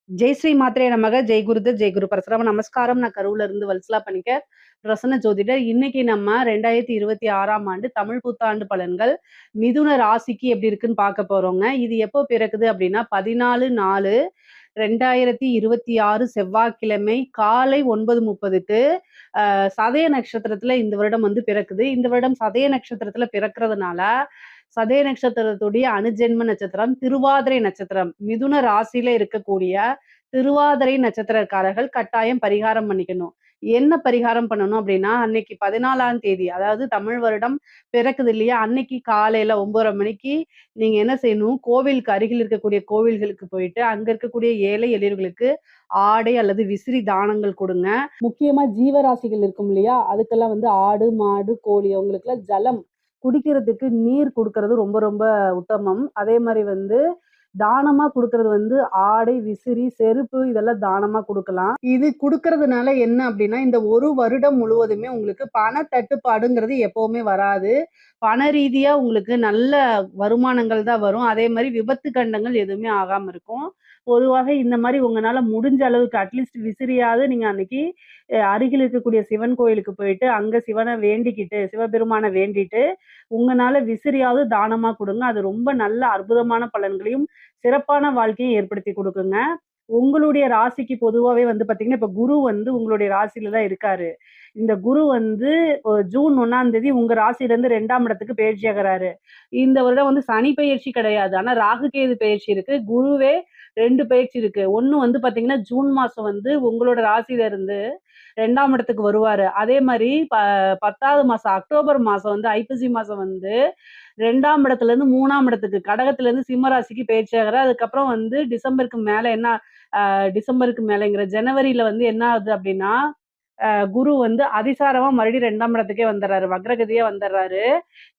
ஜெய் ஸ்ரீ மாத்ரே நமக. ஜெய் குருதத் ஜெய் குரு பரசுராம. நமஸ்காரம். நான் கரூர்ல இருந்து வல்சலா பணிக்கர், பிரசன்ன ஜோதிடர். இன்னைக்கு நம்ம 2026ஆம் ஆண்டு தமிழ் புத்தாண்டு பலன்கள் மிதுன ராசிக்கு எப்படி இருக்குன்னு பார்க்க போறோங்க. இது எப்போ பிறக்குது அப்படின்னா 14/4/2026 செவ்வாய்க்கிழமை காலை 9:30க்கு சதய நட்சத்திரத்துல இந்த வருடம் வந்து பிறக்குது. இந்த வருடம் சதய நட்சத்திரத்துல பிறக்கிறதுனால சதய நட்சத்திரத்துடைய அனுஜென்ம நட்சத்திரம் திருவாதிரை நட்சத்திரம். மிதுன ராசியில இருக்கக்கூடிய திருவாதிரை நட்சத்திரக்காரர்கள் கட்டாயம் பரிகாரம் பண்ணிக்கணும். என்ன பரிகாரம் பண்ணணும் அப்படின்னா, அன்னைக்கு 14ஆம் தேதி, அதாவது தமிழ் வருடம் பிறக்குது இல்லையா, அன்னைக்கு காலையில 9:30 மணிக்கு நீங்க என்ன செய்யணும், கோவிலுக்கு அருகில் இருக்கக்கூடிய கோவில்களுக்கு போயிட்டு அங்க இருக்கக்கூடிய ஏழை எளியவர்களுக்கு ஆடை அல்லது விசிறி தானங்கள் கொடுங்க. முக்கியமா ஜீவராசிகள் இருக்கும் இல்லையா, அதுக்கெல்லாம் வந்து ஆடு மாடு கோழி அவங்களுக்குலாம் ஜலம் குடிக்கிறதுக்கு நீர் கொடுக்கறது ரொம்ப ரொம்ப உத்தமம். அதே மாதிரி வந்து தானமா குடுக்கறது வந்து ஆடை, விசிறி, செருப்பு இதெல்லாம் தானமா குடுக்கலாம். இது குடுக்கறதுனால என்ன அப்படின்னா, இந்த ஒரு வருடம் முழுவதுமே உங்களுக்கு பண தட்டுப்பாடுங்கிறது எப்பவுமே வராது. பண ரீதியா உங்களுக்கு நல்ல வருமானங்கள் தான் வரும். அதே மாரி விபத்து கண்டங்கள் எதுவுமே ஆகாம இருக்கும். பொதுவாக இந்த மாரி உங்கனால முடிஞ்ச அளவுக்கு அட்லீஸ்ட் விசிறியாவது நீங்க அன்னைக்கு அருகில் இருக்கக்கூடிய சிவன் கோயிலுக்கு போயிட்டு, அங்க சிவன வேண்டிக்கிட்டு, சிவபெருமான வேண்டிட்டு, உங்கனால விசிறியாவது தானமா குடுங்க. அது ரொம்ப நல்ல அற்புதமான பலன்களையும், சிறப்பான வாழ்க்கையும் ஏற்படுத்தி குடுக்குங்க. உங்களுடைய ராசிக்கு பொதுவாவே வந்து பார்த்தீங்கன்னா, இப்ப குரு வந்து உங்களுடைய ராசியில தான் இருக்காரு. இந்த குரு வந்து ஜூன் 1ஆம் தேதி உங்க ராசியிலருந்து 2ஆம் இடத்துக்கு பெயர்ச்சியாகுறாரு. இந்த வருடம் வந்து சனி பெயர்ச்சி கிடையாது. ஆனா ராகு கேது பெயர்ச்சி இருக்கு. குருவே 2 பெயர்ச்சி இருக்கு. ஒண்ணு வந்து பார்த்தீங்கன்னா, ஜூன் மாசம் வந்து உங்களோட ராசியில இருந்து 2ஆம் இடத்துக்கு வருவாரு. அதே மாரி 10வது மாசம் அக்டோபர் மாசம் வந்து ஐப்பசி மாசம் வந்து 2ஆம் இடத்துலேருந்து 3ஆம் இடத்துக்கு கடகத்திலேருந்து சிம்ம ராசிக்கு பெயர்ச்சியாகுறாரு. அதுக்கப்புறம் வந்து டிசம்பருக்கு மேல என்ன டிசம்பருக்கு மேலங்கிற ஜனவரியில வந்து என்ன ஆகுது அப்படின்னா, குரு வந்து அதிசாரமா மறுபடியும் 2ஆம் இடத்துக்கே வந்துடுறாரு. வக்ரகதியா வந்துடுறாரு.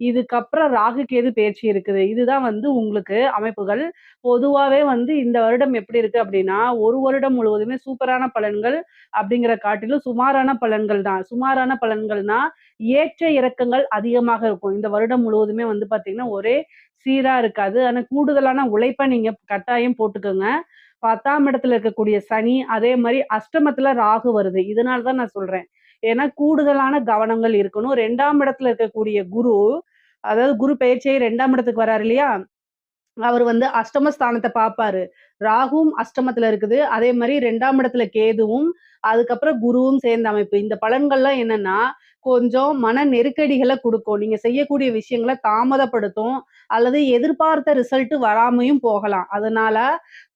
இதுக்கப்புறம் ராகு கேது பெயர்ச்சி இருக்குது. இதுதான் வந்து உங்களுக்கு அமைப்புகள். பொதுவாவே வந்து இந்த வருடம் எப்படி இருக்கு அப்படின்னா, ஒரு வருடம் முழுவதுமே சூப்பரான பலன்கள் அப்படிங்கிற காட்டிலும் சுமாரான பலன்கள் தான். சுமாரான பலன்கள்னா, ஏற்ற இறக்கங்கள் அதிகமாக இருக்கும். இந்த வருடம் முழுவதுமே வந்து பார்த்தீங்கன்னா, ஒரே சீரா இருக்காது. ஆனா கூடுதலான உழைப்ப நீங்க கட்டாயம் போட்டுக்கங்க. 10ஆம் இடத்துல இருக்கக்கூடிய சனி, அதே மாரி அஷ்டமத்துல ராகு வருது. இதனால தான் நான் சொல்றேன். ஏன்னா கூடுதலான கவனங்கள் இருக்கணும். 2ஆம் இடத்துல இருக்கக்கூடிய குரு, அதாவது குரு பெயர்ச்சியாகி 2ஆம் இடத்துக்கு வராரு இல்லையா? அவரு வந்து அஷ்டம ஸ்தானத்த பார்ப்பாரு. ராகுவும் அஷ்டமத்துல இருக்குது. அதே மாரி 2ஆம் இடத்துல கேதுவும், அதுக்கப்புறம் குருவும் சேர்ந்த அமைப்பு. இந்த பலன்கள்லாம் என்னன்னா, கொஞ்சம் மன நெருக்கடிகள குடுக்கும். நீங்க செய்யக்கூடிய விஷயங்கள தாமதப்படுத்தும். அல்லது எதிர்பார்த்த ரிசல்ட் வராமயும் போகலாம். அதனால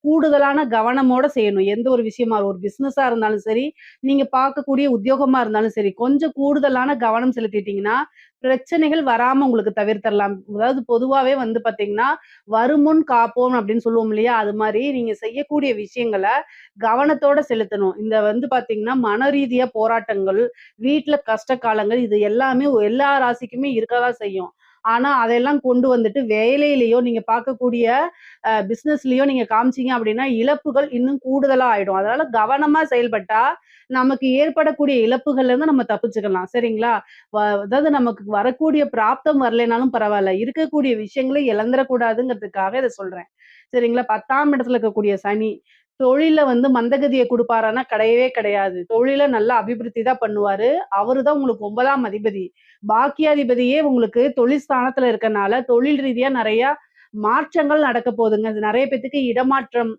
கூடுதலான கவனமோட செய்யணும். எந்த ஒரு விஷயமா ஒரு பிசினஸா இருந்தாலும் சரி, நீங்க பார்க்கக்கூடிய உத்தியோகமா இருந்தாலும் சரி, கொஞ்சம் கூடுதலான கவனம் செலுத்திட்டீங்கன்னா, பிரச்சனைகள் வராம உங்களுக்கு தவிர்த்தரலாம். அதாவது பொதுவாவே வந்து பார்த்தீங்கன்னா, "வருமுன் காப்போம்" அப்படின்னு சொல்லுவோம் இல்லையா? அது மாரி நீங்க செய்யக்கூடிய விஷயங்கள கவனத்தோட செலுத்தணும். இந்த வந்து பார்த்தீங்கன்னா, மன ரீதியா போராட்டங்கள், வீட்ல கஷ்ட காலங்கள் இது எல்லாமே எல்லா ராசிக்குமே இருக்க தான் செய்யும். ஆனா, அதெல்லாம் கொண்டு வந்துட்டு வேலையிலயோ, நீங்க பார்க்கக்கூடிய பிசினஸ்லயோ நீங்க காமிச்சீங்க அப்படின்னா, இழப்புகள் இன்னும் கூடுதலா ஆயிடும். அதனால கவனமா செயல்பட்டா, நமக்கு ஏற்படக்கூடிய இழப்புகள்ல இருந்து நம்ம தப்பிச்சுக்கலாம். சரிங்களா? அதாவது நமக்கு வரக்கூடிய பிராப்தம் வரலைனாலும் பரவால்ல. இருக்கக்கூடிய விஷயங்கள இழந்துறக்கூடாதுங்கிறதுக்காக இத சொல்றேன். சரிங்களா? 10ஆம் இடத்துல இருக்கக்கூடிய சனி, தொழில்ல வந்து மந்தகதிய குடுப்பாரான்னா கிடையவே கிடையாது. தொழில நல்லா அபிவிருத்தி தான் பண்ணுவாரு. அவரு தான் உங்களுக்கு 9ஆம் அதிபதி. பாக்கியாதிபதியே உங்களுக்கு தொழில் ஸ்தானத்துல இருக்கனால, தொழில் ரீதியா நெறைய மாற்றங்கள் நடக்க போதுங்க. அது நெறைய பேத்துக்கு இடமாற்றம்,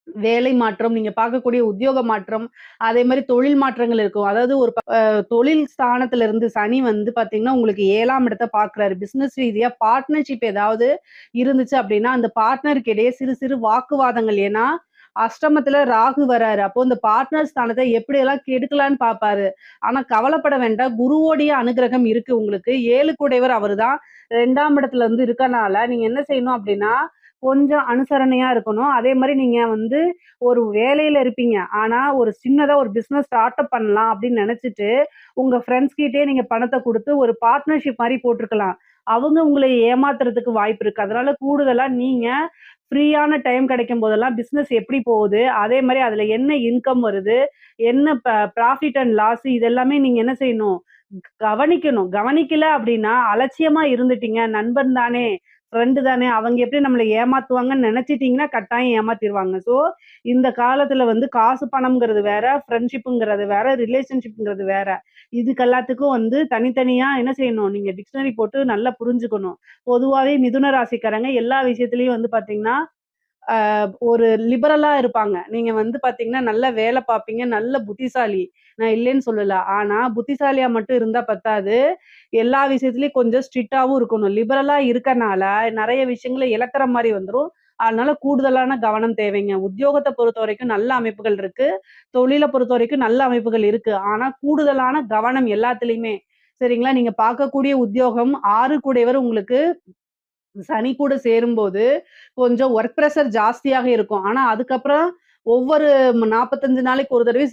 வேலை மாற்றம், நீங்க பார்க்கக்கூடிய உத்தியோக மாற்றம், அதே மாரி தொழில் மாற்றங்கள் இருக்கும். அதாவது ஒரு தொழில் ஸ்தானத்துல இருந்து சனி வந்து பார்த்தீங்கன்னா, உங்களுக்கு 7ஆம் இடத்த பார்க்குறாரு. பிசினஸ் ரீதியா பார்ட்னர்ஷிப் ஏதாவது இருந்துச்சு அப்டின்னா, அந்த பார்ட்னருக்கு இடையே சிறு சிறு வாக்குவாதங்கள். ஏன்னா, அஷ்டமத்துல ராகு வராரு. அப்போ இந்த பார்ட்னர் ஸ்தானத்த எப்படியெல்லாம் கெடுக்கலான்னு பார்ப்பாரு. ஆனா கவலைப்பட வேண்டாம். குருவோடைய அனுக்கிரகம் இருக்கு உங்களுக்கு. 7 கூடையவர் அவருதான். 2ஆம் இடத்துல வந்து இருக்கனால, நீங்க என்ன செய்யணும் அப்டின்னா, கொஞ்சம் அனுசரணையா இருக்கணும். அதே மாரி நீங்க வந்து ஒரு வேலையில இருப்பீங்க. ஆனா, ஒரு சின்னதா ஒரு பிசினஸ் ஸ்டார்ட் அப் பண்ணலாம் அப்படின்னு நெனச்சுட்டு, உங்க ஃப்ரெண்ட்ஸ் கிட்டயே நீங்க பணத்த குடுத்து ஒரு பார்ட்னர்ஷிப் மாரி போட்டுருக்கலாம். அவங்க உங்கள ஏமாத்துறதுக்கு வாய்ப்பு இருக்கு. அதனால கூடுதலா நீங்க ஃப்ரீயான டைம் கிடைக்கும் போதெல்லாம் பிசினஸ் எப்படி போகுது? அதே மாரி அதுல என்ன இன்கம் வருது? என்ன ப்ராஃபிட் அண்ட் லாஸ் இது எல்லாமே நீங்க என்ன செய்யணும்? கவனிக்கணும். கவனிக்கல அப்படின்னா, அலட்சியமா இருந்துட்டீங்க. நண்பன் தானே, ஃப்ரெண்டு தானே, அவங்க எப்படி நம்மள ஏமாத்துவாங்கன்னு நெனச்சிட்டீங்கன்னா, கட்டாயம் ஏமாத்திருவாங்க. ஸோ, இந்த காலத்துல வந்து காசு பணம்ங்கிறது வேற, ஃப்ரெண்ட்ஷிப்ங்கிறது வேற, ரிலேஷன்ஷிப்ங்கிறது வேற. இதுக்கு எல்லாத்துக்கும் வந்து தனித்தனியா என்ன செய்யணும், நீங்க டிக்ஷனரி போட்டு நல்லா புரிஞ்சுக்கணும். பொதுவாவே மிதுன ராசிக்காரங்க எல்லா விஷயத்திலயும் வந்து பாத்தீங்கன்னா, ஒரு லிபரலா இருப்பாங்க. நீங்க வந்து பாத்தீங்கன்னா, நல்ல வேல பாப்பீங்க, நல்ல புத்திசாலி. நான் இல்லைன்னு சொல்லல. ஆனா, புத்திசாலியா மட்டும் இருந்தா பத்தாது. எல்லா விஷயத்துலயும் கொஞ்சம் ஸ்ட்ரிக்ட்டாவும் இருக்கணும். லிபரலா இருக்கனால, நெறைய விஷயங்கள இழக்கிற மாரி வந்துரும். அதனால கூடுதலான கவனம் தேவைங்க. உத்தியோகத்த பொறுத்தவரைக்கும் நல்ல அமைப்புகள் இருக்கு. தொழில பொறுத்தவரைக்கும் நல்ல அமைப்புகள் இருக்கு. ஆனா, கூடுதலான கவனம் எல்லாத்துலயுமே. சரிங்களா? நீங்க பார்க்கக்கூடிய உத்தியோகம் 6 கூடையவர் உங்களுக்கு சனி கூட சேரும்போது, கொஞ்சம் ஒர்க் பிரஷர் ஜாஸ்தியாக இருக்கும். ஆனா, அதுக்கப்புறம் ஒவ்வொரு 45 நாளைக்கு ஒரு தடவை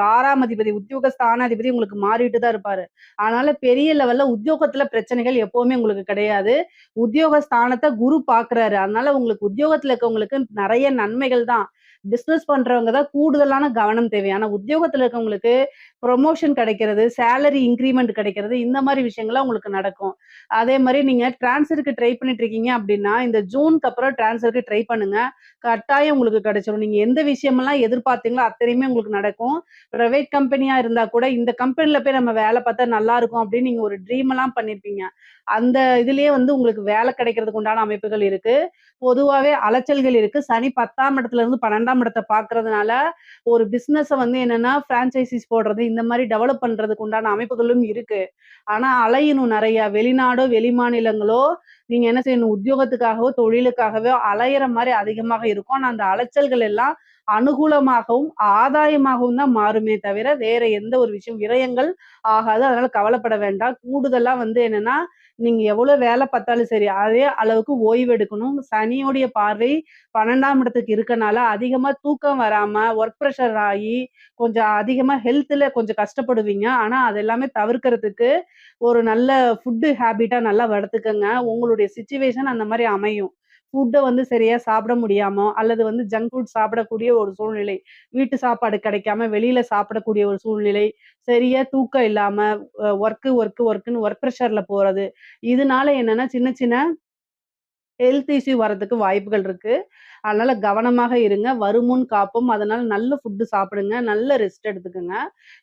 6ஆம் அதிபதி, உத்தியோக ஸ்தானாதிபதி உங்களுக்கு மாறிட்டு தான் இருப்பாரு. அதனால பெரிய லெவல்ல உத்தியோகத்துல பிரச்சனைகள் எப்பவுமே உங்களுக்கு கிடையாது. உத்தியோக ஸ்தானத்த குரு பார்க்குறாரு. அதனால உங்களுக்கு உத்தியோகத்துல இருக்கவங்களுக்கு நெறைய நன்மைகள் தான். பிசினஸ் பண்றவங்க தான் கூடுதலான கவனம் தேவை. ஆனா, உத்தியோகத்துல இருக்கவங்களுக்கு புரமோஷன் கிடைக்கிறது, சேலரி இன்கிரிமெண்ட் கிடைக்கிறது, இந்த மாரி விஷயங்கள்லாம் உங்களுக்கு நடக்கும். அதே மாரி நீங்க ட்ரான்ஸ்ஃபருக்கு ட்ரை பண்ணிட்டு இருக்கீங்க அப்டின்னா, இந்த ஜூன்க்கு அப்புறம் ட்ரான்ஸ்ஃபருக்கு ட்ரை பண்ணுங்க. கட்டாயம் உங்களுக்கு கிடைச்சிரும். நீங்க எந்த விஷயமெல்லாம் எதிர்பார்த்தீங்களோ அத்தனையுமே உங்களுக்கு நடக்கும். பிரைவேட் கம்பெனியா இருந்தா கூட, இந்த கம்பெனில போய் நம்ம வேல பார்த்தா நல்லாருக்கும் அப்டின்னு நீங்க ஒரு ட்ரீம் எல்லாம் பண்ணியிருப்பீங்க. அந்த இதுலயே வந்து உங்களுக்கு வேல கிடைக்கிறதுக்கு உண்டான அமைப்புகள் இருக்கு. பொதுவாவே அலைச்சல்கள் இருக்கு. சனி 10ஆம் இடத்துல இருந்து 12ஆம் இடத்த பார்க்கறதுனால, ஒரு பிசினஸ வந்து என்னன்னா பிரான்சைசிஸ் போடுறது, இந்த மாரி டெவலப் பண்றதுக்கு உண்டான அமைப்புகளும் இருக்கு. ஆனா அலையணும் நெறையா. வெளிநாடோ, வெளிமாநிலங்களோ நீங்க என்ன செய்யணும், உத்தியோகத்துக்காகவோ, தொழிலுக்காகவோ அலையிற மாரி அதிகமாக இருக்கும். ஆனா அந்த அலைச்சல்கள் எல்லாம் அனுகூலமாகவும், ஆதாயமாகவும் தான் மாறுமே தவிர, வேற எந்த ஒரு விஷயம் விரயங்கள் ஆகாது. அதனால கவலைப்பட வேண்டாம். கூடுதலா வந்து என்னன்னா, நீங்க எவ்வளோ வேல பார்த்தாலும் சரி, அதே அளவுக்கு ஓய்வு எடுக்கணும். சனியோடைய பார்வை 12ஆம் இடத்துக்கு இருக்கனால, அதிகமா தூக்கம் வராம, ஒர்க் பிரஷர் ஆயி, கொஞ்சம் அதிகமா ஹெல்த்ல கொஞ்சம் கஷ்டப்படுவீங்க. ஆனா, அது எல்லாமே தவிர்க்கிறதுக்கு ஒரு நல்ல ஃபுட் ஹேபிட்டா நல்லா வளர்த்துக்கங்க. உங்களுடைய சிச்சுவேஷன் அந்த மாரி அமையும். ஃபுட்ட வந்து சரியா சாப்பிட முடியாம, அல்லது வந்து ஜங்க் ஃபுட் சாப்பிடக்கூடிய ஒரு சூழ்நிலை. வீட்டு சாப்பாடு கிடைக்காம வெளியில சாப்பிடக்கூடிய ஒரு சூழ்நிலை. சரியா தூக்கம் இல்லாம, ஒர்க்குன்னு ஒர்க் பிரஷர்ல போறது. இதனால என்னன்னா, சின்ன சின்ன ஹெல்த் இஷ்யூ வரதுக்கு வாய்ப்புகள் இருக்கு. அதனால கவனமாக இருங்க. வருமுன் காப்போம். அதனால நல்ல ஃபுட் சாப்பிடுங்க. நல்ல ரெஸ்ட் எடுத்துக்கங்க.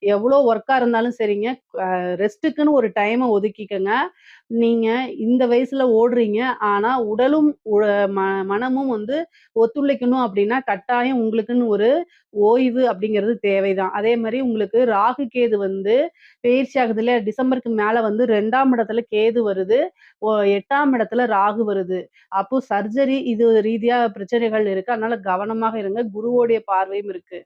எவ்வளோ ஒர்க்கா இருந்தாலும் சரிங்க, ரெஸ்ட்டுக்குன்னு ஒரு டைம ஒதுக்கிக்கங்க. நீங்க இந்த வயசுல ஓடுறீங்க. ஆனா உடலும், ம மனமும் வந்து ஒத்துழைக்கணும் அப்டின்னா, கட்டாயம் உங்களுக்குன்னு ஒரு ஓய்வு அப்படிங்கிறது தேவைதான். அதே மாரி உங்களுக்கு ராகு, கேது வந்து பெயர்ச்சி ஆகுது இல்லையா? டிசம்பருக்கு மேல வந்து 2ஆம் இடத்துல கேது வருது. 8ஆம் இடத்துல ராகு வருது. அப்போ சர்ஜரி இது ரீதியா பிரச்சனைகள் இருக்கு. அதனால கவனமாக இருங்க. குருவோடைய பார்வையும் இருக்கு.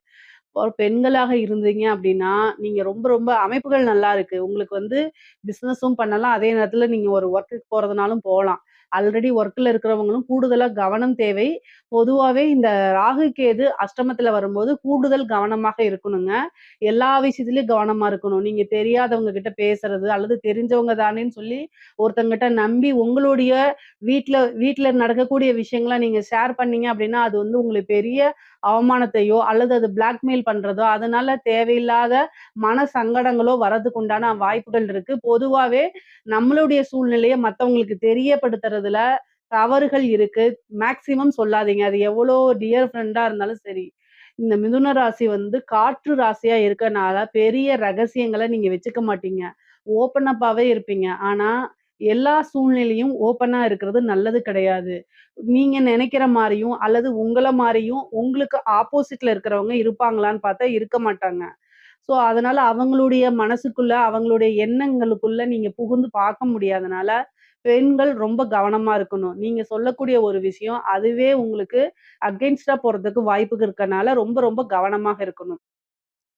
ஒரு பெண்களாக இருந்தீங்க அப்படின்னா, நீங்க ரொம்ப ரொம்ப அமைப்புகள் நல்லா இருக்கு. உங்களுக்கு வந்து பிசினஸும் பண்ணலாம். அதே நேரத்துல நீங்க ஒரு ஒர்க்குக்கு போறதுனாலும் போலாம். ஆல்ரெடி ஒர்க்ல இருக்கிறவங்களும் கூடுதலா கவனம் தேவை. பொதுவாவே இந்த ராகு, கேது அஷ்டமத்துல வரும்போது கூடுதல் கவனமாக இருக்கணுங்க. எல்லா விஷயத்திலயும் கவனமா இருக்கணும். நீங்க தெரியாதவங்க கிட்ட பேசுறது, அல்லது தெரிஞ்சவங்க தானேன்னு சொல்லி ஒருத்தவங்ககிட்ட நம்பி உங்களுடைய வீட்ல வீட்ல நடக்கக்கூடிய விஷயங்கள நீங்க ஷேர் பண்ணீங்க அப்படின்னா, அது வந்து உங்களுக்கு பெரிய அவமானத்தையோ, அல்லது அது பிளாக்மெயில் பண்றதோ, அதனால தேவையில்லாத மன சங்கடங்களோ வரதுக்கு உண்டான வாய்ப்புகள் இருக்கு. பொதுவாவே நம்மளுடைய சூழ்நிலைய மத்தவங்களுக்கு தெரியப்படுத்துறதுல தவறுகள் இருக்கு. மேக்ஸிமம் சொல்லாதீங்க. அது எவ்வளோ டியர் ஃப்ரெண்டா இருந்தாலும் சரி. இந்த மிதுன ராசி வந்து காற்று ராசியா இருக்கனால, பெரிய ரகசியங்கள நீங்க வச்சுக்க மாட்டீங்க. ஓப்பன் அப்பாவே இருப்பீங்க. ஆனா, எல்லா சூழ்நிலையும் ஓப்பனா இருக்கிறது நல்லது கிடையாது. நீங்க நெனைக்கிற மாரியும், அல்லது உங்கள மாரியும் உங்களுக்கு ஆப்போசிட்ல இருக்கிறவங்க இருப்பாங்களான்னு பார்த்தா இருக்க மாட்டாங்க. ஸோ, அதனால அவங்களுடைய மனசுக்குள்ள, அவங்களுடைய எண்ணங்களுக்குள்ள நீங்க புகுந்து பார்க்க முடியாதனால, பெண்கள் ரொம்ப கவனமா இருக்கணும். நீங்க சொல்லக்கூடிய ஒரு விஷயம், அதுவே உங்களுக்கு அகைன்ஸ்ட்டா போறதுக்கு வாய்ப்புகள் இருக்கனால, ரொம்ப ரொம்ப கவனமாக இருக்கணும்.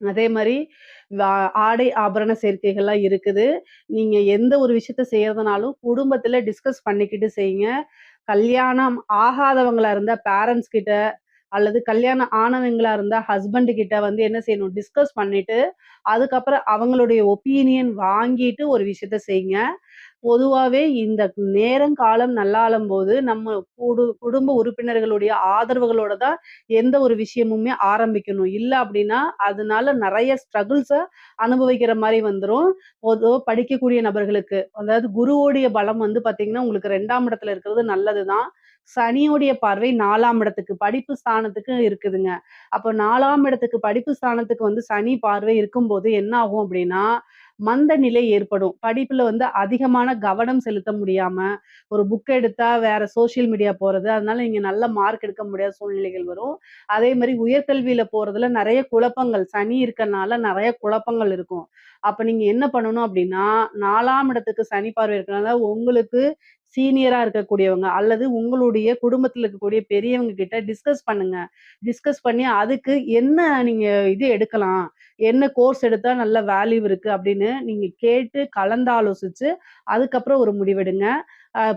அதே மாரி வ ஆடை ஆபரண சேர்க்கைகள்லாம் இருக்குது. நீங்க எந்த ஒரு விஷயத்த செய்யறதுனாலும் குடும்பத்தில டிஸ்கஸ் பண்ணிக்கிட்டு செய்யுங்க. கல்யாணம் ஆகாதவங்களா இருந்தா பேரண்ட்ஸ் கிட்ட, அல்லது கல்யாணம் ஆனவங்களா இருந்தா ஹஸ்பண்ட் கிட்ட வந்து என்ன செய்யணும், டிஸ்கஸ் பண்ணிட்டு, அதுக்கப்புறம் அவங்களுடைய ஒப்பீனியன் வாங்கிட்டு ஒரு விஷயத்த செய்யுங்க. பொதுவாவே இந்த நேரம், காலம் நல்லாளும்போது நம்ம குடும்ப உறுப்பினர்களுடைய ஆதரவுகளோட தான் எந்த ஒரு விஷயமுமே ஆரம்பிக்கணும். இல்ல அப்டின்னா, அதனால நெறைய ஸ்ட்ரகிள்ஸ அனுபவிக்கிற மாரி வந்துரும். பொதுவா படிக்கக்கூடிய நபர்களுக்கு. அதாவது குருவோடைய பலம் வந்து பார்த்தீங்கன்னா, உங்களுக்கு 2ஆம் இடத்துல இருக்கிறது நல்லது தான். சனியுடைய பார்வை 4ஆம் இடத்துக்கு, படிப்பு ஸ்தானத்துக்கு இருக்குதுங்க. அப்ப 4ஆம் இடத்துக்கு படிப்பு ஸ்தானத்துக்கு வந்து சனி பார்வை இருக்கும்போது என்ன ஆகும் அப்டின்னா, மந்த நிலை ஏற்படும். படிப்புல வந்து அதிகமான கவனம் செலுத்த முடியாம, ஒரு புக் எடுத்தா வேற சோசியல் மீடியா போறது. அதனால நீங்க நல்ல மார்க் எடுக்க முடியாத சூழ்நிலைகள் வரும். அதே மாரி உயர்கல்வியில போறதுல நெறைய குழப்பங்கள், சனி இருக்கனால நெறைய குழப்பங்கள் இருக்கும். அப்ப நீங்க என்ன பண்ணணும் அப்டின்னா, 4ஆம் இடத்துக்கு சனி பார்வை இருக்கனால உங்களுக்கு சீனியரா இருக்கக்கூடியவங்க, அல்லது உங்களுடைய குடும்பத்தில இருக்கக்கூடிய பெரியவங்க கிட்ட டிஸ்கஸ் பண்ணுங்க. டிஸ்கஸ் பண்ணி அதுக்கு என்ன நீங்க இது எடுக்கலாம்? என்ன கோர்ஸ் எடுத்தா நல்ல வேல்யூ இருக்கு அப்படின்னு நீங்க கேட்டு கலந்தாலோசிச்சு, அதுக்கப்புறம் ஒரு முடிவெடுங்க.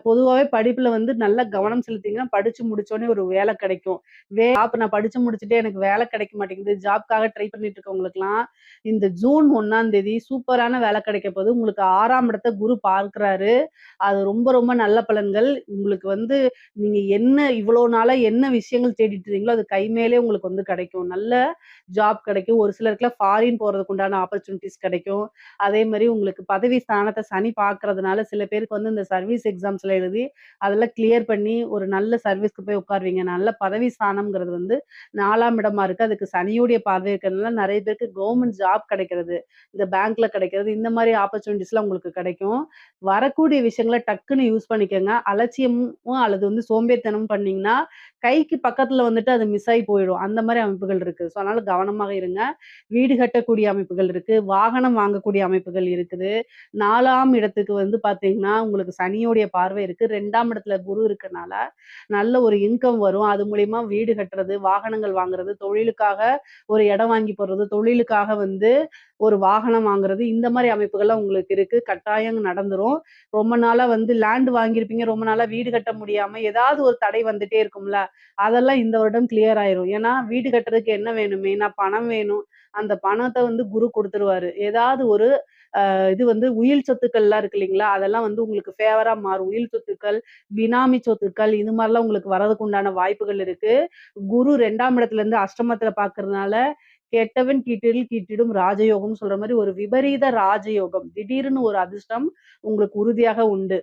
பொதுவாவே படிப்புல வந்து நல்லா கவனம் செலுத்தீங்கன்னா, படிச்சு முடிச்சோனே ஒரு வேலை கிடைக்கும். ஜாப் நான் படிச்சு முடிச்சுட்டு எனக்கு வேலை கிடைக்க மாட்டேங்குது. ஜாப்க்காக ட்ரை பண்ணிட்டு இருக்கவங்களுக்கெல்லாம், இந்த ஜூன் 1ஆம் தேதி சூப்பரான வேலை கிடைக்க போது. உங்களுக்கு 6ஆம் இடத்த குரு பார்க்கிறாரு. அது ரொம்ப ரொம்ப நல்ல பலன்கள். உங்களுக்கு வந்து நீங்க என்ன இவ்வளோ நாளா என்ன விஷயங்கள் தேடிட்டு இருந்தீங்களோ, அது கை மேலே உங்களுக்கு வந்து கிடைக்கும். நல்ல ஜாப் கிடைக்கும். ஒரு சிலருக்குலாம் ஃபாரின் போறதுக்கு உண்டான ஆப்பர்ச்சுனிட்டீஸ் கிடைக்கும். அதே மாரி உங்களுக்கு பதவி ஸ்தானத்த சனி பார்க்கறதுனால, சில பேருக்கு வந்து இந்த சர்வீஸ் எக்ஸாம்ஸ்லாம் எழுதி, அதெல்லாம் கிளியர் பண்ணி ஒரு நல்ல சர்வீஸ்க்கு போய் உட்காருவீங்க. நல்ல பதவி ஸ்தானம்ங்கிறது வந்து 4ஆம் இடமா இருக்கு. அதுக்கு சனியுடைய பார்வை இருக்கிறதுனால நெறைய பேருக்கு கவர்மெண்ட் ஜாப் கிடைக்கிறது. இந்த பேங்க்ல கிடைக்கிறது. இந்த மாரி ஆப்பர்ச்சுனிட்டீஸ்லாம் உங்களுக்கு கிடைக்கும். வரக்கூடிய விஷயங்கள டக்குன்னு யூஸ் பண்ணிக்கங்க. அலட்சியமும் அல்லது வந்து சோம்பேறித்தனமும் பண்ணீங்கன்னா, கைக்கு பக்கத்துல வந்துட்டு அது மிஸ் ஆயி போயிடும். அந்த மாரி அமைப்புகள் இருக்கு. ஸோ அதனால கவனமாக இருங்க. வீடு கட்டக்கூடிய அமைப்புகள் இருக்கு. வாகனம் வாங்கக்கூடிய அமைப்புகள் இருக்குது. 4ஆம் இடத்துக்கு வந்து பார்த்தீங்கன்னா, உங்களுக்கு சனியோடைய பார்வை இருக்கு. 2ஆம் இடத்துல குரு இருக்கனால, நல்ல ஒரு இன்கம் வரும். அது மூலியமா வீடு கட்டுறது, வாகனங்கள் வாங்குறது, தொழிலுக்காக ஒரு இடம் வாங்கி போடுறது, தொழிலுக்காக வந்து ஒரு வாகனம் வாங்குறது, இந்த மாரி அமைப்புகள்லாம் உங்களுக்கு இருக்கு. கட்டாயம் நடந்துரும். ரொம்ப நாளா வந்து லேண்ட் வாங்கியிருப்பீங்க. ரொம்ப நாளா வீடு கட்ட முடியாம, ஏதாவது ஒரு தடை வந்துட்டே இருக்கும்ல. அதெல்லாம் இந்த வருடம் கிளியர் ஆயிரும். ஏன்னா, வீடு கட்டுறதுக்கு என்ன வேணும்? மெயினா பணம் வேணும். அந்த பணத்த வந்து குரு குடுத்துருவாரு. ஏதாவது ஒரு இது வந்து உயில் சொத்துக்கள்லாம் இருக்கு இல்லைங்களா? அதெல்லாம் வந்து உங்களுக்கு ஃபேவரா மாறும். உயில் சொத்துக்கள், பினாமி சொத்துக்கள் இது மாரிலாம் உங்களுக்கு வரதுக்கு உண்டான வாய்ப்புகள் இருக்கு. குரு 2ஆம் இடத்துலருந்து அஷ்டமத்துல பார்க்கறதுனால, கெட்டவன் கீட்டிடில் கீட்டிடும் ராஜயோகம்னு சொல்ற மாரி ஒரு விபரீத ராஜயோகம். திடீர்னு ஒரு அதிர்ஷ்டம் உங்களுக்கு உறுதியாக உண்டு.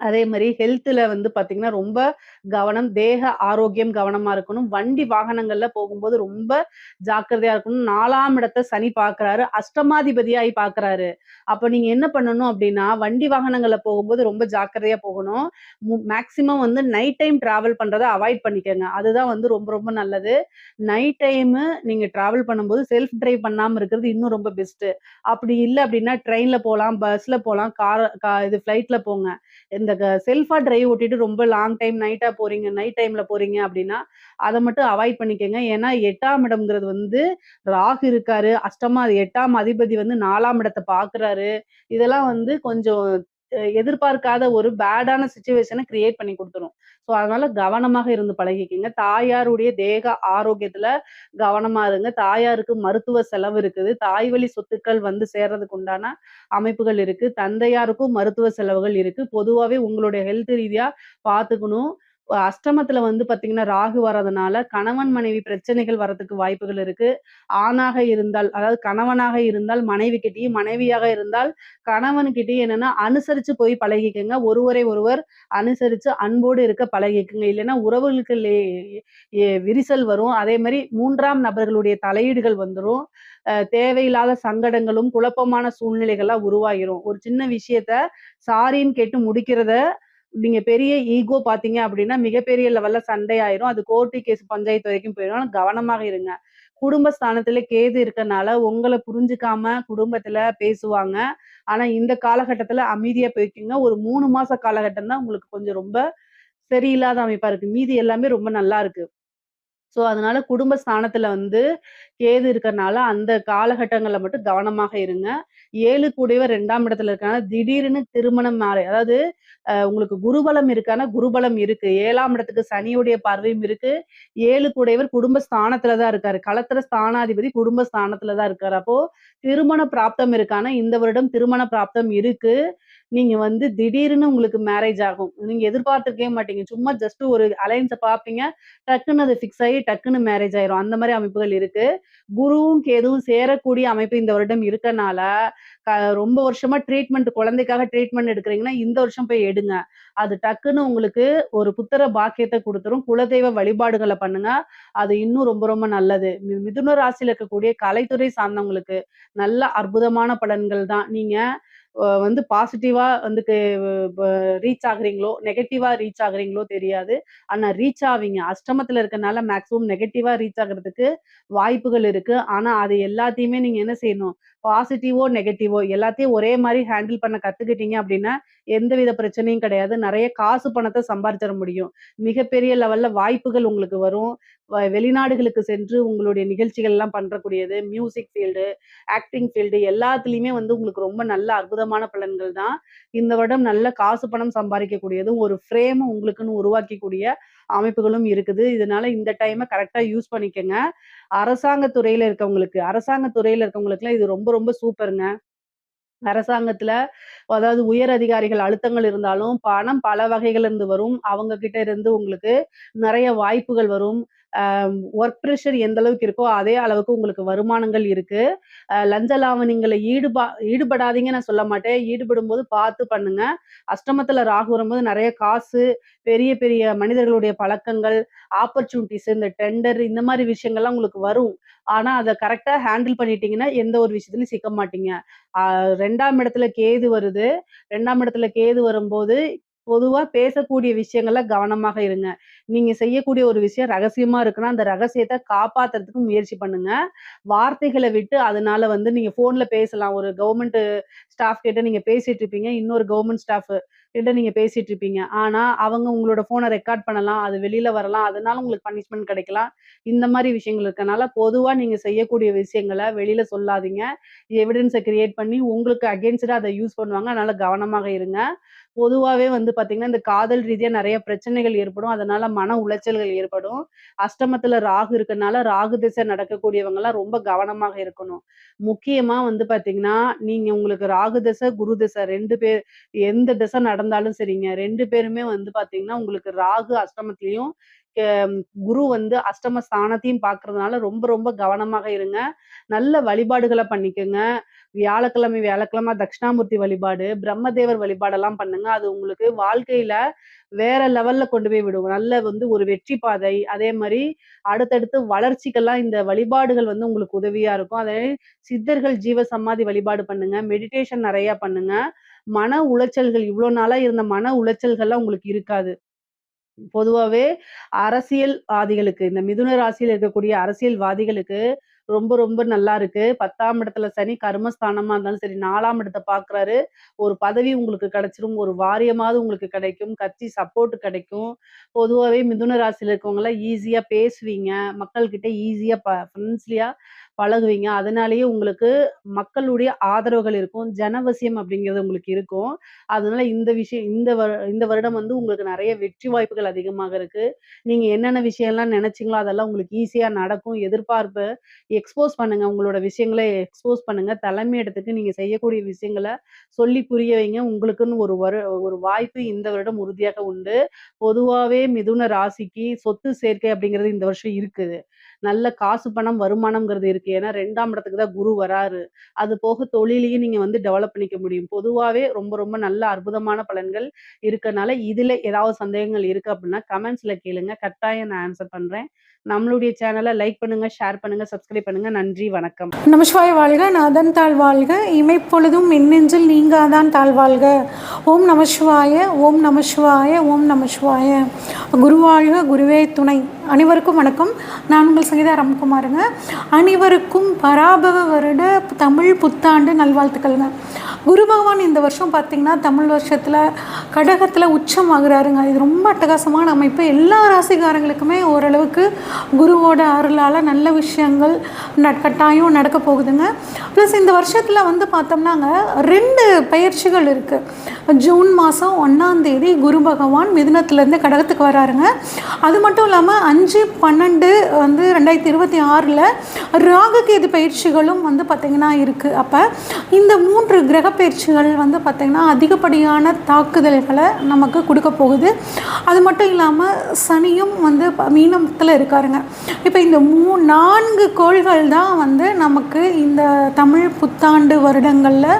அதே மாரி ஹெல்த்ல வந்து பார்த்தீங்கன்னா, ரொம்ப கவனம். தேக ஆரோக்கியம் கவனமா இருக்கணும். வண்டி வாகனங்கள்ல போகும்போது ரொம்ப ஜாக்கிரதையா இருக்கணும். 4ஆம் இடத்த சனி பார்க்குறாரு. அஷ்டமாதிபதியாயி பார்க்குறாரு. அப்ப நீங்க என்ன பண்ணணும் அப்டின்னா, வண்டி வாகனங்கள்ல போகும்போது ரொம்ப ஜாக்கிரதையா போகணும். மேக்ஸிமம் வந்து நைட் டைம் டிராவல் பண்றத அவாய்ட் பண்ணிக்கங்க. அதுதான் வந்து ரொம்ப ரொம்ப நல்லது. நைட் டைமு நீங்க டிராவல் பண்ணும்போது செல்ஃப் டிரைவ் பண்ணாம இருக்கிறது இன்னும் ரொம்ப பெஸ்ட்டு. அப்படி இல்ல அப்டின்னா, ட்ரெயின்ல போலாம், பஸ்ல போலாம், இது ஃப்ளைட்ல போங்க. இந்த செல்ஃபா டிரைவ் ஓட்டிட்டு ரொம்ப லாங் டைம் நைட்டா போறீங்க, நைட் டைம்ல போறீங்க அப்டின்னா, அத மட்டும் அவாய்ட் பண்ணிக்கங்க. ஏன்னா 8ஆம் இடம்ங்கிறது வந்து ராகு இருக்காரு. 8ஆம் அதிபதி வந்து 4ஆம் இடத்த பார்க்குறாரு. இதெல்லாம் வந்து கொஞ்சம் எதிர்பார்க்காத ஒரு பேடான சிச்சுவேஷன கிரியேட் பண்ணி குடுத்துரும். ஸோ, அதனால கவனமாக இருந்து பழகிக்கங்க. தாயாருடைய தேக ஆரோக்கியத்துல கவனமா இருங்க. தாயாருக்கு மருத்துவ செலவு இருக்குது. தாய் வழி சொத்துக்கள் வந்து சேர்றதுக்கு உண்டான அமைப்புகள் இருக்கு. தந்தையாருக்கும் மருத்துவ செலவுகள் இருக்கு. பொதுவாவே உங்களுடைய ஹெல்த் ரீதியா பார்த்துக்கணும். அஷ்டமத்துல வந்து பார்த்தீங்கன்னா, ராகு வர்றதுனால கணவன், மனைவி பிரச்சனைகள் வரதுக்கு வாய்ப்புகள் இருக்கு. ஆணாக இருந்தால், அதாவது கணவனாக இருந்தால் மனைவிகிட்டயும், மனைவியாக இருந்தால் கணவன்கிட்டயும் என்னன்னா, அனுசரிச்சு போய் பழகிக்கங்க. ஒருவரை ஒருவர் அனுசரிச்சு அன்போடு இருக்க பழகிக்கங்க. இல்லன்னா உறவுகளுக்கு விரிசல் வரும். அதே மாரி 3ஆம் நபர்களுடைய தலையீடுகள் வந்துரும். தேவையில்லாத சங்கடங்களும், குழப்பமான சூழ்நிலைகள்லாம் உருவாகிரும். ஒரு சின்ன விஷயத்த சாரின்னு கேட்டு முடிக்கிறத நீங்க பெரிய ஈகோ பார்த்தீங்க அப்டின்னா, மிகப்பெரிய லெவல்ல சண்டை ஆயிரும். அது கோர்ட்டு கேஸ் பஞ்சாயத்து வரைக்கும் போயிரும். ஆனா கவனமாக இருங்க. குடும்ப ஸ்தானத்துல கேது இருக்கனால, உங்கள புரிஞ்சுக்காம குடும்பத்துல பேசுவாங்க. ஆனா இந்த காலகட்டத்துல அமைதியா போய்க்கங்க. ஒரு 3 மாச காலகட்டம் தான் உங்களுக்கு கொஞ்சம் ரொம்ப சரியில்லாத அமைப்பா இருக்கு. மீதி எல்லாமே ரொம்ப நல்லா இருக்கு. ஸோ, அதனால குடும்ப ஸ்தானத்துல வந்து கேது இருக்கறனால, அந்த காலகட்டங்கள்ல மட்டும் கவனமாக இருங்க. 7 கூடையவர் 2ஆம் இடத்துல இருக்கனால, திடீர்னு திருமணம் அதாவது உங்களுக்கு குருபலம் இருக்கான்னா, குருபலம் இருக்கு. 7ஆம் இடத்துக்கு சனியுடைய பார்வையும் இருக்கு. 7 கூடையவர் குடும்ப ஸ்தானத்துல தான் இருக்காரு. களத்திர ஸ்தானாதிபதி குடும்ப ஸ்தானத்துல தான் இருக்காரு. அப்போ திருமண பிராப்தம் இருக்கான்னா, இந்த வருடம் திருமண பிராப்தம் இருக்கு. நீங்க வந்து திடீர்னு உங்களுக்கு மேரேஜ் ஆகும். நீங்க எதிர்பார்த்திருக்கவே மாட்டீங்க. சும்மா ஜஸ்ட் ஒரு அலைன்ஸ பார்ப்பீங்க. டக்குன்னு அது ஃபிக்ஸ் ஆயி டக்குன்னு மேரேஜ் ஆயிரும். அந்த மாரி அமைப்புகள் இருக்கு. குருவும், கேதுவும் சேரக்கூடிய அமைப்பு இந்த வருடம் இருக்கனால, க ரொம்ப வருஷமா குழந்தைக்காக ட்ரீட்மெண்ட் எடுக்கிறீங்கன்னா, இந்த வருஷம் போய் எடுங்க. அது டக்குன்னு உங்களுக்கு ஒரு புத்திர பாக்கியத்த குடுத்துரும். குலதெய்வ வழிபாடுகள பண்ணுங்க. அது இன்னும் ரொம்ப ரொம்ப நல்லது. மிதுன ராசியில இருக்கக்கூடிய கலைத்துறை சார்ந்தவங்களுக்கு நல்ல அற்புதமான பலன்கள் தான். நீங்க வந்து பாசிட்டிவா வந்து ப ரீச் ஆகுறீங்களோ, நெகட்டிவா ரீச் ஆகுறீங்களோ தெரியாது. ஆனா ரீச் ஆவீங்க. அஷ்டமத்துல இருக்கனால மேக்ஸிமம் நெகட்டிவா ரீச் ஆகுறதுக்கு வாய்ப்புகள் இருக்கு. ஆனா அது எல்லாத்தையுமே நீங்க என்ன செய்யணும்? பாசிட்டிவோ, நெகட்டிவோ எல்லாத்தையும் ஒரே மாரி ஹேண்டில் பண்ண கத்துக்கிட்டீங்க அப்டின்னா, எந்தவித பிரச்சனையும் கிடையாது. நெறைய காசு பணத்த சம்பாரிச்சிற முடியும். மிகப்பெரிய லெவல்ல வாய்ப்புகள் உங்களுக்கு வரும். வெளிநாடுகளுக்கு சென்று உங்களுடைய நிகழ்ச்சிகள்லாம் பண்றக்கூடியது, மியூசிக் ஃபீல்டு, ஆக்டிங் ஃபீல்டு எல்லாத்துலயுமே வந்து உங்களுக்கு ரொம்ப நல்ல அற்புதமான பலன்கள் தான். இந்த வருடம் நல்ல காசு பணம் சம்பாரிக்கக்கூடியதும், ஒரு ஃப்ரேம உங்களுக்குன்னு உருவாக்கக்கூடிய அமைப்புகளும் இருக்குது. இதனால இந்த டைம கரெக்ட்டா யூஸ் பண்ணிக்கங்க. அரசாங்க துறையில இருக்கவங்களுக்குலாம் இது ரொம்ப ரொம்ப சூப்பர்ங்க. அரசாங்கத்துல அதாவது உயர் அதிகாரிகள் அழுத்தங்கள் இருந்தாலும், பணம் பல வகைகள்ல இருந்து வரும். அவங்க கிட்ட இருந்து உங்களுக்கு நெறைய வாய்ப்புகள் வரும். அ ஒர்க் பிரஷர் எந்த அளவுக்கு இருக்கோ, அதே அளவுக்கு உங்களுக்கு வருமானங்கள் இருக்கு. லஞ்ச லாவணிங்கள்ல ஈடுபடாதீங்கன்னு நான் சொல்ல மாட்டேன். ஈடுபடும்போது பார்த்து பண்ணுங்க. அஷ்டமத்துல ராகு வரும்போது நெறைய காசு, பெரிய பெரிய மனிதர்களுடைய பழக்கங்கள், ஆப்பர்ச்சுனிட்டீஸ் இந்த டெண்டர் இந்த மாரி விஷயங்கள்லாம் உங்களுக்கு வரும். ஆனா, அத கரெக்ட்டா ஹேண்டில் பண்ணிட்டீங்கன்னா, எந்த ஒரு விஷயத்துலயும் சிக்க மாட்டீங்க. அ 2ஆம் இடத்துல கேது வருது. 2ஆம் இடத்துல கேது வரும்போது, பொதுவா பேசக்கூடிய விஷயங்கள்ல கவனமாக இருங்க. நீங்க செய்யக்கூடிய ஒரு விஷயம் ரகசியமா இருக்குன்னா, அந்த ரகசியத்த காப்பாத்துறதுக்கு முயற்சி பண்ணுங்க. வார்த்தைகள விட்டு அதனால வந்து நீங்க ஃபோன்ல பேசலாம். ஒரு கவர்மெண்ட் ஸ்டாஃப் கிட்ட நீங்க பேசிட்டு இருப்பீங்க. இன்னொரு கவர்மெண்ட் ஸ்டாஃப் கிட்ட நீங்க பேசிட்டு இருப்பீங்க. ஆனா, அவங்க உங்களோட ஃபோன ரெக்கார்ட் பண்ணலாம். அது வெளில வரலாம். அதனால உங்களுக்கு பனிஷ்மென்ட் கிடைக்கலாம். இந்த மாரி விஷயங்கள் இருக்கனால, பொதுவா நீங்க செய்யக்கூடிய விஷயங்கள வெளில சொல்லாதீங்க. எவிடன்ஸ கிரியேட் பண்ணி உங்களுக்கு அகைன்ஸ்டா அத யூஸ் பண்ணுவாங்க. அதனால கவனமாக இருங்க. பொதுவாவே வந்து பார்த்தீங்கன்னா, இந்த காதல் ரீதியா நெறைய பிரச்சனைகள் ஏற்படும். அதனால மன உளைச்சல்கள் ஏற்படும். அஷ்டமத்துல ராகு இருக்கனால, ராகு திசை நடக்கக்கூடியவங்கலாம் ரொம்ப கவனமாக இருக்கணும். முக்கியமா வந்து பார்த்தீங்கன்னா, நீங்க உங்களுக்கு ராகு திசை, குரு திசை 2 பேர் எந்த திசை நடந்தாலும் சரிங்க. 2 பேருமே வந்து பார்த்தீங்கன்னா, உங்களுக்கு ராகு அஷ்டமத்திலயும், எ குரு வந்து அஷ்டம ஸ்தானத்தையும் பார்க்கறதுனால ரொம்ப ரொம்ப கவனமாக இருங்க. நல்ல வழிபாடுகள பண்ணிக்கங்க. வியாழக்கிழமை தட்சிணாமூர்த்தி வழிபாடு, பிரம்மதேவர் வழிபாடெல்லாம் பண்ணுங்க. அது உங்களுக்கு வாழ்க்கையில வேற லெவல்ல கொண்டு போய் விடும். நல்ல வந்து ஒரு வெற்றி பாதை, அதே மாரி அடுத்தடுத்து வளர்ச்சிக்கெல்லாம் இந்த வழிபாடுகள் வந்து உங்களுக்கு உதவியா இருக்கும். அதே சித்தர்கள் ஜீவ சமாதி வழிபாடு பண்ணுங்க. மெடிடேஷன் நெறைய பண்ணுங்க. மன உளைச்சல்கள் இவ்ளோ நாளா இருந்த மன உளைச்சல்கள்லாம் உங்களுக்கு இருக்காது. பொதுவாவே அரசியல்வாதிகளுக்கு, இந்த மிதுன ராசியில இருக்கக்கூடிய அரசியல்வாதிகளுக்கு ரொம்ப ரொம்ப நல்லா இருக்கு. 10ஆம் இடத்துல சனி கர்மஸ்தானமா இருந்தாலும் சரி, 4ஆம் இடத்த பார்க்குறாரு. ஒரு பதவி உங்களுக்கு கிடைச்சிரும். ஒரு வாரியமாவது உங்களுக்கு கிடைக்கும். கட்சி சப்போர்ட் கிடைக்கும். பொதுவாவே மிதுன ராசியில இருக்கவங்கலாம் ஈஸியா பேசுவீங்க. மக்கள்கிட்ட ஈஸியா ஃப்ரெண்ட்ஸ்லியா பழகுவீங்க. அதனாலேயே உங்களுக்கு மக்களுடைய ஆதரவுகள் இருக்கும். ஜனவசியம் அப்படிங்கிறது உங்களுக்கு இருக்கும். அதனால இந்த விஷயம் இந்த வருடம் வந்து உங்களுக்கு நெறைய வெற்றி வாய்ப்புகள் அதிகமாக இருக்கு. நீங்க என்னென்ன விஷயம்லாம் நெனச்சீங்களோ, அதெல்லாம் உங்களுக்கு ஈஸியா நடக்கும். எதிர்பார்ப்ப எக்ஸ்போஸ் பண்ணுங்க. உங்களோட விஷயங்கள எக்ஸ்போஸ் பண்ணுங்க. தலைமை இடத்துக்கு நீங்க செய்யக்கூடிய விஷயங்கள சொல்லி புரிய வைங்க. உங்களுக்குன்னு ஒரு வாய்ப்பு இந்த வருடம் உறுதியாக உண்டு. பொதுவாவே மிதுன ராசிக்கு சொத்து சேர்க்கை அப்படிங்கிறது இந்த வருஷம் இருக்குது. நல்ல காசு, பணம், வருமானம்ங்கிறது இருக்கு. ஏன்னா 2ஆம் இடத்துக்கு தான் குரு வராரு. அது போக தொழிலையும் நீங்க வந்து டெவலப் பண்ணிக்க முடியும். பொதுவாவே ரொம்ப ரொம்ப நல்ல அற்புதமான பலன்கள் இருக்கனால, இதுல ஏதாவது சந்தேகங்கள் இருக்கு அப்படின்னா, கமெண்ட்ஸ்ல கேளுங்க. கட்டாயம் நான் ஆன்ஸர் பண்றேன். நம்மளுடைய சேனல லைக் பண்ணுங்க, ஷேர் பண்ணுங்க, சப்ஸ்கிரைப் பண்ணுங்க. நன்றி, வணக்கம். நமசிவாய வாழ்க, நாதன் தாழ்வாழ்க, இமைப்பொழுதும் மின்னெஞ்சில் நீங்காதான் தாழ்வாழ்க. ஓம் நமசிவாய, ஓம் நமசிவாய, ஓம் நமசிவாய. குருவாழ்க, குருவே துணை. அனைவருக்கும் வணக்கம். நான் உங்கள் சங்கீதா ராம்குமாருங்க. அனைவருக்கும் பராபவ வருட தமிழ் புத்தாண்டு நல்வாழ்த்துக்கள்ங்க. குரு பகவான் இந்த வருஷம் பார்த்திங்கன்னா தமிழ் வருஷத்தில் கடகத்தில் உச்சம் ஆகுறாருங்க. இது ரொம்ப அட்டகாசமான அமைப்பு. எல்லா ராசிக்காரங்களுக்குமே ஓரளவுக்கு குருவோட அருளால் நல்ல விஷயங்கள் கட்டாயம் நடக்க போகுதுங்க. ப்ளஸ் இந்த வருஷத்தில் வந்து பார்த்தோம்னாங்க 2 பயிற்சிகள் இருக்குது. ஜூன் மாதம் 1ஆம் தேதி குரு பகவான் மிதுனத்துலேருந்து கடகத்துக்கு வராருங்க. அது மட்டும் இல்லாமல் 5/12 வந்து 2026 ராகுகேது பயிற்சிகளும் வந்து பார்த்திங்கன்னா இருக்குது. அப்போ இந்த 3 கிரக பயிற்சிகள் வந்து பார்த்திங்கன்னா அதிகப்படியான தாக்குதல்களை நமக்கு கொடுக்க போகுது. அது மட்டும் இல்லாமல் சனியும் வந்து மீனத்தில் இருக்காருங்க. இப்போ இந்த 4 கோள்கள் தான் வந்து நமக்கு இந்த தமிழ் புத்தாண்டு வருடங்களில்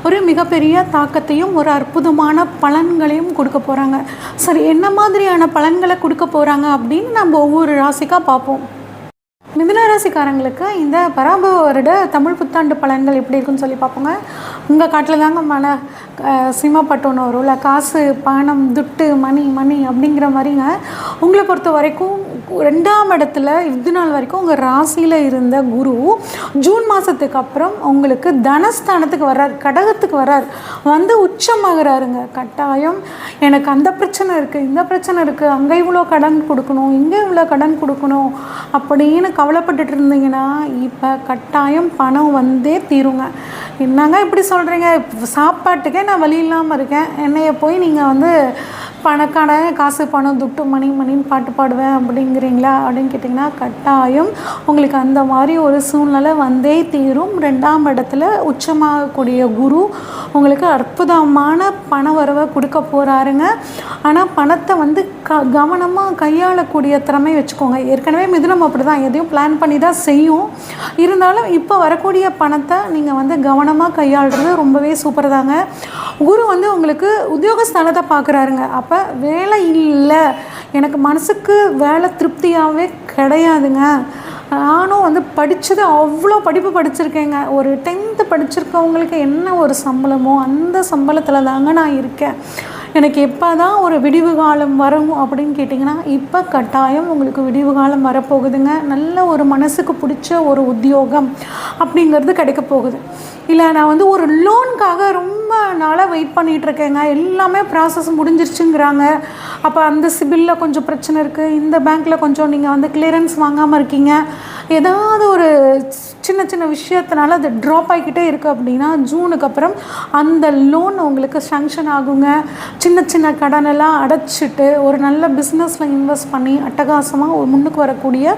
ஒரு மிகப்பெரிய தாக்கத்தையும் ஒரு அற்புதமான பலன்களையும் கொடுக்க போகிறாங்க. சரி, என்ன மாதிரியான பலன்களை கொடுக்க போகிறாங்க அப்படின்னு நம்ம ஒவ்வொரு ராசிக்காக பார்ப்போம். மிதுன ராசிக்காரங்களுக்கு இந்த பராபவ வருட தமிழ் புத்தாண்டு பலன்கள் எப்படி இருக்குன்னு சொல்லி பார்ப்போங்க. உங்கள் காட்டில் தாங்க சிம்மப்பட்டோன்னு வரும், இல்லை காசு பணம் துட்டு மணி அப்படிங்கிற மாதிரிங்க. உங்களை பொறுத்த வரைக்கும் 2ஆம் இடத்துல இது நாள் வரைக்கும் உங்கள் ராசியில் இருந்த குரு ஜூன் மாதத்துக்கு அப்புறம் உங்களுக்கு தனஸ்தானத்துக்கு வர்றார், கடகத்துக்கு வர்றார், வந்து உச்சமாகறாருங்க. கட்டாயம் எனக்கு அந்த பிரச்சனை இருக்குது, இந்த பிரச்சனை இருக்குது, அங்கே இவ்வளோ கடன் கொடுக்கணும், இங்கே இவ்வளோ கடன் கொடுக்கணும் அப்படின்னு கவலைப்பட்டுட்டு இருந்தீங்கன்னா இப்போ கட்டாயம் பணம் வந்தே தீருங்க. என்னங்க இப்படி சொல்கிறீங்க, சாப்பாட்டுக்கே நான் வழி இல்லாமல் இருக்கேன், என்னைய போய் நீங்கள் வந்து பணக்கான காசு பணம் துட்டு மணின்னு பாட்டு பாடுவேன் அப்படிங்கிறீங்களா அப்படின்னு கேட்டிங்கன்னா கட்டாயம் உங்களுக்கு அந்த மாதிரி ஒரு சூழ்நிலை வந்தே தீரும். 2ஆம் இடத்துல உச்சமாகக்கூடிய குரு உங்களுக்கு அற்புதமான பண வரவை கொடுக்க போகிறாருங்க. ஆனால் பணத்தை வந்து கவனமாக கையாளக்கூடிய திறமை வச்சுக்கோங்க. ஏற்கனவே மிதுனம் அப்படி தான், எதையும் பிளான் பண்ணி தான் செய்யும். இருந்தாலும் இப்போ வரக்கூடிய பணத்தை நீங்கள் வந்து கவனமாக கையாளுறது ரொம்பவே சூப்பர் தாங்க. குரு வந்து உங்களுக்கு உத்தியோகஸ்தானத்தை பார்க்குறாருங்க. அப்போ வேலை இல்லை, எனக்கு மனசுக்கு வேலை திருப்தியாகவே கிடையாதுங்க, நானும் வந்து படித்தது அவ்வளோ படிப்பு படிச்சிருக்கேங்க, ஒரு 10th படிச்சிருக்கவங்களுக்கு என்ன ஒரு சம்பளமோ அந்த சம்பளத்தில் தாங்க நான் இருக்கேன், எனக்கு எப்போ தான் ஒரு விடிவு காலம் வரும் அப்படின்னு கேட்டிங்கன்னா இப்போ கட்டாயம் உங்களுக்கு விடிவு காலம் வரப்போகுதுங்க. நல்ல ஒரு மனசுக்கு பிடிச்ச ஒரு உத்தியோகம் அப்படிங்கிறது கிடைக்க போகுது. இல்லை நான் வந்து ஒரு லோனுக்காக ரொம்ப நாளாக வெயிட் பண்ணிகிட்ருக்கேங்க, எல்லாமே ப்ராசஸ் முடிஞ்சிருச்சுங்கிறாங்க, அப்போ அந்த சிபிலில் கொஞ்சம் பிரச்சனை இருக்குது, இந்த பேங்க்கில் கொஞ்சம் நீங்கள் வந்து கிளியரன்ஸ் வாங்காமல் இருக்கீங்க, ஏதாவது ஒரு சின்ன விஷயத்தினால அது ட்ராப் ஆகிக்கிட்டே இருக்குது அப்படின்னா ஜூனுக்கு அப்புறம் அந்த லோன் உங்களுக்கு சாங்ஷன் ஆகுங்க. சின்ன கடனெல்லாம் அடைச்சிட்டு ஒரு நல்ல பிஸ்னஸில் இன்வெஸ்ட் பண்ணி அட்டகாசமாக ஒரு முன்னுக்கு வரக்கூடிய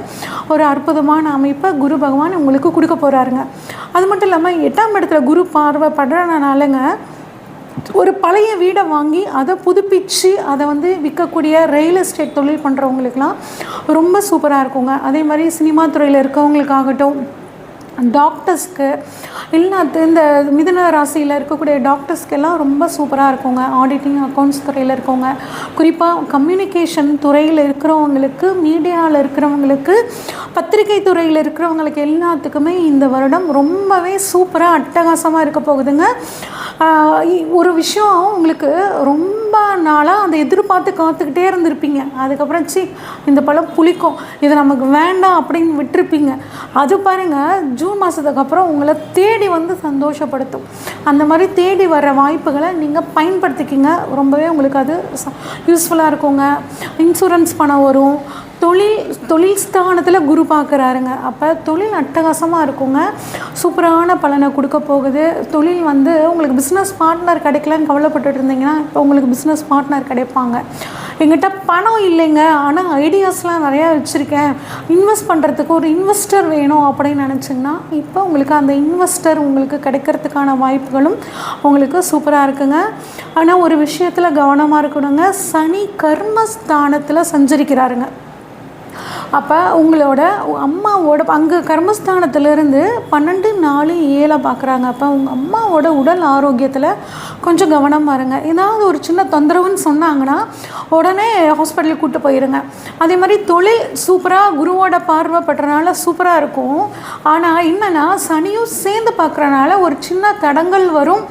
ஒரு அற்புதமான அமைப்பை குரு பகவான் உங்களுக்கு கொடுக்க போகிறாருங்க. அது மட்டும் இல்லாமல் 8ஆம் இடத்துல குரு பார்வை படுறனாலங்க ஒரு பழைய வீடை வாங்கி அதை புதுப்பித்து அதை வந்து விற்கக்கூடிய ரியல் எஸ்டேட் தொழில் பண்ணுறவங்களுக்கெலாம் ரொம்ப சூப்பராக இருக்குங்க. அதே மாதிரி சினிமா துறையில் இருக்கவங்களுக்காகட்டும், டாக்டர்ஸ்க்கு, இல்லைனா இந்த மிதுன ராசியில் இருக்கக்கூடிய டாக்டர்ஸ்க்கெல்லாம் ரொம்ப சூப்பராக இருக்குங்க. ஆடிட்டிங் அக்கௌண்ட்ஸ் துறையில் இருக்கவங்க, குறிப்பாக கம்யூனிகேஷன் துறையில் இருக்கிறவங்களுக்கு, மீடியாவில் இருக்கிறவங்களுக்கு, பத்திரிகை துறையில் இருக்கிறவங்களுக்கு எல்லாத்துக்குமே இந்த வருடம் ரொம்பவே சூப்பராக அட்டகாசமாக இருக்க போகுதுங்க. ஒரு விஷயம் உங்களுக்கு ரொம்ப நாளாக அதை எதிர்பார்த்து காத்துக்கிட்டே இருந்திருப்பீங்க, அதுக்கப்புறம் இந்த பழம் புளிக்கும், இது நமக்கு வேண்டாம் அப்படின்னு விட்டுருப்பீங்க, அது பாருங்கள் ஜூன் மாதத்துக்கு அப்புறம் உங்களை தேடி வந்து சந்தோஷப்படுத்தும். அந்த மாதிரி தேடி வர்ற வாய்ப்புகளை நீங்கள் பயன்படுத்திக்கிங்க, ரொம்பவே உங்களுக்கு அது யூஸ்ஃபுல்லாக இருக்குங்க. இன்சூரன்ஸ் பணம் வரும், தொழில் ஸ்தானத்தில் குரு பார்க்குறாருங்க, அப்போ தொழில் அட்டகாசமாக இருக்குங்க, சூப்பரான பலனை கொடுக்க போகுது. தொழில் வந்து உங்களுக்கு பிஸ்னஸ் பார்ட்னர் கிடைக்கலன்னு கவலைப்பட்டுட்டு இருந்தீங்கன்னா இப்போ உங்களுக்கு பிஸ்னஸ் பார்ட்னர் கிடைப்பாங்க. எங்கிட்ட பணம் இல்லைங்க, ஆனால் ஐடியாஸ்லாம் நிறையா வச்சுருக்கேன், இன்வெஸ்ட் பண்ணுறதுக்கு ஒரு இன்வெஸ்டர் வேணும் அப்படின்னு நினச்சிங்கன்னா இப்போ உங்களுக்கு அந்த இன்வெஸ்டர் உங்களுக்கு கிடைக்கிறதுக்கான வாய்ப்புகளும் உங்களுக்கு சூப்பராக இருக்குங்க. ஆனால் ஒரு விஷயத்தில் கவனமாக இருக்கணுங்க, சனி கர்மஸ்தானத்தில் சஞ்சரிக்கிறாருங்க. அப்போ உங்களோட அம்மாவோட அங்கே கர்மஸ்தானத்திலேருந்து 12-4-7 பார்க்குறாங்க. அப்போ உங்கள் அம்மாவோட உடல் ஆரோக்கியத்தில் கொஞ்சம் கவனமாக இருங்க. ஏதாவது ஒரு சின்ன தொந்தரவுன்னு சொன்னாங்கன்னா உடனே ஹாஸ்பிட்டலுக்கு கூப்பிட்டு போயிருங்க. அதே மாதிரி தொழில் சூப்பராக குருவோட பார்வைப்படுறனால சூப்பராக இருக்கும். ஆனால் என்னென்னா சனியும் சேர்ந்து பார்க்குறனால ஒரு சின்ன தடங்கள் வரும்.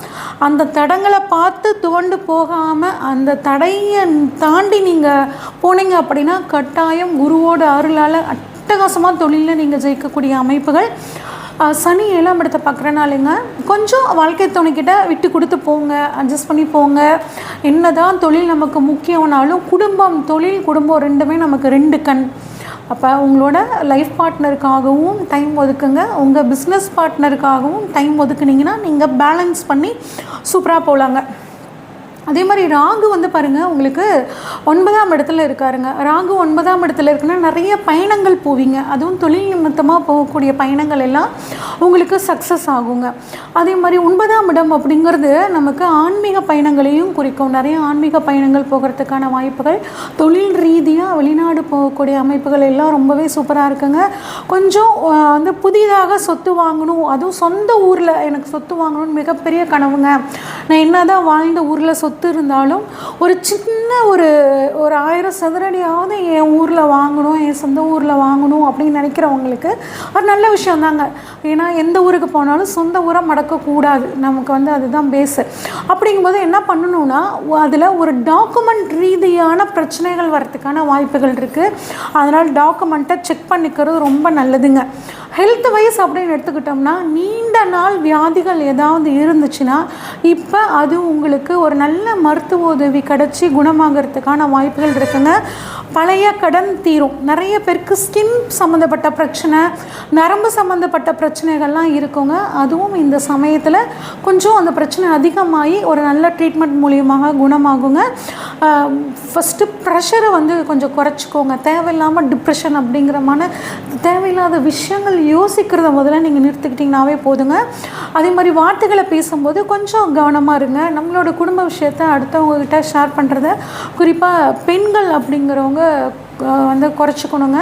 அந்த தடங்களை பார்த்து துவண்டு போகாமல் அந்த தடையை தாண்டி நீங்கள் போனீங்க அப்படின்னா கட்டாயம் குருவோட அருளால் அட்டகாசமாக தொழிலில் நீங்கள் ஜெயிக்கக்கூடிய அமைப்புகள். சனி 7ஆம் இடத்தை பார்க்குறனாலுங்க கொஞ்சம் வாழ்க்கை துணைக்கிட்ட விட்டு கொடுத்து போங்க, அட்ஜஸ்ட் பண்ணி போங்க. என்ன தான் தொழில் நமக்கு முக்கியம்னாலும் குடும்பம், தொழில், குடும்பம் ரெண்டுமே நமக்கு 2 கண். அப்போ உங்களோட லைஃப் பார்ட்னருக்காகவும் டைம் ஒதுக்குங்க, உங்கள் பிஸ்னஸ் பார்ட்னருக்காகவும் டைம் ஒதுக்குனீங்கன்னா நீங்கள் பேலன்ஸ் பண்ணி சூப்பராக போகலாங்க. அதே மாதிரி ராகு வந்து பாருங்கள் உங்களுக்கு 9ஆம் இடத்துல இருக்காருங்க. ராகு 9ஆம் இடத்துல இருக்குன்னா நிறைய பயணங்கள் போவீங்க. அதுவும் தொழில் நிமித்தமாக போகக்கூடிய பயணங்கள் எல்லாம் உங்களுக்கு சக்ஸஸ் ஆகுங்க. அதே மாதிரி 9ஆம் இடம் அப்படிங்கிறது நமக்கு ஆன்மீக பயணங்களையும் குறிக்கும். நிறைய ஆன்மீக பயணங்கள் போகிறதுக்கான வாய்ப்புகள், தொழில் ரீதியாக வெளிநாடு போகக்கூடிய அமைப்புகள் எல்லாம் ரொம்பவே சூப்பராக இருக்குங்க. கொஞ்சம் வந்து புதிதாக சொத்து வாங்கணும், அதுவும் சொந்த ஊரில் எனக்கு சொத்து வாங்கணும்னு மிகப்பெரிய கனவுங்க. நான் என்ன தான் வாழ்ந்த ஊரில் சொத்து இருந்தாலும் ஒரு சின்ன ஒரு 1000 சதுரடியாவது என் ஊரில் வாங்கணும், என் சொந்த ஊரில் வாங்கணும் அப்படின்னு நினைக்கிறவங்களுக்கு ஒரு நல்ல விஷயம் தாங்க. ஏன்னா எந்த ஊருக்கு போனாலும் சொந்த ஊரை மடக்கக்கூடாது, நமக்கு வந்து அதுதான் பேஸு. அப்படிங்கும்போது என்ன பண்ணணும்னா அதில் ஒரு டாக்குமெண்ட் ரீதியான பிரச்சனைகள் வரத்துக்கான வாய்ப்புகள் இருக்குது. அதனால் டாக்குமெண்ட்டை செக் பண்ணிக்கிறது ரொம்ப நல்லதுங்க. ஹெல்த் வைஸ் அப்படின்னு எடுத்துக்கிட்டோம்னா நீண்ட நாள் வியாதிகள் ஏதாவது இருந்துச்சுன்னா இப்போ அது உங்களுக்கு ஒரு நல்ல மருத்துவ உதவி கிடச்சி குணமாகறதுக்கான வாய்ப்புகள் இருக்குங்க. பழைய கடன் தீரும். நிறைய பேருக்கு ஸ்கின் சம்மந்தப்பட்ட பிரச்சனை, நரம்பு சம்மந்தப்பட்ட பிரச்சனைகள்லாம் இருக்குங்க. அதுவும் இந்த சமயத்தில் கொஞ்சம் அந்த பிரச்சனை அதிகமாகி ஒரு நல்ல ட்ரீட்மெண்ட் மூலியமாக குணமாகுங்க. ஃபஸ்ட்டு ப்ரெஷரை வந்து கொஞ்சம் குறைச்சிக்கோங்க. தேவையில்லாமல் டிப்ரெஷன் அப்படிங்கிறமான தேவையில்லாத விஷயங்கள் யோசிக்கிறத முதல்ல நீங்கள் நிறுத்திக்கிட்டிங்கனாவே போதுங்க. அதே மாதிரி வார்த்தைகளை பேசும்போது கொஞ்சம் கவனமாக இருங்க. நம்மளோட குடும்ப விஷயத்தை அடுத்தவங்ககிட்ட ஷேர் பண்ணுறத குறிப்பாக பெண்கள் அப்படிங்கிறவங்க வந்து குறைச்சிக்கணுங்க.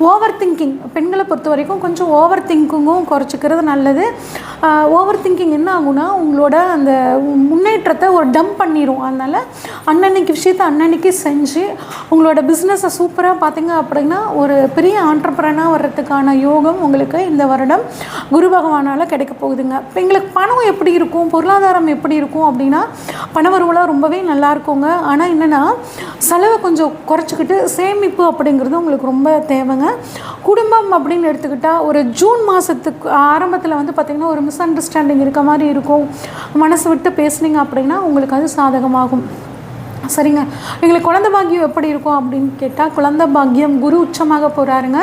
ஓவர் திங்கிங் பெண்களை பொறுத்த வரைக்கும் கொஞ்சம் ஓவர் திங்கிங்கும் குறைச்சிக்கிறது நல்லது. ஓவர் திங்கிங் என்ன ஆகுனா உங்களோட அந்த முன்னேற்றத்தை ஒரு டம்ப் பண்ணிடும். அதனால் அன்னன்னைக்கு விஷயத்தை அன்னன்னைக்கு செஞ்சு உங்களோட பிஸ்னஸை சூப்பராக பார்த்தீங்க அப்படின்னா ஒரு பெரிய ஆண்டர்பிரனர் வர்றதுக்கான யோகம் உங்களுக்கு இந்த வருடம் குரு பகவானால் கிடைக்க போகுதுங்க. இப்போ எங்களுக்கு பணம் எப்படி இருக்கும், பொருளாதாரம் எப்படி இருக்கும் அப்படின்னா பண வரவுலாம் ரொம்பவே நல்லா இருக்குங்க. ஆனால் என்னென்னா செலவை கொஞ்சம் குறைச்சிக்கிட்டு சேமிப்பு அப்படிங்கிறது உங்களுக்கு ரொம்ப தேவைங்க. குடும்பம் அப்படின்னு எடுத்துக்கிட்டால் ஒரு ஜூன் மாதத்துக்கு ஆரம்பத்தில் வந்து பார்த்திங்கன்னா ஒரு மிஸ் அண்டர்ஸ்டாண்டிங் இருக்க மாதிரி இருக்கும். மனசு விட்டு பேசுனீங்க அப்படின்னா உங்களுக்கு அது சாதகமாகும். சரிங்க. எங்களுக்கு குழந்தை பாக்கியம் எப்படி இருக்கும் அப்படின்னு கேட்டால் குழந்தை பாக்கியம் குரு உச்சமாக போகிறாருங்க.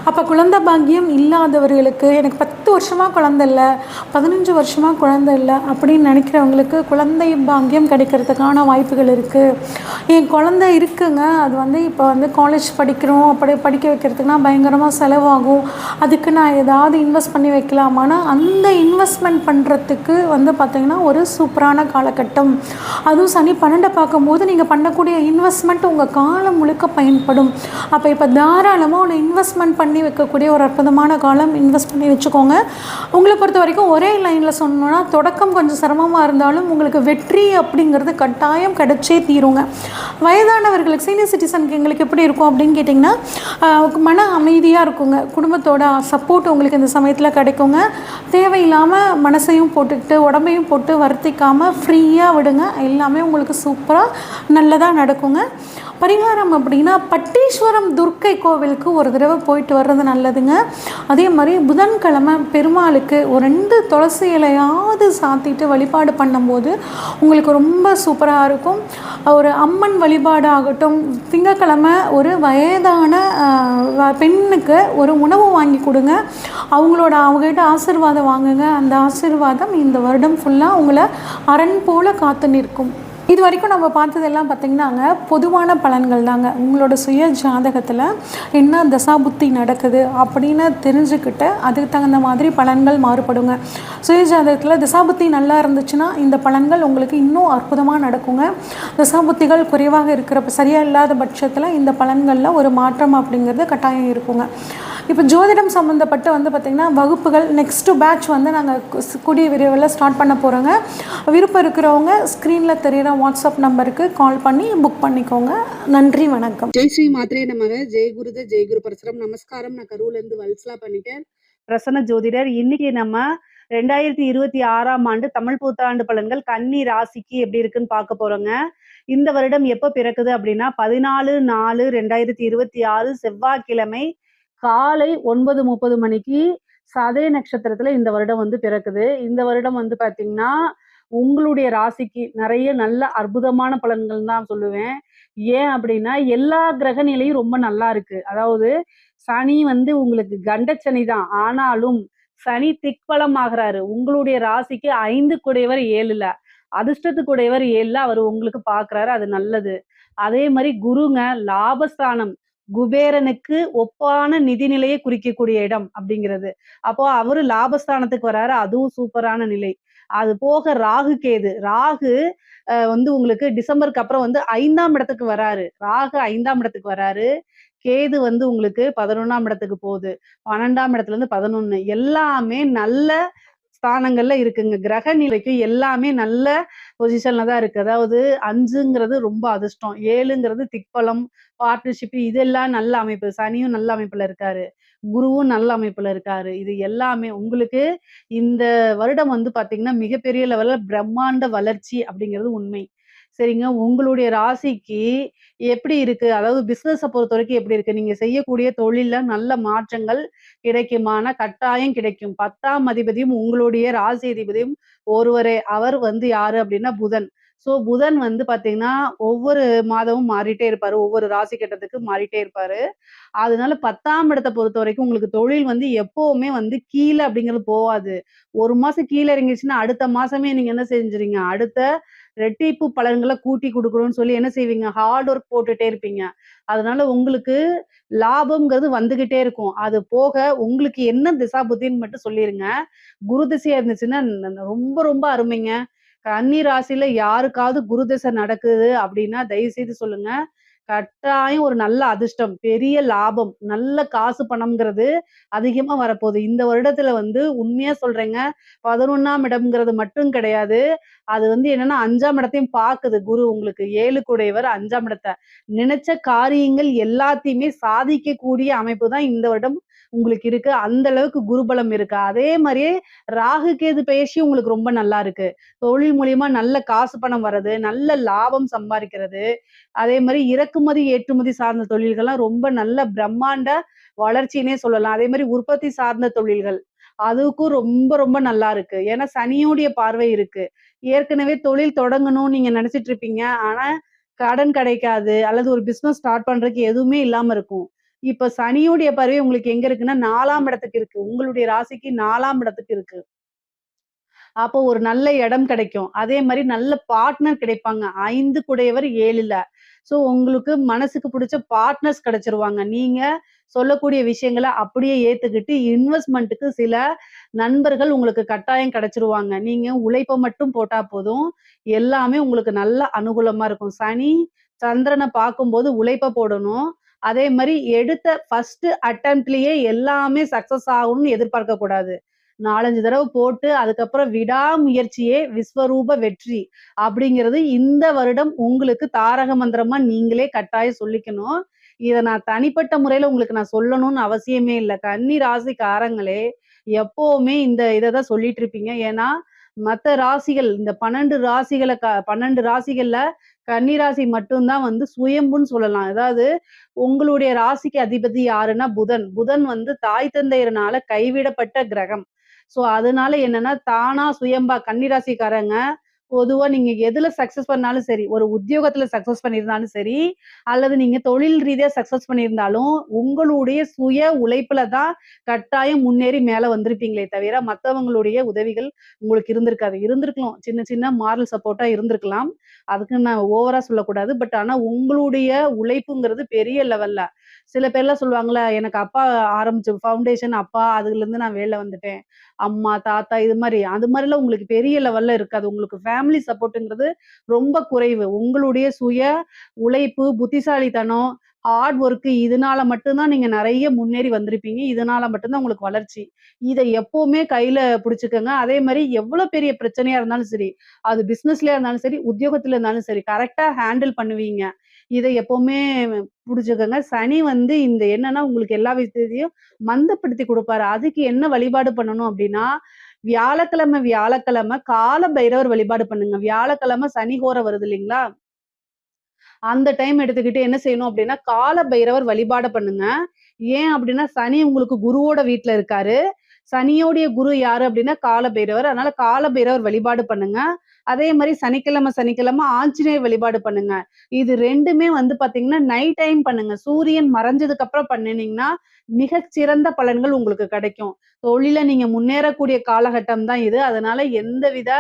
அப்போ குழந்தை பாக்கியம் இல்லாதவர்களுக்கு எனக்கு 10 வருஷமாக குழந்தை இல்லை, 15 வருஷமாக குழந்தை இல்லை அப்படின்னு நினைக்கிறவங்களுக்கு குழந்தை பாக்கியம் கிடைக்கிறதுக்கான வாய்ப்புகள் இருக்குது. என் குழந்தை இருக்குங்க, அது வந்து இப்போ வந்து காலேஜ் படிக்கிறோம், அப்படி படிக்க வைக்கிறதுக்குனா பயங்கரமாக செலவாகும், அதுக்கு நான் ஏதாவது இன்வெஸ்ட் பண்ணி வைக்கலாமான்னா அந்த இன்வெஸ்ட்மெண்ட் பண்ணுறதுக்கு வந்து பார்த்திங்கன்னா ஒரு சூப்பரான காலகட்டம். அதுவும் சனி 12 பார்க்கும்போது நீங்கள் பண்ணக்கூடிய இன்வெஸ்ட்மெண்ட் உங்கள் காலம் முழுக்க பயன்படும். அப்போ இப்போ தாராளமாக ஒரு இன்வெஸ்ட்மெண்ட் பண்ணி வைக்கக்கூடிய ஒரு அற்புதமான காலம். இன்வெஸ்ட் பண்ணி வச்சுக்கோங்க. உங்களை பொறுத்த வரைக்கும் ஒரே லைனில் சொன்னோன்னா தொடக்கம் கொஞ்சம் சிரமமாக இருந்தாலும் உங்களுக்கு வெற்றி அப்படிங்கிறது கட்டாயம் கிடைச்சே தீருங்க. வயதானவர்களுக்கு சீனியர் சிட்டிசனுக்கு எங்களுக்கு எப்படி இருக்கும் அப்படின்னு கேட்டிங்கன்னா மன அமைதியாக இருக்குங்க. குடும்பத்தோட சப்போர்ட் உங்களுக்கு இந்த சமயத்தில் கிடைக்குங்க. தேவையில்லாமல் மனசையும் போட்டுக்கிட்டு உடம்பையும் போட்டு வருத்திக்காமல் ஃப்ரீயாக விடுங்க. எல்லாமே உங்களுக்கு சூப்பராக நல்லதாக நடக்குங்க. பரிகாரம் அப்படின்னா பட்டீஸ்வரம் துர்க்கை கோவிலுக்கு ஒரு தடவை போயிட்டு வர்றது நல்லதுங்க. அதே மாதிரி புதன்கிழமை பெருமாளுக்கு ஒரு 2 துளசி இலையாவது சாத்திட்டு வழிபாடு பண்ணும்போது உங்களுக்கு ரொம்ப சூப்பராக இருக்கும். ஒரு அம்மன் வழிபாடு ஆகட்டும், திங்கக்கிழமை ஒரு வயதான பெண்ணுக்கு ஒரு உணவு வாங்கி கொடுங்க. அவங்ககிட்ட ஆசீர்வாதம் வாங்குங்க. அந்த ஆசீர்வாதம் இந்த வருடம் ஃபுல்லாக உங்களை அரண் போல காத்து நிற்கும். இது வரைக்கும் நம்ம பார்த்ததெல்லாம் பார்த்திங்கன்னாங்க பொதுவான பலன்கள் தாங்க. உங்களோட சுய ஜாதகத்தில் என்ன தசாபுத்தி நடக்குது அப்படின்னு தெரிஞ்சுக்கிட்டு அதுக்கு தகுந்த மாதிரி பலன்கள் மாறுபடுங்க. சுய ஜாதகத்தில் தசாபுத்தி நல்லா இருந்துச்சுன்னா இந்த பலன்கள் உங்களுக்கு இன்னும் அற்புதமாக நடக்குங்க. தசாபுத்திகள் குறைவாக இருக்கிறப்ப சரியாக இல்லாத பட்சத்தில் இந்த பலன்களில் ஒரு மாற்றம் அப்படிங்கிறது கட்டாயம் இருக்குங்க. இப்போ ஜோதிடம் சம்மந்தப்பட்டு வந்து பார்த்திங்கன்னா வகுப்புகள் நெக்ஸ்ட்டு பேட்ச் வந்து நாங்கள் கூடிய விரைவில் ஸ்டார்ட் பண்ண போகிறோங்க. விருப்பம் இருக்கிறவங்க ஸ்க்ரீனில் தெரிகிற வாட்ஸ்அப் நம்பருக்கு கால் பண்ணி புக் பண்ணிக்கோங்க. நன்றி, வணக்கம். ஜெய் ஸ்ரீ மாத்ரே நமக. ஜெய் குருதே ஜெய் குரு பரசுரம். நமஸ்காரம். நான் கரூர்லேருந்து வல்சலா பண்ணிட்டேன். பிரசன்ன ஜோதிடர். இன்னைக்கு நம்ம 2026ஆம் ஆண்டு தமிழ் புத்தாண்டு பலன்கள் கன்னி ராசிக்கு எப்படி இருக்குன்னு பார்க்க போறோங்க. இந்த வருடம் எப்போ பிறக்குது அப்படின்னா 14/4/2026 செவ்வாய்க்கிழமை காலை 9:30 மணிக்கு சதய நட்சத்திரத்துல இந்த வருடம் வந்து பிறக்குது. இந்த வருடம் வந்து பாத்தீங்கன்னா உங்களுடைய ராசிக்கு நிறைய நல்ல அற்புதமான பலன்கள் தான் சொல்லுவேன். ஏன் அப்படின்னா எல்லா கிரக நிலையும் ரொம்ப நல்லா இருக்கு. அதாவது சனி வந்து உங்களுக்கு கண்டச்சனி தான், ஆனாலும் சனி திக்பலம் ஆகிறாரு. உங்களுடைய ராசிக்கு 5 குடையவர் 7ல. அதிர்ஷ்டத்துக்குடையவர் 7ல அவர் உங்களுக்கு பார்க்குறாரு. அது நல்லது. அதே மாரி குருங்க லாபஸ்தானம். குபேரனுக்கு ஒப்பான நிதிநிலையை குறிக்கக்கூடிய இடம் அப்படிங்கிறது. அப்போ அவரு லாபஸ்தானத்துக்கு வராரு. அதுவும் சூப்பரான நிலை. அது போக ராகு, கேது. ராகு வந்து உங்களுக்கு டிசம்பருக்கு அப்புறம் வந்து 5ஆம் இடத்துக்கு வராரு. ராகு 5ஆம் இடத்துக்கு வராரு. கேது வந்து உங்களுக்கு 11ஆம் இடத்துக்கு போகுது. 12ஆம் இடத்துலருந்து 11 எல்லாமே நல்ல ஸ்தானங்கள்ல இருக்குங்க. கிரக நிலைக்கு எல்லாமே நல்ல பொசிஷன்ல தான் இருக்கு. அதாவது 5ங்கிறது ரொம்ப அதிர்ஷ்டம். 7ங்கிறது திக்பலம், பார்ட்னர்ஷிப் இதெல்லாம் நல்ல அமைப்பு. சனியும் நல்ல அமைப்புல இருக்காரு. குருவும் நல்ல அமைப்புல இருக்காரு. இது எல்லாமே உங்களுக்கு இந்த வருடம் வந்து பார்த்தீங்கன்னா, மிகப்பெரிய லெவல்ல பிரம்மாண்ட வளர்ச்சி அப்படிங்கிறது உண்மை. சரிங்க. உங்களுடைய ராசிக்கு எப்படி இருக்கு? அதாவது பிசினஸ பொறுத்தவரைக்கும் எப்படி இருக்கு? நீங்க செய்யக்கூடிய தொழில்ல நல்ல மாற்றங்கள் கிடைக்குமானா, கட்டாயம் கிடைக்கும். 10ஆம் அதிபதியும் உங்களுடைய ராசி அதிபதியும் ஒருவரே. அவர் வந்து யாரு அப்படின்னா புதன். புதன் வந்து பார்த்தீங்கன்னா, ஒவ்வொரு மாதமும் மாறிட்டே இருப்பாரு. ஒவ்வொரு ராசி கட்டத்துக்கு மாறிட்டே இருப்பாரு. அதனால 10ஆம் இடத்த பொறுத்தவரைக்கும் உங்களுக்கு தொழில் வந்து எப்பவுமே வந்து கீழ அப்படிங்கிறது போவாது. 1 மாசம் கீழ இறங்கிருச்சுன்னா, அடுத்த மாசமே நீங்க என்ன செஞ்சுருவீங்க? அடுத்த ரெட்டிப்பு பலன்கள கூட்டி குடுக்கணும்னு சொல்லி என்ன செய்வீங்க? ஹார்ட் ஒர்க் போட்டுட்டே இருப்பீங்க. அதனால உங்களுக்கு லாபம்ங்கிறது வந்துகிட்டே இருக்கும். அது போக உங்களுக்கு என்ன திசா புத்தின்னு மட்டும் சொல்லிருங்க. குரு திசையா இருந்துச்சுன்னா, ரொம்ப ரொம்ப அருமைங்க. கன்னி ராசியில யாருக்காவது குரு திசை நடக்குது அப்படின்னா, தயவு செய்து சொல்லுங்க. கட்டாயம் ஒரு நல்ல அதிர்ஷ்டம், பெரிய லாபம், நல்ல காசு பணம்ங்கிறது அதிகமா வரப்போகுது. இந்த வருடத்துல வந்து உண்மையா சொல்றேங்க, 11ஆம் இடம்ங்கிறது மட்டும் கிடையாது. அது வந்து என்னன்னா 5ஆம் இடத்தையும் பாக்குது குரு உங்களுக்கு. 7 கூடையவர் 5ஆம் இடத்த. நினைச்ச காரியங்கள் எல்லாத்தையுமே சாதிக்கக்கூடிய அமைப்பு தான் இந்த வருடம் உங்களுக்கு இருக்கு. அந்த அளவுக்கு குருபலம் இருக்கு. அதே மாரியே ராகு, கேது பெயர்ச்சியும் உங்களுக்கு ரொம்ப நல்லா இருக்கு. தொழில் மூலியமா நல்ல காசு பணம் வர்றது, நல்ல லாபம் சம்பாரிக்கிறது. அதே மாரி இறக்குமதி, ஏற்றுமதி சார்ந்த தொழில்கள்லாம் ரொம்ப நல்ல பிரம்மாண்ட வளர்ச்சின்னே சொல்லலாம். அதே மாரி உற்பத்தி சார்ந்த தொழில்கள். அதுக்கும் ரொம்ப ரொம்ப நல்லா இருக்கு. ஏன்னா சனியோடைய பார்வை இருக்கு. ஏற்கனவே தொழில் தொடங்கணும்னு நீங்க நினைச்சிட்டு இருப்பீங்க. ஆனா கடன் கிடைக்காது. அல்லது ஒரு பிசினஸ் ஸ்டார்ட் பண்றதுக்கு எதுவுமே இல்லாம இருக்கும். இப்ப சனியுடைய பார்வை உங்களுக்கு எங்க இருக்குன்னா 4ஆம் இடத்துக்கு இருக்கு. உங்களுடைய ராசிக்கு 4ஆம் இடத்துக்கு இருக்கு. அப்போ ஒரு நல்ல இடம் கிடைக்கும். அதே மாரி நல்ல பார்ட்னர் கிடைப்பாங்க. 5 குடையவர் 7ல. உங்களுக்கு மனசுக்கு புடிச்ச பார்ட்னர்ஸ் கிடைச்சிருவாங்க. நீங்க சொல்லக்கூடிய விஷயங்கள அப்படியே ஏத்துக்கிட்டு இன்வெஸ்ட்மென்ட்க்கு சில நண்பர்கள் உங்களுக்கு கட்டாயம் கிடைச்சிருவாங்க. நீங்க உழைப்ப மட்டும் போட்டா போதும். எல்லாமே உங்களுக்கு நல்ல அனுகூலமா இருக்கும். சனி, சந்திரன பார்க்கும்போது உழைப்ப போடணும். அதே மாரி எடுத்த ஃபர்ஸ்ட் அட்டெம்ப்ட்லயே எல்லாமே சக்சஸ் ஆகணும்னு எதிர்பார்க்கக் கூடாது. 4, 5 தடவ போட்டு அதுக்கப்புறம் விடாமுயற்சியே விஸ்வரூப வெற்றி. அப்படிங்கிறது இந்த வருடம் உங்களுக்கு தாரக மந்திரமா நீங்களே கட்டாயம் சொல்லிக்கணும். இத நான் தனிப்பட்ட முறையில உங்களுக்கு நான் சொல்லணும்னு அவசியமே இல்ல. கன்னி ராசிக்காரங்களே எப்பவுமே இந்த இத தான் சொல்லிட்டு இருப்பீங்க. ஏன்னா, மத்த ராசிகள் இந்த 12 ராசிகள்ல கன்னி ராசி மட்டும் தான் வந்து சுயம்புன்னு சொல்லலாம். அதாவது உங்களுடைய ராசிக்கு அதிபதி யாருன்னா புதன். புதன் வந்து தாய் தந்தையர்னால கைவிடப்பட்ட கிரகம். அதனால என்னன்னா, தானா சுயம்பா கன்னி ராசிக்காரங்க பொதுவா நீங்க எதுல சக்சஸ் பண்ணாலும் சரி, ஒரு உத்தியோகத்துல சக்சஸ் பண்ணியிருந்தாலும் சரி, அல்லது நீங்க தொழில் ரீதியா சக்சஸ் பண்ணியிருந்தாலும், உங்களுடைய சுய உழைப்புல தான் கட்டாயம் முன்னேறி மேல வந்திருப்பீங்களே தவிர, மத்தவங்களுடைய உதவிகள் உங்களுக்கு இருந்திருக்காது. இருந்திருக்கலாம். சின்ன சின்ன மாரல் சப்போர்ட்டா இருந்திருக்கலாம். அதுக்குன்னு நான் ஓவரா சொல்லக்கூடாது. ஆனா உங்களுடைய உழைப்புங்கிறது பெரிய லெவல்ல. சில பேர்லாம் சொல்லுவாங்கல்ல, எனக்கு அப்பா ஆரம்பிச்ச ஃபவுண்டேஷன் அப்பா அதுலருந்து நான் வெளில வந்துட்டேன். அம்மா, தாத்தா இது மாரி. அது மாரிலாம் உங்களுக்கு பெரிய லெவல்ல இருக்காது. உங்களுக்கு ஃபேமிலி சப்போர்ட்ங்கிறது ரொம்ப குறைவு. உங்களுடைய சுய உழைப்பு, புத்திசாலித்தனம், ஹார்ட் ஒர்க் இதனால மட்டும் தான் நீங்க நெறைய முன்னேறி வந்திருப்பீங்க. இதனால மட்டும் தான் உங்களுக்கு வளர்ச்சி. இத எப்பவுமே கையில புடிச்சுக்கங்க. அதே மாரி எவ்வளோ பெரிய பிரச்சனையா இருந்தாலும் சரி, அது பிசினஸ்லயா இருந்தாலும் சரி, உத்தியோகத்துல இருந்தாலும் சரி, கரெக்ட்டா ஹேண்டில் பண்ணுவீங்க. இத எப்பவுமே புடிச்சுக்கங்க. சனி வந்து இந்த என்னன்னா, உங்களுக்கு எல்லா விஷயத்தையும் மந்தப்படுத்தி குடுப்பாரு. அதுக்கு என்ன வழிபாடு பண்ணணும் அப்டின்னா, வியாழக்கிழமை வியாழக்கிழமை கால பைரவர் வழிபாடு பண்ணுங்க. வியாழக்கிழமை சனி ஹோரை வருது இல்லைங்களா? அந்த டைம் எடுத்துக்கிட்டு என்ன செய்யணும் அப்டின்னா, கால பைரவர் வழிபாட பண்ணுங்க. ஏன் அப்டின்னா, சனி உங்களுக்கு குருவோட வீட்ல இருக்காரு. சனியோடைய குரு யாரு அப்டின்னா, கால பைரவர். அதனால கால பைரவர் வழிபாடு பண்ணுங்க. அதே மாரி சனிக்கிழமை, சனிக்கிழமை ஆஞ்சநேயர் வழிபாடு பண்ணுங்க. இது 2மே வந்து பாத்தீங்கன்னா, நைட் டைம் பண்ணுங்க. சூரியன் மறைஞ்சதுக்கு அப்புறம் பண்ணுனீங்கன்னா, மிகச் சிறந்த பலன்கள் உங்களுக்கு கிடைக்கும். தொழில நீங்க முன்னேறக்கூடிய காலகட்டம் தான் இது. அதனால எந்தவித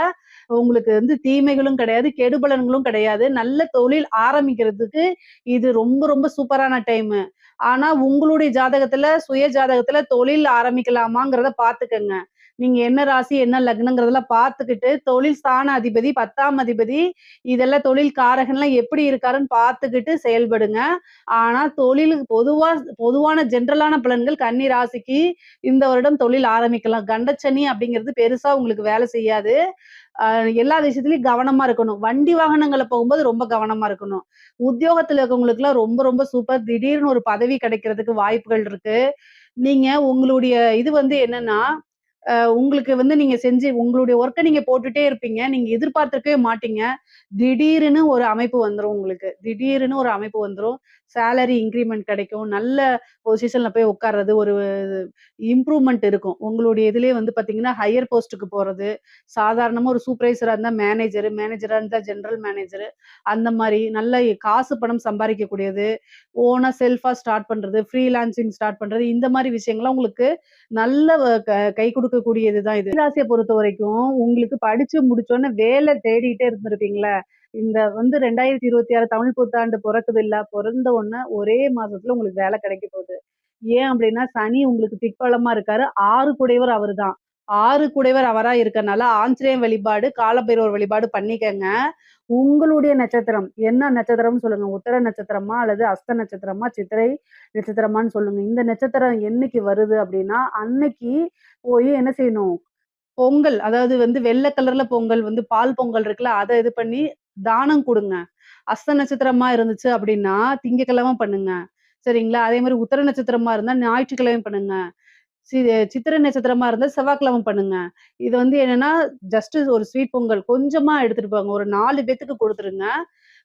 உங்களுக்கு வந்து தீமைகளும் கிடையாது, கெடுபலன்களும் கிடையாது. நல்ல தொழில் ஆரம்பிக்கிறதுக்கு இது ரொம்ப ரொம்ப சூப்பரான டைமு. ஆனா உங்களுடைய ஜாதகத்துல, சுய ஜாதகத்துல தொழில் ஆரம்பிக்கலாமாங்கிறத பார்த்துக்கங்க. நீங்க என்ன ராசி, என்ன லக்னங்கிறதெல்லாம் பார்த்துக்கிட்டு, தொழில் ஸ்தான அதிபதி, 10ஆம் அதிபதி இதெல்லாம் தொழில் காரகன்லாம் எப்படி இருக்காருன்னு பார்த்துக்கிட்டு செயல்படுங்க. ஆனா தொழிலுக்கு பொதுவான ஜென்ரலான பலன்கள் கன்னி ராசிக்கு இந்த வருடம் தொழில் ஆரம்பிக்கலாம். கண்டச்சனி அப்படிங்கிறது பெருசா உங்களுக்கு வேலை செய்யாது. அ எல்லா விஷயத்துலயும் கவனமா இருக்கணும். வண்டி வாகனங்கள்ல போகும்போது ரொம்ப கவனமா இருக்கணும். உத்தியோகத்துல இருக்கவங்களுக்குலாம் ரொம்ப ரொம்ப சூப்பர். திடீர்னு ஒரு பதவி கிடைக்கிறதுக்கு வாய்ப்புகள் இருக்கு. நீங்க உங்களுடைய இது வந்து என்னன்னா, உங்களுக்கு வந்து நீங்க செஞ்சு உங்களுடைய ஒர்க்க நீங்க போட்டுட்டே இருப்பீங்க. நீங்க எதிர்பார்த்திருக்கவே மாட்டீங்க. திடீர்னு ஒரு அமைப்பு வந்துரும் உங்களுக்கு. திடீர்னு ஒரு அமைப்பு வந்துரும். சேலரி இன்கிரிமென்ட் கிடைக்கும். நல்ல பொசிஷன்ல போய் உட்கார்றது, ஒரு இம்ப்ரூவ்மென்ட் இருக்கும். உங்களுடைய இதுலயே வந்து பார்த்தீங்கன்னா, ஹையர் போஸ்ட்‌க்கு போறது. சாதாரணமா ஒரு சூப்பர்வைசரா இருந்தா மேனேஜர், மேனேஜரா இருந்தா ஜெனரல் மேனேஜர். அந்த மாரி நல்ல காசு பணம் சம்பாரிக்கக்கூடியது. ஓனா செல்ஃபா ஸ்டார்ட் பண்றது, ஃப்ரீலான்சிங் ஸ்டார்ட் பண்றது. இந்த மாரி விஷயங்கள்லாம் உங்களுக்கு நல்ல கை குடுக்கக்கூடியது தான் இது. ராசிய பொறுத்தவரைக்கும் உங்களுக்கு படிச்சு முடிச்சோனே வேலை தேடிட்டே இருந்திருப்பீங்கள்ல. இந்த வந்து 2026 தமிழ் புத்தாண்டு பொறக்குதுல்ல. பொறந்த உடனே ஒரே மாசத்துல உங்களுக்கு வேலை கிடைக்க போகுது. ஏன் அப்டின்னா, சனி உங்களுக்கு திக்பலமா இருக்காரு. 6 குடையவர் அவருதான். 6 குடையவர் அவரா இருக்கனால, ஆஞ்சநேய வழிபாடு, காலபைரவர் வழிபாடு பண்ணிக்கங்க. உங்களுடைய நட்சத்திரம், என்ன நட்சத்திரம்னு சொல்லுங்க. உத்தர நட்சத்திரமா? அல்லது அஸ்த நட்சத்திரமா? சித்திரை நட்சத்திரமான்னு சொல்லுங்க. இந்த நட்சத்திரம் என்னைக்கு வருது அப்டின்னா, அன்னைக்கு போய் என்ன செய்யணும்? பொங்கல், அதாவது வந்து வெள்ள கலர்ல பொங்கல் வந்து பால் பொங்கல் இருக்குல்ல, அத இது பண்ணி தானம் குடுங்க. அஸ்த நட்சத்திரமா இருந்துச்சு அப்டின்னா, திங்கட்கிழமை பண்ணுங்க. சரிங்களா? அதே மாரி உத்தர நட்சத்திரமா இருந்தா ஞாயிற்றுக்கிழமை பண்ணுங்க. சி சித்திரை நட்சத்திரமா இருந்தா செவ்வாய்க்கிழமை பண்ணுங்க. இது வந்து என்னன்னா, ஜஸ்ட் ஒரு ஸ்வீட் பொங்கல் கொஞ்சமா எடுத்துட்டு போங்க. ஒரு 4 பேத்துக்கு குடுத்துருங்க.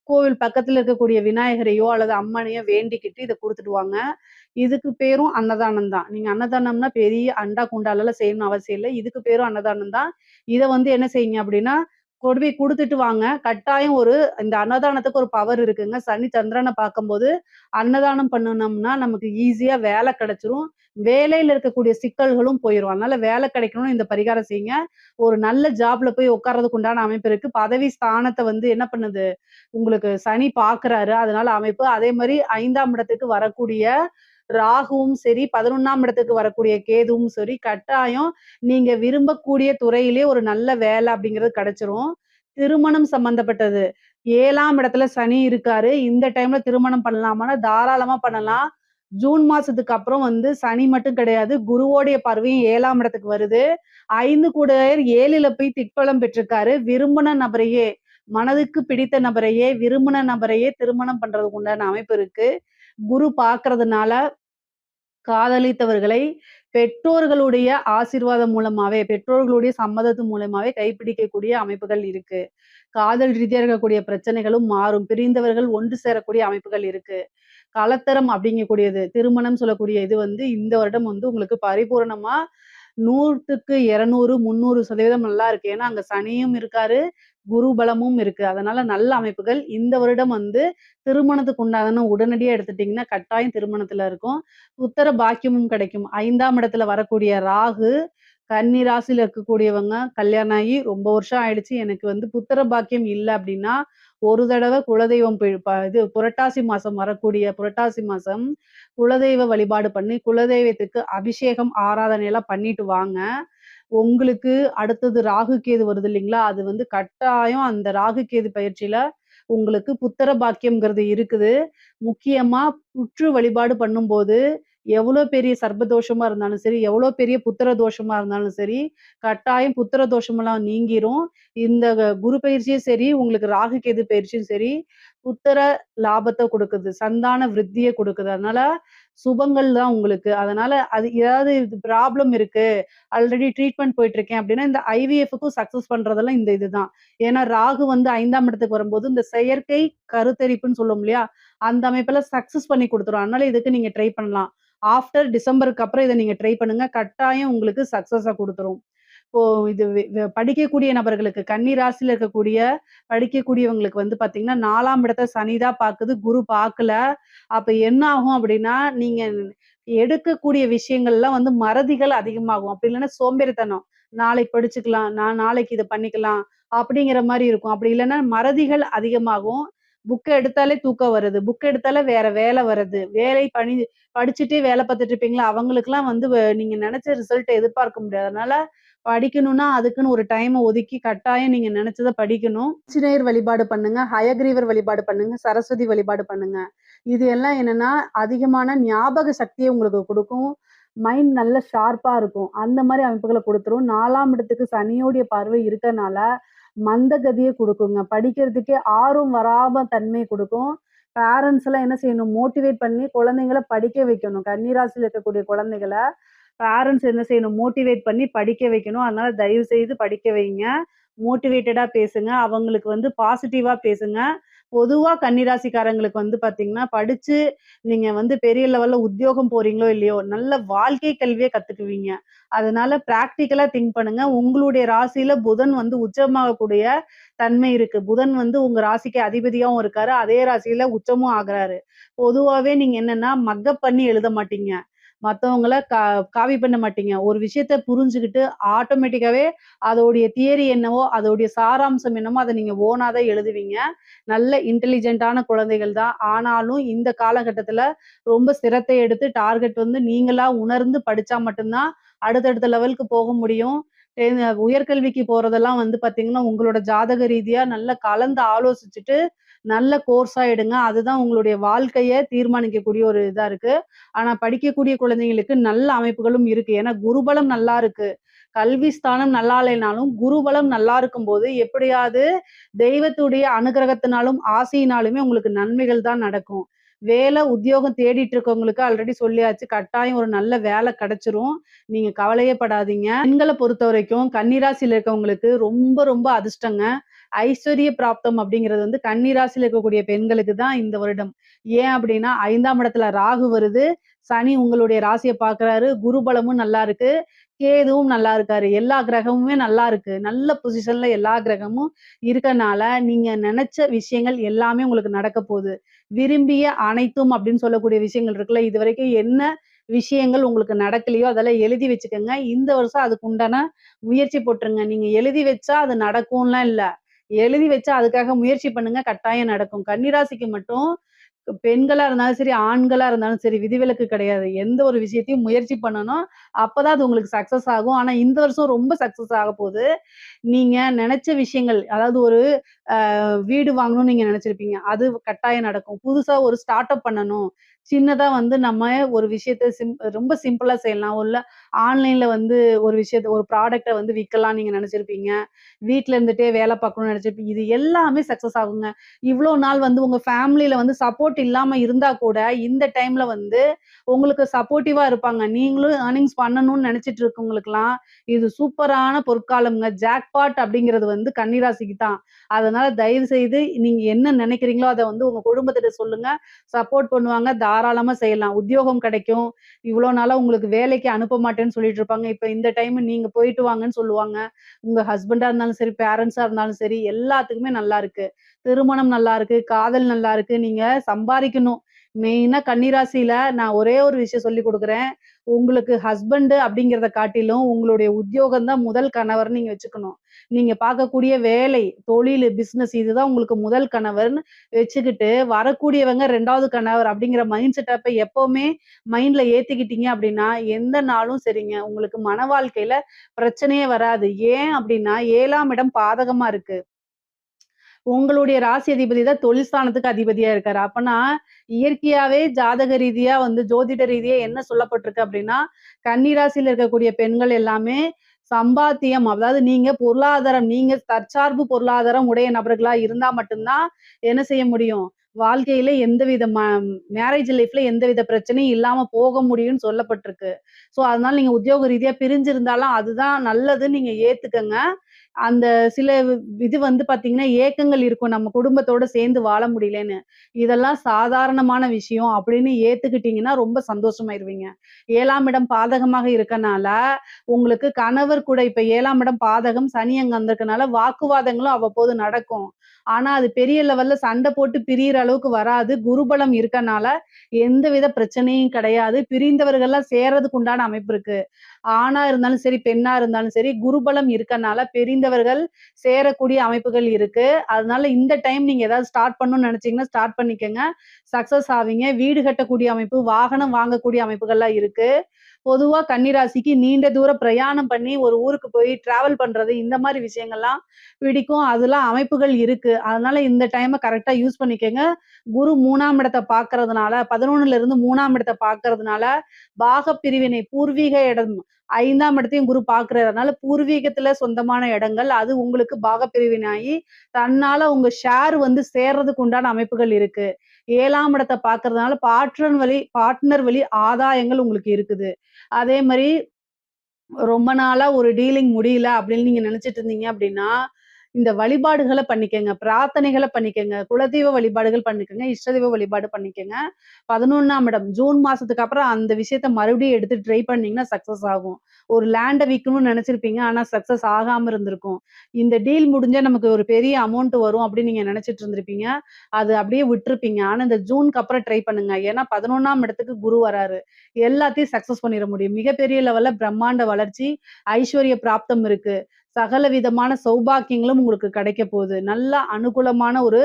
கோவில் பக்கத்துல இருக்கக்கூடிய விநாயகரையோ அல்லது அம்மனையோ வேண்டிக்கிட்டு இத குடுத்துட்டு வாங்க. இதுக்கு பேரும் அன்னதானம் தான். நீங்க அன்னதானம்னா பெரிய அண்டா, குண்டாலலாம் செய்யணும்னு அவசியம் இல்ல. இதுக்கு பேரும் அன்னதானம் தான். இத வந்து என்ன செய்யுங்க அப்டின்னா, கொண்டு போய் குடுத்துட்டு வாங்க. கட்டாயம் இந்த அன்னதானத்துக்கு ஒரு பவர் இருக்குங்க. சனி, சந்திரன பார்க்கும்போது, அன்னதானம் பண்ணுனோம்னா நமக்கு ஈஸியா வேல கிடைச்சிரும். வேலையில இருக்கக்கூடிய சிக்கல்களும் போயிரும். அதனால வேலை கிடைக்கணும்னு இந்த பரிகாரம் செய்யுங்க. ஒரு நல்ல ஜாப்ல போய் உட்கார்றதுக்கு உண்டான அமைப்பு இருக்கு. பதவி ஸ்தானத்த வந்து என்ன பண்ணுது? உங்களுக்கு சனி பார்க்குறாரு. அதனால அமைப்பு. அதே மாரி 5ஆம் இடத்துக்கு வரக்கூடிய ராகுவும் சரி, 11ஆம் இடத்துக்கு வரக்கூடிய கேதுவும் சரி, கட்டாயம் நீங்க விரும்பக்கூடிய துறையிலே ஒரு நல்ல வேலை அப்படிங்கிறது கிடைச்சிரும். திருமணம் சம்பந்தப்பட்டது. 7ஆம் இடத்துல சனி இருக்காரு. இந்த டைம்ல திருமணம் பண்ணலாமான்னா, தாராளமா பண்ணலாம். ஜூன் மாசத்துக்கு அப்புறம் வந்து சனி மட்டும் கிடையாது. குருவோடைய பார்வையும் 7ஆம் இடத்துக்கு வருது. 5 கூடையர் 7ல போய் திக்பலம் பெற்றிருக்காரு. விரும்புன நபரையே, மனதுக்கு பிடித்த நபரையே, விரும்புன நபரையே திருமணம் பண்றதுக்கு உண்டான அமைப்பு இருக்கு. குரு பார்க்கறதுனால காதலித்தவர்களை பெற்றோர்களுடைய ஆசீர்வாதம் மூலமாவே, பெற்றோர்களுடைய சம்மதத்து மூலமாவே கைப்பிடிக்கக்கூடிய அமைப்புகள் இருக்கு. காதல் ரீதியா இருக்கக்கூடிய பிரச்சனைகளும் மாறும். பிரிந்தவர்கள் ஒன்று சேரக்கூடிய அமைப்புகள் இருக்கு. கலத்தரம் அப்படிங்கக்கூடியது, திருமணம் சொல்லக்கூடிய இது வந்து இந்த வருடம் வந்து உங்களுக்கு பரிபூரணமா 100க்கு 200, 300% நல்லா இருக்கு. ஏன்னா, அங்க சனியும் இருக்காரு, குரு பலமும் இருக்கு. அதனால நல்ல அமைப்புகள். இந்த வருடம் வந்து திருமணத்துக்கு உண்டான உடனடியா எடுத்துட்டீங்கன்னா, கட்டாயம் திருமணத்துல இருக்கும். புத்திர பாக்கியமும் கிடைக்கும். 5ஆம் இடத்துல வரக்கூடிய ராகு, கன்னி ராசியில இருக்கக்கூடியவங்க கல்யாணம் ஆகி ரொம்ப வருஷம் ஆயிடுச்சு. எனக்கு வந்து புத்திர பாக்கியம் இல்ல அப்டின்னா, ஒரு தடவ குலதெய்வம் இது புரட்டாசி மாசம் வரக்கூடிய புரட்டாசி மாசம் குலதெய்வ வழிபாடு பண்ணி, குலதெய்வத்துக்கு அபிஷேகம், ஆராதனை எல்லாம் பண்ணிட்டு வாங்க. உங்களுக்கு அடுத்தது ராகு, கேது வருது இல்லைங்களா? அது வந்து கட்டாயம் அந்த ராகு, கேது பயிற்சியில உங்களுக்கு புத்திர பாக்கியம்ங்கிறது இருக்குது. முக்கியமா புற்று வழிபாடு பண்ணும்போது, எவ்வளோ பெரிய சர்ப்பதோஷமா இருந்தாலும் சரி, எவ்வளோ பெரிய புத்திர தோஷமா இருந்தாலும் சரி, கட்டாயம் புத்திர தோஷமெல்லாம் நீங்கிரும். இந்த குரு பயிற்சியும் சரி, உங்களுக்கு ராகு, கேது பயிற்சியும் சரி, புத்திர லாபத்த குடுக்குது. சந்தான விருத்திய குடுக்குது. அதனால சுபங்கள் தான் உங்களுக்கு. அதனால அது ஏதாவது ப்ராப்ளம் இருக்கு, ஆல்ரெடி ட்ரீட்மெண்ட் போயிட்டுருக்கேன் அப்டின்னா, இந்த ஐவிஎஃப்‌க்கும் சக்சஸ் பண்றதெல்லாம் இந்த இதுதான். ஏன்னா ராகு வந்து 5ஆம் இடத்துக்கு வரும்போது, இந்த செயற்கை கருத்தரிப்புன்னு சொல்லுவோம் இல்லையா? அந்த அமைப்பெல்லாம் சக்சஸ் பண்ணி குடுத்துரும். அதனால இதுக்கு நீங்க ட்ரை பண்ணலாம். ஆஃப்டர் டிசம்பருக்கு அப்புறம் இத நீங்க ட்ரை பண்ணுங்க. கட்டாயம் உங்களுக்கு சக்சஸ குடுத்துரும். இப்போ இது படிக்கக்கூடிய நபர்களுக்கு, கன்னி ராசியில இருக்கக்கூடிய படிக்கக்கூடியவங்களுக்கு வந்து பார்த்தீங்கன்னா, 4ஆம் இடத்த சனி தான் பாக்குது, குரு பாக்கல. அப்ப என்ன ஆகும் அப்டின்னா, நீங்க எடுக்கக்கூடிய விஷயங்கள்லாம் வந்து மறதிகள் அதிகமாகும். அப்படி இல்லன்னா சோம்பேறித்தனம். நாளைக்கு படிச்சுக்கலாம், நான் நாளைக்கு இத பண்ணிக்கலாம் அப்படிங்கிற மாரி இருக்கும். அப்படி இல்லன்னா மறதிகள் அதிகமாகும். புக்க எடுத்தாலே தூக்கம் வருது. புக் எடுத்தாலே வேற வேலை வருது. படிச்சுட்டே வேலை பார்த்துட்டு இருப்பீங்களா, அவங்களுக்கெல்லாம் வந்து நீங்க நெனச்ச ரிசல்ட்ட எதிர்பார்க்க முடியாது. அதனால படிக்கணும்னா, அதுக்குன்னு ஒரு டைம ஒதுக்கி கட்டாயம் நீங்க நெனச்சத படிக்கணும். ஆஞ்சநேயர் வழிபாடு பண்ணுங்க, ஹயக்ரீவர் வழிபாடு பண்ணுங்க, சரஸ்வதி வழிபாடு பண்ணுங்க. இது எல்லாம் என்னன்னா, அதிகமான ஞாபக சக்திய உங்களுக்கு குடுக்கும். மைண்ட் நல்ல ஷார்ப்பா இருக்கும். அந்த மாரி அமைப்புகள குடுத்துரும். 4ஆம் இடத்துக்கு சனியோடைய பார்வை இருக்கனால, மந்தகதிய குடுக்குங்க. படிக்கிறதுக்கே ஆர்வம் வராம தன்மை குடுக்கும். பேரண்ட்ஸ் எல்லாம் என்ன செய்யணும்? மோட்டிவேட் பண்ணி குழந்தைங்கள படிக்க வைக்கணும். கன்னி ராசியில இருக்கக்கூடிய குழந்தைகள பேரண்ட்ஸ் என்ன செய்யணும்? மோட்டிவேட் பண்ணி படிக்க வைக்கணும். அதனால தயவு செய்து படிக்க வைங்க. மோட்டிவேட்டடா பேசுங்க. அவங்களுக்கு வந்து பாசிட்டிவா பேசுங்க. பொதுவா கன்னி ராசிக்காரங்களுக்கு வந்து பார்த்தீங்கன்னா, படிச்சு நீங்க வந்து பெரிய லெவல்ல உத்தியோகம் போறீங்களோ இல்லையோ, நல்ல வாழ்க்கை கல்விய கத்துக்குவீங்க. அதனால பிராக்டிகலா திங்க் பண்ணுங்க. உங்களுடைய ராசியில புதன் வந்து உச்சமாகக்கூடிய தன்மை இருக்கு. புதன் வந்து உங்க ராசிக்கு அதிபதியாவும் இருக்காரு. அதே ராசியில உச்சமும் ஆகுறாரு. பொதுவாவே நீங்க என்னன்னா, மக்கப் பண்ணி எழுத மாட்டீங்க. மத்தவங்கள காப்பி பண்ண மாட்டீங்க. ஒரு விஷயத்த புரிஞ்சுகிட்டு ஆட்டோமேட்டிக்காவே அதோடைய தியரி என்னவோ, அதோடைய சாராம்சம் என்னமோ அத நீங்க ஓனா தான் எழுதுவீங்க. நல்ல இன்டெலிஜென்ட்டான குழந்தைகள் தான். ஆனாலும் இந்த காலகட்டத்தில ரொம்ப சிரத்தை எடுத்து டார்கெட் வந்து நீங்களா உணர்ந்து படிச்சா மட்டும் தான் அடுத்தடுத்த லெவலுக்கு போக முடியும். உயர்கல்விக்கு போறதெல்லாம் வந்து பார்த்தீங்கன்னா, உங்களோட ஜாதக ரீதியா நல்லா கலந்து ஆலோசிச்சுட்டு, நல்ல கோர்ஸா எடுங்க. அதுதான் உங்களுடைய வாழ்க்கைய தீர்மானிக்கக்கூடிய ஒரு இதா இருக்கு. ஆனா படிக்கக்கூடிய குழந்தைங்களுக்கு நல்ல அமைப்புகளும் இருக்கு. ஏன்னா குருபலம் நல்லா இருக்கு. கல்வி ஸ்தானம் நல்லா இல்லைனாலும், குருபலம் நல்லா இருக்கும்போது எப்படியாவது தெய்வத்துடைய அனுகிரகத்தினாலும், ஆசையினாலுமே உங்களுக்கு நன்மைகள் தான் நடக்கும். வேலை, உத்தியோகம் தேடிட்டு இருக்கவங்களுக்கு ஆல்ரெடி சொல்லியாச்சு. கட்டாயம் ஒரு நல்ல வேலை கிடைச்சிரும். நீங்க கவலையே படாதீங்க. பெண்கள பொறுத்தவரைக்கும் கன்னி ராசியில இருக்கவங்களுக்கு ரொம்ப, ரொம்ப அதிர்ஷ்டங்க. ஐஸ்வர்ய பிராப்தம் அப்படிங்கிறது வந்து கன்னி ராசியில இருக்கக்கூடிய பெண்களுக்கு தான் இந்த வருடம். ஏன் அப்படின்னா 5ஆம் இடத்துல ராகு வருது. சனி உங்களுடைய ராசிய பார்க்குறாரு. குரு பலமும் நல்லா இருக்கு. கேதுவும் நல்லா இருக்காரு. எல்லா கிரகமுமே நல்லா இருக்கு. நல்ல பொசிஷன்ல எல்லா கிரகமும் இருக்கனால, நீங்க நெனச்ச விஷயங்கள் எல்லாமே உங்களுக்கு நடக்க போது. விரும்பிய அனைத்தும் அப்படின்னு சொல்லக்கூடிய விஷயங்கள் இருக்குல்ல, இதுவரைக்கும் என்ன விஷயங்கள் உங்களுக்கு நடக்கலையோ, அதெல்லாம் எழுதி வச்சுக்கங்க. இந்த வருஷம் அதுக்கு உண்டான முயற்சி போட்டுருங்க. நீங்க எழுதி வச்சா அது நடக்கும்லாம் இல்ல. எழுதி வச்சா அதுக்காக முயற்சி பண்ணுங்க. கட்டாயம் நடக்கும். கன்னிராசிக்கு மட்டும் பெண்களா இருந்தாலும் சரி, ஆண்களா இருந்தாலும் சரி, விதிவிலக்கு கிடையாது. எந்த ஒரு விஷயத்தையும் முயற்சி பண்ணணும். அப்பதான் அது உங்களுக்கு சக்சஸ் ஆகும். ஆனா இந்த வருஷம் ரொம்ப சக்சஸ் ஆகப்போது. நீங்க நெனச்ச விஷயங்கள், அதாவது ஒரு வீடு வாங்கணும்னு நீங்க நெனச்சிருப்பீங்க. அது கட்டாயம் நடக்கும். புதுசா ஒரு ஸ்டார்ட் அப் பண்ணணும். சின்னதா வந்து நம்ம ஒரு விஷயத்த ரொம்ப சிம்பிளா செய்யலாம். ஆன்லைன்ல வந்து ஒரு ப்ராடக்ட்ட வந்து விக்கலாம் நீங்க நெனச்சிருப்பீங்க. வீட்ல இருந்துட்டே வேல பார்க்கணும்னு நெனச்சிருப்பீங்க. இது எல்லாமே சக்சஸ் ஆகுங்க. இவ்ளோ நாள் வந்து உங்க ஃபேமிலில வந்து சப்போர்ட் இல்லாம இருந்தா கூட, இந்த டைம்ல வந்து உங்களுக்கு சப்போர்ட்டிவா இருப்பாங்க. நீங்களும் ஏர்னிங்ஸ் பண்ணணும்னு நெனச்சிட்டு இருக்கவங்களுக்கெல்லாம், இது சூப்பரான பொற்காலம்ங்க. ஜாக்பாட் அப்படிங்கிறது வந்து கன்னிராசிக்கு தான். அதனால தயவு செய்து நீங்க என்ன நெனைக்கிறீங்களோ, அத வந்து உங்க குடும்பத்திட்ட சொல்லுங்க. சப்போர்ட் பண்ணுவாங்க. தாராளமா செய்யலாம். உத்தியோகம் கிடைக்கும். இவ்ளோ நாளா உங்களுக்கு வேலைக்கு அனுப்ப மாட்டேன்னு சொல்லிட்டு இருப்பாங்க. இப்ப இந்த டைம் நீங்க போயிட்டு வாங்கன்னு சொல்லுவாங்க. உங்க ஹஸ்பண்டா இருந்தாலும் சரி, பேரண்ட்ஸா இருந்தாலும் சரி, எல்லாத்துக்குமே நல்லா இருக்கு. திருமணம் நல்லா இருக்கு, காதல் நல்லா இருக்கு. நீங்க சம்பாரிக்கணும். மெயினா கன்னிராசியில நான் ஒரே ஒரு விஷயம் சொல்லிக் குடுக்குறேன். உங்களுக்கு ஹஸ்பண்ட் அப்படிங்கிறத காட்டிலும், உங்களுடைய உத்தியோகம் தான் முதல் கணவர்ன்னு நீங்க வச்சுக்கணும். நீங்க பார்க்கக்கூடிய வேலை, தொழிலு, பிசினஸ் இதுதான் உங்களுக்கு முதல் கணவர்ன்னு வச்சுக்கிட்டு, வரக்கூடியவங்க 2வது கணவர் அப்படிங்கிற மைண்ட் செட்டப்ப எப்பவுமே மைண்ட்ல ஏத்திக்கிட்டீங்க அப்படின்னா, எந்த நாளும் சரிங்க, உங்களுக்கு மன வாழ்க்கையில பிரச்சனையே வராது. ஏன் அப்படின்னா, 7ஆம் இடம் பாதகமா இருக்கு. உங்களுடைய ராசி அதிபதி தான் தொழில் ஸ்தானத்துக்கு அதிபதியா இருக்காரு. அப்பன்னா, இயற்கையாவே ஜாதக ரீதியா வந்து ஜோதிட ரீதியா என்ன சொல்லப்பட்டிருக்கு அப்டின்னா, கன்னி ராசியில இருக்கக்கூடிய பெண்கள் எல்லாமே சம்பாத்தியம், அதாவது நீங்க தற்சார்பு பொருளாதாரம் உடைய நபர்களா இருந்தா மட்டும் தான் என்ன செய்ய முடியும்? வாழ்க்கையில எந்தவித மேரேஜ் லைஃப்ல எந்தவித பிரச்சனையும் இல்லாம போக முடியும்னு சொல்லப்பட்டிருக்கு. அதனால நீங்க உத்தியோக ரீதியா பிரிஞ்சிருந்தாலும் அதுதான் நல்லதுன்னு நீங்க ஏத்துக்கங்க. அந்த சில இது வந்து பார்த்தீங்கன்னா, ஏக்கங்கள் இருக்கும். நம்ம குடும்பத்தோட சேர்ந்து வாழ முடியலன்னு. இதெல்லாம் சாதாரணமான விஷயம் அப்படின்னு ஏத்துக்கிட்டீங்கன்னா, ரொம்ப சந்தோஷமாயிருவீங்க. 7ஆம் இடம் பாதகமாக இருக்கனால, உங்களுக்கு கணவர் கூட இப்ப 7ஆம் இடம் பாதகம், சனி அங்க வந்திருக்கனால வாக்குவாதங்களும் அவ்வப்போது நடக்கும். ஆனா அது பெரிய லெவல்ல சண்டை போட்டு பிரியிற அளவுக்கு வராது. குருபலம் இருக்கனால எந்தவித பிரச்சனையும் கிடையாது. பிரிந்தவர்கள்லாம் சேர்றதுக்கு உண்டான அமைப்பு இருக்கு. ஆணா இருந்தாலும் சரி, பெண்ணா இருந்தாலும் சரி, குருபலம் இருக்கனால பிரிந்தவர்கள் சேரக்கூடிய அமைப்புகள் இருக்கு. அதனால இந்த டைம் நீங்க ஏதாவது ஸ்டார்ட் பண்ணணும்னு நினைச்சீங்கன்னா, ஸ்டார்ட் பண்ணிக்கங்க. சக்சஸ் ஆவீங்க. வீடு கட்டக்கூடிய அமைப்பு, வாகனம் வாங்கக்கூடிய அமைப்புகள்லாம் இருக்கு. பொதுவா கன்னிராசிக்கு நீண்ட தூர பிரயாணம் பண்ணி ஒரு ஊருக்கு போய் டிராவல் பண்றது, இந்த மாரி விஷயங்கள்லாம் பிடிக்கும். அதெல்லாம் அமைப்புகள் இருக்கு. அதனால இந்த டைம கரெக்ட்டா யூஸ் பண்ணிக்கங்க. குரு 3ஆம் இடத்த பார்க்கறதுனால 11ல இருந்து 3ஆம் இடத்த பார்க்கறதுனால, பாகப் பிரிவினை பூர்வீக இடம் 5ஆம் இடத்தையும் குரு பார்க்கிறதுனால, பூர்வீகத்துல சொந்தமான இடங்கள், அது உங்களுக்கு பாகப் பிரிவினையாகி, தன்னால உங்க ஷேர் வந்து சேர்றதுக்கு உண்டான அமைப்புகள் இருக்கு. 7ஆம் இடத்த பார்க்கறதுனால, பார்ட்னர் வழி ஆதாயங்கள் உங்களுக்கு இருக்குது. அதே மாரி ரொம்ப நாளா ஒரு டீலிங் முடியல அப்படின்னு நீங்க நினைச்சிட்டு இருந்தீங்க அப்படின்னா, இந்த வழிபாடுகள பண்ணிக்கங்க. பிரார்த்தனைகள பண்ணிக்கங்க. குலதெய்வ வழிபாடுகள் பண்ணிக்கங்க. இஷ்ட தெய்வ வழிபாடு பண்ணிக்கங்க. 11ஆம் இடம் ஜூன் மாசத்துக்கு அப்புறம் அந்த விஷயத்த மறுபடியும் எடுத்து ட்ரை பண்ணீங்கன்னா சக்சஸ் ஆகும். ஒரு லேண்ட விக்கணும்னு நெனச்சிருப்பீங்க. ஆனா சக்சஸ் ஆகாம இருந்திருக்கும். இந்த டீல் முடிஞ்சா நமக்கு ஒரு பெரிய அமௌண்ட் வரும் அப்படின்னு நீங்க நெனச்சிட்டு இருந்திருப்பீங்க. அது அப்படியே விட்டுருப்பீங்க. ஆனா இந்த ஜூன்க்கு அப்புறம் ட்ரை பண்ணுங்க. ஏன்னா 11ஆம் இடத்துக்கு குரு வராரு. எல்லாத்தையும் சக்சஸ் பண்ணிற முடியும். மிகப்பெரிய லெவல்ல பிரம்மாண்ட வளர்ச்சி, ஐஸ்வர்ய பிராப்தம் இருக்கு. சகல விதமான சௌபாக்கியங்களும் உங்களுக்கு கிடைக்க போகுது. நல்ல அனுகூலமான ஒரு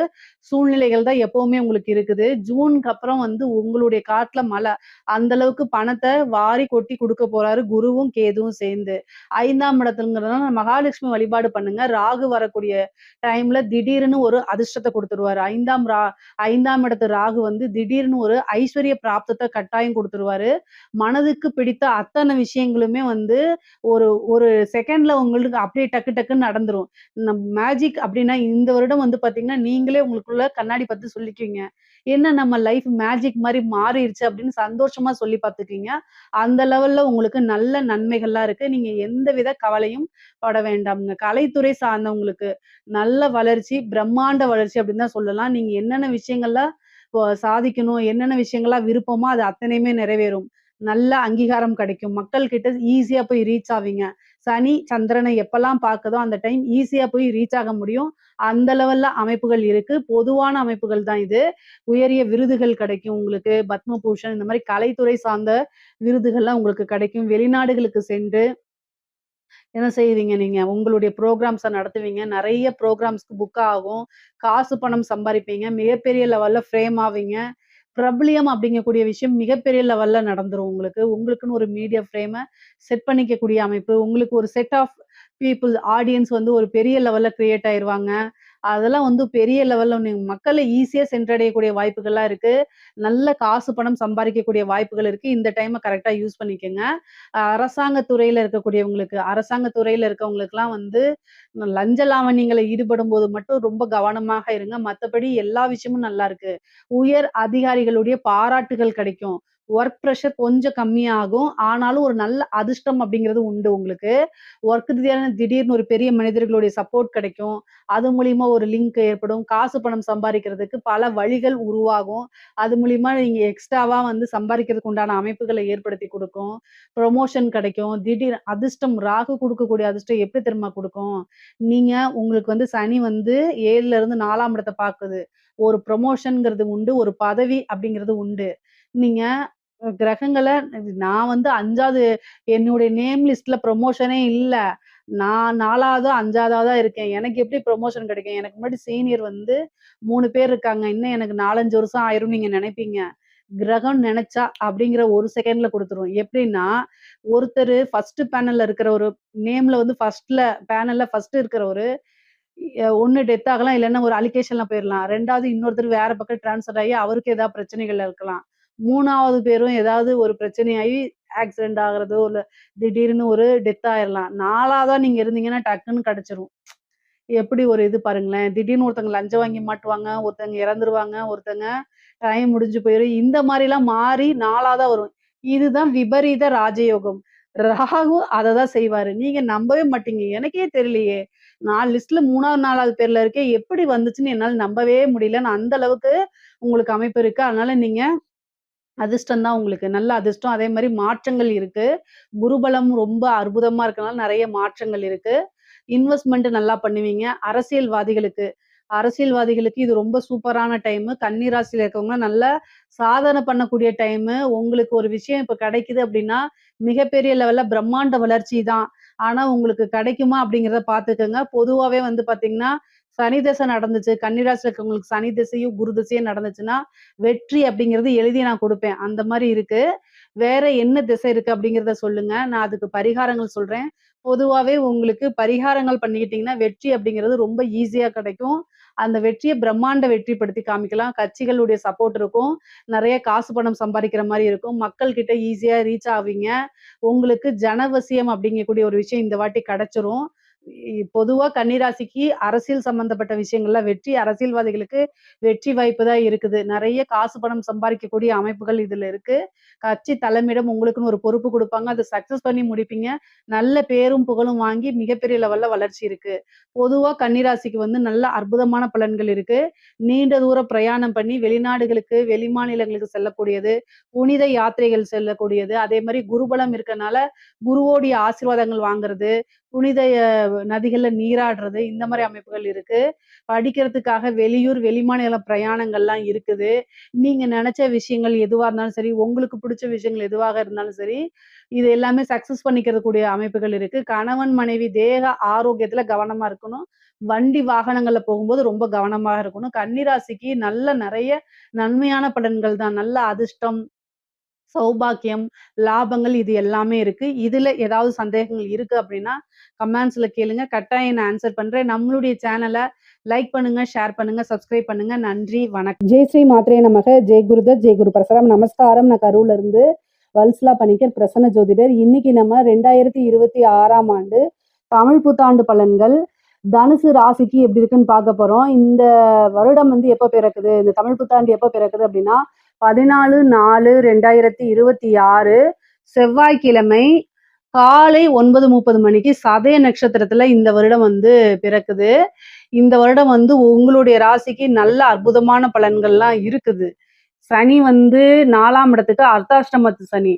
சூழ்நிலைகள் தான் எப்பவுமே உங்களுக்கு இருக்குது. ஜூனுக்கு அப்புறம் வந்து உங்களுடைய காட்டுல மழை. அந்த அளவுக்கு பணத்த வாரி கொட்டி குடுக்க போறாரு குருவும், கேதுவும் சேர்ந்து. 5ஆம் இடத்துலங்கிறதுனால மகாலட்சுமி வழிபாடு பண்ணுங்க. ராகு வரக்கூடிய டைம்ல திடீர்னு ஒரு அதிர்ஷ்டத்த குடுத்துருவாரு. 5ஆம் இடத்து ராகு வந்து திடீர்னு ஒரு ஐஸ்வர்ய பிராப்தத்த கட்டாயம் குடுத்துருவாரு. மனதுக்கு பிடித்த அத்தன விஷயங்களுமே வந்து ஒரு ஒரு செகண்ட்ல உங்களுக்கு அப்படியே டக்கு டக்குன்னு நடந்துரும். மேஜிக் அப்படின்னா இந்த வருடம் வந்து பார்த்தீங்கன்னா, நீங்களே உங்களுக்குள்ள கண்ணாடி பார்த்து சொல்லிக்குவீங்க. என்ன நம்ம லைஃப் மேஜிக் மாரி மாறிருச்சு அப்படின்னு சந்தோஷமா சொல்லி பார்த்துக்குவீங்க. அந்த லெவல்ல உங்களுக்கு நல்ல நன்மைகள்லாம் இருக்கு. நீங்க எந்தவித கவலையும் பட வேண்டாம்ங்க. கலைத்துறை சார்ந்தவங்களுக்கு நல்ல வளர்ச்சி, பிரம்மாண்ட வளர்ச்சி அப்படின்னு தான் சொல்லலாம். நீங்க என்னென்ன விஷயங்கள்லாம் சாதிக்கணும், என்னென்ன விஷயங்கள்லாம் விருப்பமோ அது அத்தனையுமே நிறைவேறும். நல்ல அங்கீகாரம் கிடைக்கும். மக்கள் கிட்ட ஈஸியா போய் ரீச் ஆவீங்க. சனி, சந்திரனை எப்பலாம் பாக்குதோ அந்த டைம் ஈஸியா போய் ரீச் ஆக முடியும். அந்த லெவல்ல அமைப்புகள் இருக்கு. பொதுவான அமைப்புகள் தான் இது. உயரிய விருதுகள் கிடைக்கும் உங்களுக்கு. பத்மபூஷன் இந்த மாரி கலைத்துறை சார்ந்த விருதுகள்லாம் உங்களுக்கு கிடைக்கும். வெளிநாடுகளுக்கு சென்று என்ன செய்வீங்க நீங்க? உங்களுடைய புரோகிராம்ஸ நடத்துவீங்க. நெறைய புரோகிராம்ஸ்க்கு புக் ஆகும். காசு பணம் சம்பாரிப்பீங்க. மிகப்பெரிய லெவல்ல ஃபேம் ஆவீங்க. பிரபல்யம் அப்படிங்கக்கூடிய விஷயம் மிகப்பெரிய லெவல்ல நடந்துரும் உங்களுக்கு. உங்களுக்குன்னு ஒரு மீடியா ஃப்ரேம செட் பண்ணிக்கக்கூடிய அமைப்பு. உங்களுக்கு ஒரு செட் ஆஃப் பீப்பிள் ஆடியன்ஸ் வந்து ஒரு பெரிய லெவல்ல கிரியேட் ஆயிருவாங்க. அதெல்லாம் வந்து பெரிய லெவல்ல நீங்க மக்கள ஈஸியா சென்றடையக்கூடிய வாய்ப்புகள்லாம் இருக்கு. நல்ல காசு பணம் சம்பாரிக்கக்கூடிய வாய்ப்புகள் இருக்கு. இந்த டைம கரெக்ட்டா யூஸ் பண்ணிக்கங்க. அரசாங்க துறையில இருக்கக்கூடியவங்களுக்கு, அரசாங்க துறையில இருக்கவங்களுக்குலாம் வந்து லஞ்ச லாவண்யங்கள்ல ஈடுபடும்போது மட்டும் ரொம்ப கவனமாக இருங்க. மத்தபடி எல்லா விஷயமும் நல்லா இருக்கு. உயர் அதிகாரிகளுடைய பாராட்டுகள் கிடைக்கும். ஒர்க் பிரஷர் கொஞ்சம் கம்மியாகும். ஆனாலும் ஒரு நல்ல அதிர்ஷ்டம் அப்படிங்கிறது உண்டு உங்களுக்கு. ஒர்க் ரீதியான திடீர்னு ஒரு பெரிய மனிதர்களுடைய சப்போர்ட் கிடைக்கும். அது மூலியமா ஒரு லிங்க் ஏற்படும். காசு பணம் சம்பாரிக்கிறதுக்கு பல வழிகள் உருவாகும். அது மூலியமா நீங்க எக்ஸ்ட்ராவா வந்து சம்பாரிக்கிறதுக்கு உண்டான அமைப்புகள ஏற்படுத்தி குடுக்கும். ப்ரமோஷன் கிடைக்கும். திடீர் அதிர்ஷ்டம் ராகு குடுக்கக்கூடிய அதிர்ஷ்டம் எப்படி தெரியுமா குடுக்கும்? நீங்க உங்களுக்கு வந்து சனி வந்து 7ல இருந்து 4ஆம் இடத்த பாக்குது. ஒரு ப்ரமோஷன்ங்கிறது உண்டு. ஒரு பதவி அப்படிங்கிறது உண்டு. நீங்க கிரகங்கள நான் வந்து 5வது என்னுடைய நேம் லிஸ்ட்ல ப்ரமோஷனே இல்ல. நான் 4வதோ, 5வதா தான் இருக்கேன். எனக்கு எப்படி ப்ரமோஷன் கிடைக்கும்? எனக்கு முன்னாடி சீனியர் வந்து 3 பேர் இருக்காங்க. இன்னும் எனக்கு 4, 5 வருஷம் ஆயிரும்னு நீங்க நினைப்பீங்க. கிரகம் நெனச்சா அப்படிங்கிற 1 செகண்ட்ல குடுத்துரும். எப்படின்னா, ஒருத்தரு ஃபர்ஸ்ட் பேனல்ல இருக்கிற ஒரு நேம்ல வந்து பேனல்ல ஃபர்ஸ்ட் இருக்கிறவரு ஒண்ணு டெத் ஆகலாம். இல்லன்னா ஒரு அலிகேஷன்ல போயிரலாம். 2வது இன்னொருத்தர் வேற பக்கம் ட்ரான்ஸ்ஃபர் ஆகி அவருக்கு ஏதாவது பிரச்சனைகள் இருக்கலாம். 3வது பேரும் ஏதாவது ஒரு பிரச்சனையாகி ஆக்சிடென்ட் ஆகுறதோ, இல்ல திடீர்னு ஒரு டெத் ஆயிரலாம். 4வதா நீங்க இருந்தீங்கன்னா டக்குன்னு கிடைச்சிரும். எப்படி ஒரு இது பாருங்களேன். திடீர்னு ஒருத்தங்க லஞ்சம் வாங்கி மாட்டுவாங்க, ஒருத்தங்க இறந்துருவாங்க, ஒருத்தங்க டைம் முடிஞ்சு போயிரும். இந்த மாரிலாம் மாறி 4வதா வரும். இதுதான் விபரீத ராஜயோகம். ராகு அததான் செய்வாரு. நீங்க நம்பவே மாட்டீங்க. எனக்கே தெரியலையே! நான் லிஸ்ட்ல 3வது, 4வது பேர்ல இருக்கேன். எப்படி வந்துச்சுன்னு என்னால நம்பவே முடியலன்னு அந்த அளவுக்கு உங்களுக்கு அமைப்பு இருக்கு. அதனால நீங்க அதிர்ஷ்டம் தான் உங்களுக்கு. நல்ல அதிர்ஷ்டம். அதே மாரி மாற்றங்கள் இருக்கு. குருபலம் ரொம்ப அற்புதமா இருக்கனால நெறைய மாற்றங்கள் இருக்கு. இன்வெஸ்ட்மென்ட் நல்லா பண்ணுவீங்க. அரசியல்வாதிகளுக்கு அரசியல்வாதிகளுக்கு இது ரொம்ப சூப்பரான டைமு. கன்னி ராசியில இருக்கவங்க நல்ல சாதனை பண்ணக்கூடிய டைமு. உங்களுக்கு ஒரு விஷயம் இப்ப கிடைக்குது அப்படின்னா, மிகப்பெரிய லெவல்ல பிரம்மாண்ட வளர்ச்சி தான். ஆனா உங்களுக்கு கிடைக்குமா அப்படிங்கிறத பார்த்துக்கங்க. பொதுவாவே வந்து பார்த்தீங்கன்னா, சனி தசை நடந்துச்சு. கன்னி ராசியில இருக்கவங்களுக்கு சனி திசையும், குரு திசையும் நடந்துச்சுன்னா, வெற்றி அப்படிங்கிறது எழுதி நான் குடுப்பேன். அந்த மாரி இருக்கு. வேற என்ன திசை இருக்கு அப்படிங்கிறத சொல்லுங்க. நான் அதுக்கு பரிகாரங்கள் சொல்றேன். பொதுவாவே உங்களுக்கு பரிகாரங்கள் பண்ணிக்கிட்டீங்கன்னா, வெற்றி அப்படிங்கிறது ரொம்ப ஈஸியா கிடைக்கும். அந்த வெற்றிய பிரம்மாண்ட வெற்றிப்படுத்தி காமிக்கலாம். கட்சிகளுடைய சப்போர்ட் இருக்கும். நெறைய காசு பணம் சம்பாரிக்கிற மாரி இருக்கும். மக்கள் கிட்ட ஈஸியா ரீச் ஆவீங்க. உங்களுக்கு ஜனவசியம் அப்படிங்கக்கூடிய ஒரு விஷயம் இந்த வாட்டி கிடைச்சிரும். பொதுவா கன்னிராசிக்கு அரசியல் சம்பந்தப்பட்ட விஷயங்கள்ல வெற்றி அரசியல்வாதிகளுக்கு வெற்றி வாய்ப்பு தான் இருக்குது. நெறைய காசு பணம் சம்பாரிக்கக்கூடிய அமைப்புகள் இதுல இருக்கு. கட்சி தலைமையிடம் உங்களுக்குன்னு ஒரு பொறுப்பு குடுப்பாங்க. அத சக்சஸ் பண்ணி முடிப்பீங்க. நல்ல பேரும் புகழும் வாங்கி மிகப்பெரிய லெவல்ல வளர்ச்சி இருக்கு. பொதுவா கன்னிராசிக்கு வந்து நல்ல அற்புதமான பலன்கள் இருக்கு. நீண்ட தூர பிரயாணம் பண்ணி வெளிநாடுகளுக்கு, வெளிமாநிலங்களுக்கு செல்லக்கூடியது, புனித யாத்திரைகள் செல்லக்கூடியது, அதே மாரி குருபலம் இருக்கனால குருவோடைய ஆசீர்வாதங்கள் வாங்குறது, புனித நதிகள்ல நீராடுறது, இந்த மாரி அமைப்புகள் இருக்கு. படிக்கிறதுக்காக வெளியூர், வெளிமாநில பிரயாணங்கள்லாம் இருக்குது. நீங்க நெனச்ச விஷயங்கள் எதுவா இருந்தாலும் சரி, உங்களுக்கு பிடிச்ச விஷயங்கள் எதுவாக இருந்தாலும் சரி, இது எல்லாமே சக்சஸ் பண்ணிக்கிறக்கூடிய அமைப்புகள் இருக்கு. கணவன், மனைவி தேக ஆரோக்கியத்துல கவனமா இருக்கணும். வண்டி வாகனங்கள்ல போகும்போது ரொம்ப கவனமா இருக்கணும். கன்னி ராசிக்கு நல்ல நெறைய நன்மையான பலன்கள் தான். நல்ல அதிர்ஷ்டம், சௌபாக்கியம், லாபங்கள் இது எல்லாமே இருக்கு. இதுல ஏதாவது சந்தேகங்கள் இருக்கு அப்படின்னா, கமெண்ட்ஸ்ல கேளுங்க. கட்டாயம் நான் ஆன்சர் பண்றேன். நம்மளுடைய சேனல லைக் பண்ணுங்க, ஷேர் பண்ணுங்க, சப்ஸ்கிரைப் பண்ணுங்க. நன்றி, வணக்கம். ஜெய் ஸ்ரீ மாத்ரே நமக. ஜெய் குருதத், ஜெய் குரு பரசுராம். நமஸ்காரம். நான் கரூர்ல இருந்து வல்சலா பணிக்கர், பிரசன்ன ஜோதிடர். இன்னைக்கு நம்ம 2026ஆம் ஆண்டு தமிழ் புத்தாண்டு பலன்கள் தனுசு ராசிக்கு எப்படி இருக்குன்னு பார்க்க போறோம். இந்த வருடம் வந்து எப்ப பிறக்குது, இந்த தமிழ் புத்தாண்டு எப்ப பிறக்குது அப்படின்னா 14/4/2026 செவ்வாய்க்கிழமை காலை 9:30 மணிக்கு சதய நட்சத்திரத்துல இந்த வருடம் வந்து பிறக்குது. இந்த வருடம் வந்து உங்களுடைய ராசிக்கு நல்ல அற்புதமான பலன்கள்லாம் இருக்குது. சனி வந்து 4ஆம் இடத்துக்கு அர்த்தாஷ்டமத்து சனி.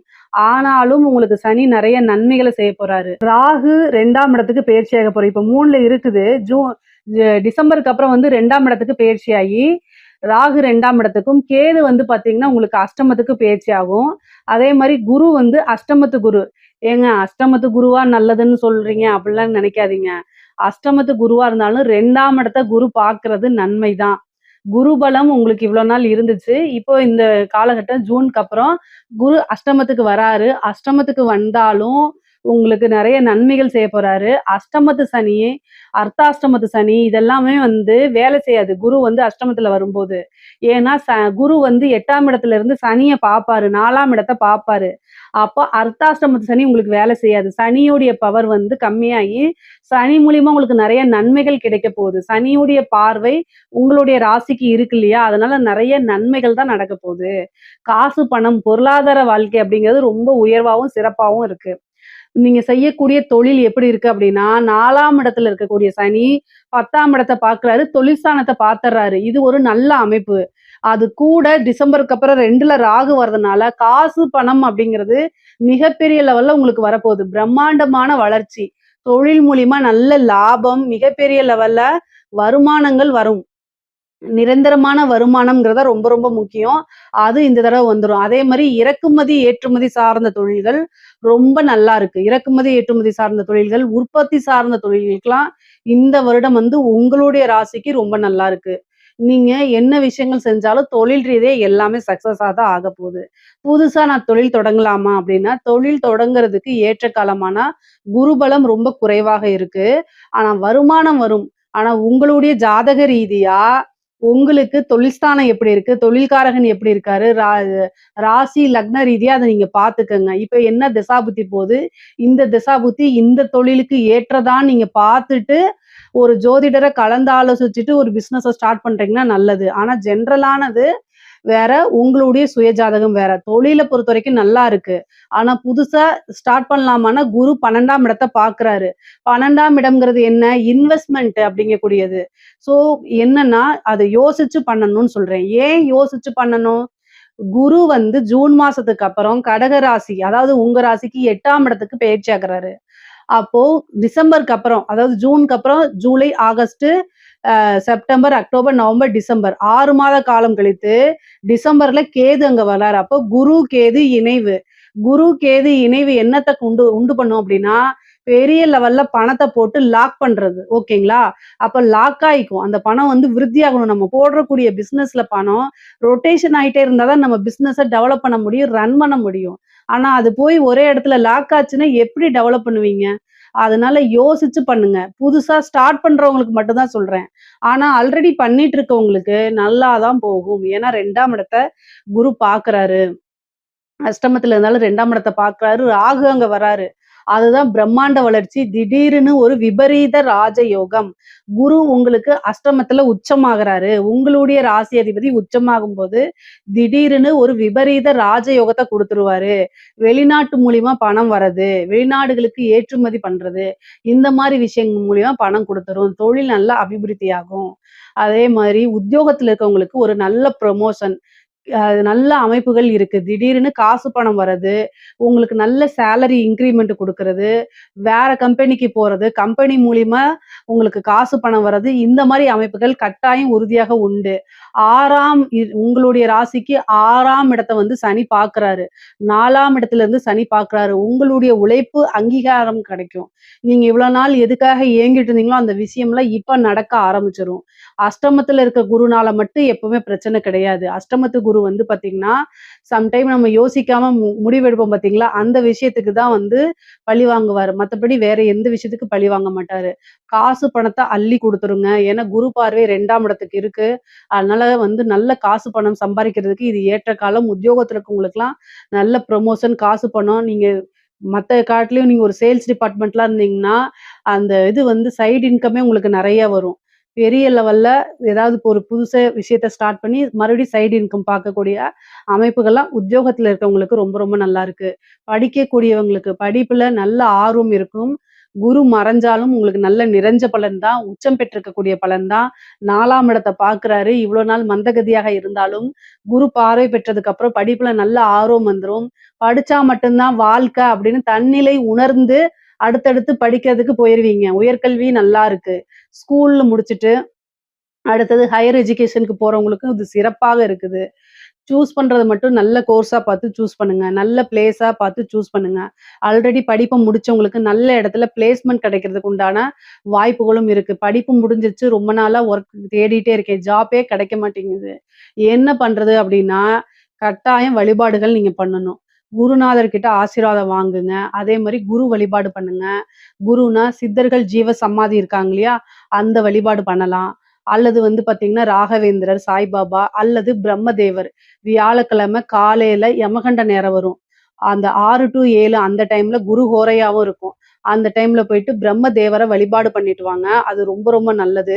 ஆனாலும் உங்களுக்கு சனி நிறைய நன்மைகளை செய்ய போறாரு. ராகு 2ஆம் இடத்துக்கு பெயர்ச்சியாக போறாரு. இப்ப 3ல இருக்குது. டிசம்பருக்கு அப்புறம் வந்து 2ஆம் இடத்துக்கு பெயர்ச்சியாகி ராகு 2ஆம் இடத்துக்கும், கேது வந்து பாத்தீங்கன்னா உங்களுக்கு அஷ்டமத்துக்கு பெயர்ச்சி ஆகும். அதே மாதிரி குரு வந்து அஷ்டமத்து குரு. ஏங்க அஷ்டமத்து குருவா நல்லதுன்னு சொல்றீங்க அப்படிலாம் நினைக்காதீங்க. அஷ்டமத்து குருவா இருந்தாலும் 2ஆம் இடத்த குரு பார்க்கிறது நன்மைதான். குரு பலம் உங்களுக்கு இவ்வளவு நாள் இருந்துச்சு. இப்போ இந்த காலகட்டம் ஜூனுக்கு அப்புறம் குரு அஷ்டமத்துக்கு வராரு. அஷ்டமத்துக்கு வந்தாலும் உங்களுக்கு நிறைய நன்மைகள் செய்ய போறாரு. அஷ்டமத்து சனி, அர்த்தாஷ்டமத்து சனி இதெல்லாமே வந்து வேலை செய்யாது. குரு வந்து அஷ்டமத்துல வரும்போது. ஏன்னா குரு வந்து 8ஆம் இடத்துல இருந்து சனியை பார்ப்பாரு, 4ஆம் இடத்தை பார்ப்பாரு. அப்போ அர்த்தாஷ்டமத்து சனி உங்களுக்கு வேலை செய்யாது. சனியுடைய பவர் வந்து கம்மியாகி சனி மூலியமா உங்களுக்கு நிறைய நன்மைகள் கிடைக்க போகுது. சனியுடைய பார்வை உங்களுடைய ராசிக்கு இருக்கு இல்லையா, அதனால நிறைய நன்மைகள் தான் நடக்க போகுது. காசு பணம் பொருளாதார வாழ்க்கை அப்படிங்கிறது ரொம்ப உயர்வாகவும் சிறப்பாகவும் இருக்கு. நீங்க செய்யக்கூடிய தொழில் எப்படி இருக்கு அப்படின்னா, 4ஆம் இடத்துல இருக்கக்கூடிய சனி 10ஆம் இடத்தை பார்க்கிறாரு, தொழில் ஸ்தானத்தை பார்த்துடுறாரு. இது ஒரு நல்ல அமைப்பு. அது கூட டிசம்பருக்கு அப்புறம் 2ல ராகு வர்றதுனால காசு பணம் அப்படிங்கிறது மிகப்பெரிய லெவல்ல உங்களுக்கு வரப்போகுது. பிரம்மாண்டமான வளர்ச்சி, தொழில் மூலியமா நல்ல லாபம், மிகப்பெரிய லெவல்ல வருமானங்கள் வரும். நிரந்தரமான வருமானம்ங்கிறத ரொம்ப ரொம்ப முக்கியம். அது இந்த தடவை வந்துரும். அதே மாதிரி இறக்குமதி ஏற்றுமதி சார்ந்த தொழில்கள் ரொம்ப நல்லா இருக்கு. இறக்குமதி ஏற்றுமதி சார்ந்த தொழில்கள், உற்பத்தி சார்ந்த தொழில்களுக்கெல்லாம் இந்த வருடம் வந்து உங்களுடைய ராசிக்கு ரொம்ப நல்லா இருக்கு. நீங்க என்ன விஷயங்கள் செஞ்சாலும் தொழில் ரீதியா எல்லாமே சக்சஸா தான் ஆக போகுது. புதுசா நான் தொழில் தொடங்கலாமா அப்படின்னா, தொழில் தொடங்குறதுக்கு ஏற்ற காலமானா குருபலம் ரொம்ப குறைவாக இருக்கு. ஆனா வருமானம் வரும். ஆனா உங்களுடைய ஜாதக ரீதியா உங்களுக்கு தொழில்ஸ்தானம் எப்படி இருக்கு, தொழில்காரகன் எப்படி இருக்காரு, ராசி லக்ன ரீதியா அதை நீங்க பாத்துக்கங்க. இப்ப என்ன திசாபுத்தி போகுது, இந்த திசாபுத்தி இந்த தொழிலுக்கு ஏற்றதான்னு நீங்க பார்த்துட்டு ஒரு ஜோதிடரை கலந்து ஆலோசிச்சுட்டு ஒரு பிசினஸை ஸ்டார்ட் பண்றீங்கன்னா நல்லது. ஆனா ஜென்ரலானது வேற, உங்களுடைய சுயஜாதகம் வேற. தொழிலை பொறுத்த வரைக்கும் நல்லா இருக்கு. ஆனா புதுசா ஸ்டார்ட் பண்ணலாமான்னா குரு 12ஆம் இடத்தை பார்க்கிறாரு. 12ஆம் இடம்ங்கிறது என்ன, இன்வெஸ்ட்மெண்ட் அப்படிங்கக்கூடியது. சோ என்னன்னா அதை யோசிச்சு பண்ணணும்னு சொல்றேன். ஏன் யோசிச்சு பண்ணணும், குரு வந்து ஜூன் மாசத்துக்கு அப்புறம் கடக ராசி, அதாவது உங்க ராசிக்கு 8ஆம் இடத்துக்கு பயிற்சி ஆகுறாரு. அப்போ டிசம்பருக்கு அப்புறம், அதாவது ஜூனுக்கு அப்புறம் July, August, September, October, November, December 6 மாத காலம் கழித்து டிசம்பர்ல கேது அங்க வர்றாரு. அப்போ குரு, கேது இணைவு. குரு, கேது இணைவு என்னத்த உண்டு உண்டு பண்ணும் அப்படின்னா, பெரிய லெவல்ல பணத்த போட்டு லாக் பண்றது. ஓகேங்களா? அப்ப லாக் ஆயிக்கும். அந்த பணம் வந்து விருத்தியாகணும். நம்ம போடக்கூடிய பிசினஸ்ல பணம் ரொட்டேஷன் ஆயிட்டே இருந்தா தான் நம்ம பிசினஸ டெவலப் பண்ண முடியும், ரன் பண்ண முடியும். ஆனா அது போய் ஒரே இடத்துல லாக் ஆச்சுன்னா எப்படி டெவலப் பண்ணுவீங்க? அதனால யோசிச்சு பண்ணுங்க. புதுசா ஸ்டார்ட் பண்றவங்களுக்கு மட்டும் தான் சொல்றேன். ஆனா ஆல்ரெடி பண்ணிட்டு இருக்கவங்களுக்கு நல்லா தான் போகும். ஏன்னா 2ஆம் இடத்த குரு பார்க்குறாரு. அஷ்டமத்துல இருந்தாலும் 2ஆம் இடத்த பார்க்குறாரு. ராகு அங்க வராரு. அதுதான் பிரம்மாண்ட வளர்ச்சி. திடீர்னு ஒரு விபரீத ராஜயோகம். குரு உங்களுக்கு அஷ்டமத்துல உச்சமாகுறாரு. உங்களுடைய ராசி அதிபதி உச்சமாகும்போது, திடீர்னு ஒரு விபரீத ராஜயோகத்த குடுத்துருவாரு. வெளிநாட்டு மூலியமா பணம் வர்றது, வெளிநாடுகளுக்கு ஏற்றுமதி பண்றது, இந்த மாரி விஷயங்கள் மூலியமா பணம் குடுத்துரும். தொழில் நல்லா அபிவிருத்தியாகும். அதே மாரி உத்தியோகத்துல இருக்கவங்களுக்கு ஒரு நல்ல ப்ரமோஷன். நல்ல அமைப்புகள் இருக்கு. திடீர்னு காசு பணம் வர்றது, உங்களுக்கு நல்ல சேலரி இன்கிரிமெண்ட் குடுக்குறது, வேற கம்பெனிக்கு போறது, கம்பெனி மூலியமா உங்களுக்கு காசு பணம் வர்றது, இந்த மாரி அமைப்புகள் கட்டாயம் உறுதியாக உண்டு. 6ஆம் உங்களுடைய ராசிக்கு 6ஆம் இடத்த வந்து சனி பார்க்குறாரு. 4ஆம் இடத்துல இருந்து சனி பார்க்குறாரு. உங்களுடைய உழைப்பு அங்கீகாரம் கிடைக்கும். நீங்க இவ்வளோ நாள் எதுக்காக ஏங்கிட்டு இருந்தீங்களோ, அந்த விஷயம்லாம் இப்ப நடக்க ஆரம்பிச்சுரும். அஷ்டமத்துல இருக்க குருனால மட்டும் எப்பவுமே பிரச்சனை கிடையாது. அஷ்டமத்து குரு வந்து பார்த்தீங்கன்னா, சம்டைம் நம்ம யோசிக்காம முடிவெடுப்போம் பார்த்தீங்களா? அந்த விஷயத்துக்கு தான் வந்து பழி வாங்குவாரு. மத்தபடி வேற எந்த விஷயத்துக்கு பழி வாங்க மாட்டாரு. காசு பணத்த அள்ளி குடுத்துருங்க. ஏன்னா குரு பார்வை 2ஆம் இடத்துக்கு இருக்கு. அதனால வந்து நல்ல காசு பணம் சம்பாரிக்கிறதுக்கு இது ஏற்ற காலம். உத்தியோகத்துல இருக்கவங்களுக்கெல்லாம் நல்ல ப்ரமோஷன், காசு பணம். நீங்க மத்த காட்டிலும் நீங்க ஒரு சேல்ஸ் டிபார்ட்மெண்ட்லாம் இருந்தீங்கன்னா, அந்த இது வந்து சைடு இன்கமே உங்களுக்கு நெறைய வரும். பெரிய லெவல்ல ஏதாவது இப்போ ஒரு புதுசா விஷயத்த ஸ்டார்ட் பண்ணி மறுபடியும் சைடு இன்கம் பார்க்கக்கூடிய அமைப்புகள்லாம் உத்தியோகத்துல இருக்கவங்களுக்கு ரொம்ப ரொம்ப நல்லா இருக்கு. படிக்கக்கூடியவங்களுக்கு படிப்புல நல்ல ஆர்வம் இருக்கும். குரு மறைஞ்சாலும் உங்களுக்கு நல்ல நிறைஞ்ச பலன் தான். உச்சம் பெற்றிருக்கக்கூடிய பலன் தான். 4ஆம் இடத்த பார்க்குறாரு. இவ்வளோ நாள் மந்தகதியாக இருந்தாலும், குரு பார்வை பெற்றதுக்கு அப்புறம் படிப்புல நல்ல ஆர்வம் வந்துரும். படிச்சா மட்டும் தான் வாழ்க்கை அப்படின்னு தன்னிலை உணர்ந்து அடுத்தடுத்து படிக்கிறதுக்கு போயிருவீங்க. உயர்கல்வி நல்லா இருக்கு. ஸ்கூல்ல முடிச்சுட்டு அடுத்தது ஹையர் எஜுகேஷனுக்கு போறவங்களுக்கும் இது சிறப்பாக இருக்குது. சூஸ் பண்றது மட்டும் நல்ல கோர்ஸா பார்த்து சூஸ் பண்ணுங்க. நல்ல பிளேஸா பார்த்து சூஸ் பண்ணுங்க. ஆல்ரெடி படிப்ப முடிச்சவங்களுக்கு நல்ல இடத்துல பிளேஸ்மென்ட் கிடைக்கிறதுக்கு உண்டான வாய்ப்புகளும் இருக்கு. படிப்பு முடிஞ்சிருச்சு. ரொம்ப நாளா ஒர்க் தேடிட்டே இருக்கேன். ஜாப்பே கிடைக்க மாட்டேங்குது. என்ன பண்றது அப்படின்னா, கட்டாயம் வழிபாடுகள் நீங்க பண்ணணும். குருநாதர் கிட்ட ஆசீர்வாதம் வாங்குங்க. அதே மாரி குரு வழிபாடு பண்ணுங்க. குருனா சித்தர்கள் ஜீவ சமாதி இருக்காங்க இல்லையா? அந்த வழிபாடு பண்ணலாம். அல்லது வந்து பார்த்தீங்கன்னா, ராகவேந்திரர், சாய்பாபா அல்லது பிரம்மதேவர். வியாழக்கிழமை காலையில யமகண்ட நேரம் வரும். அந்த 6 டூ 7 அந்த டைம்ல குரு ஹோரையாவும் இருக்கும். அந்த டைம்ல போயிட்டு பிரம்மதேவர வழிபாடு பண்ணிட்டு வாங்க. அது ரொம்ப ரொம்ப நல்லது.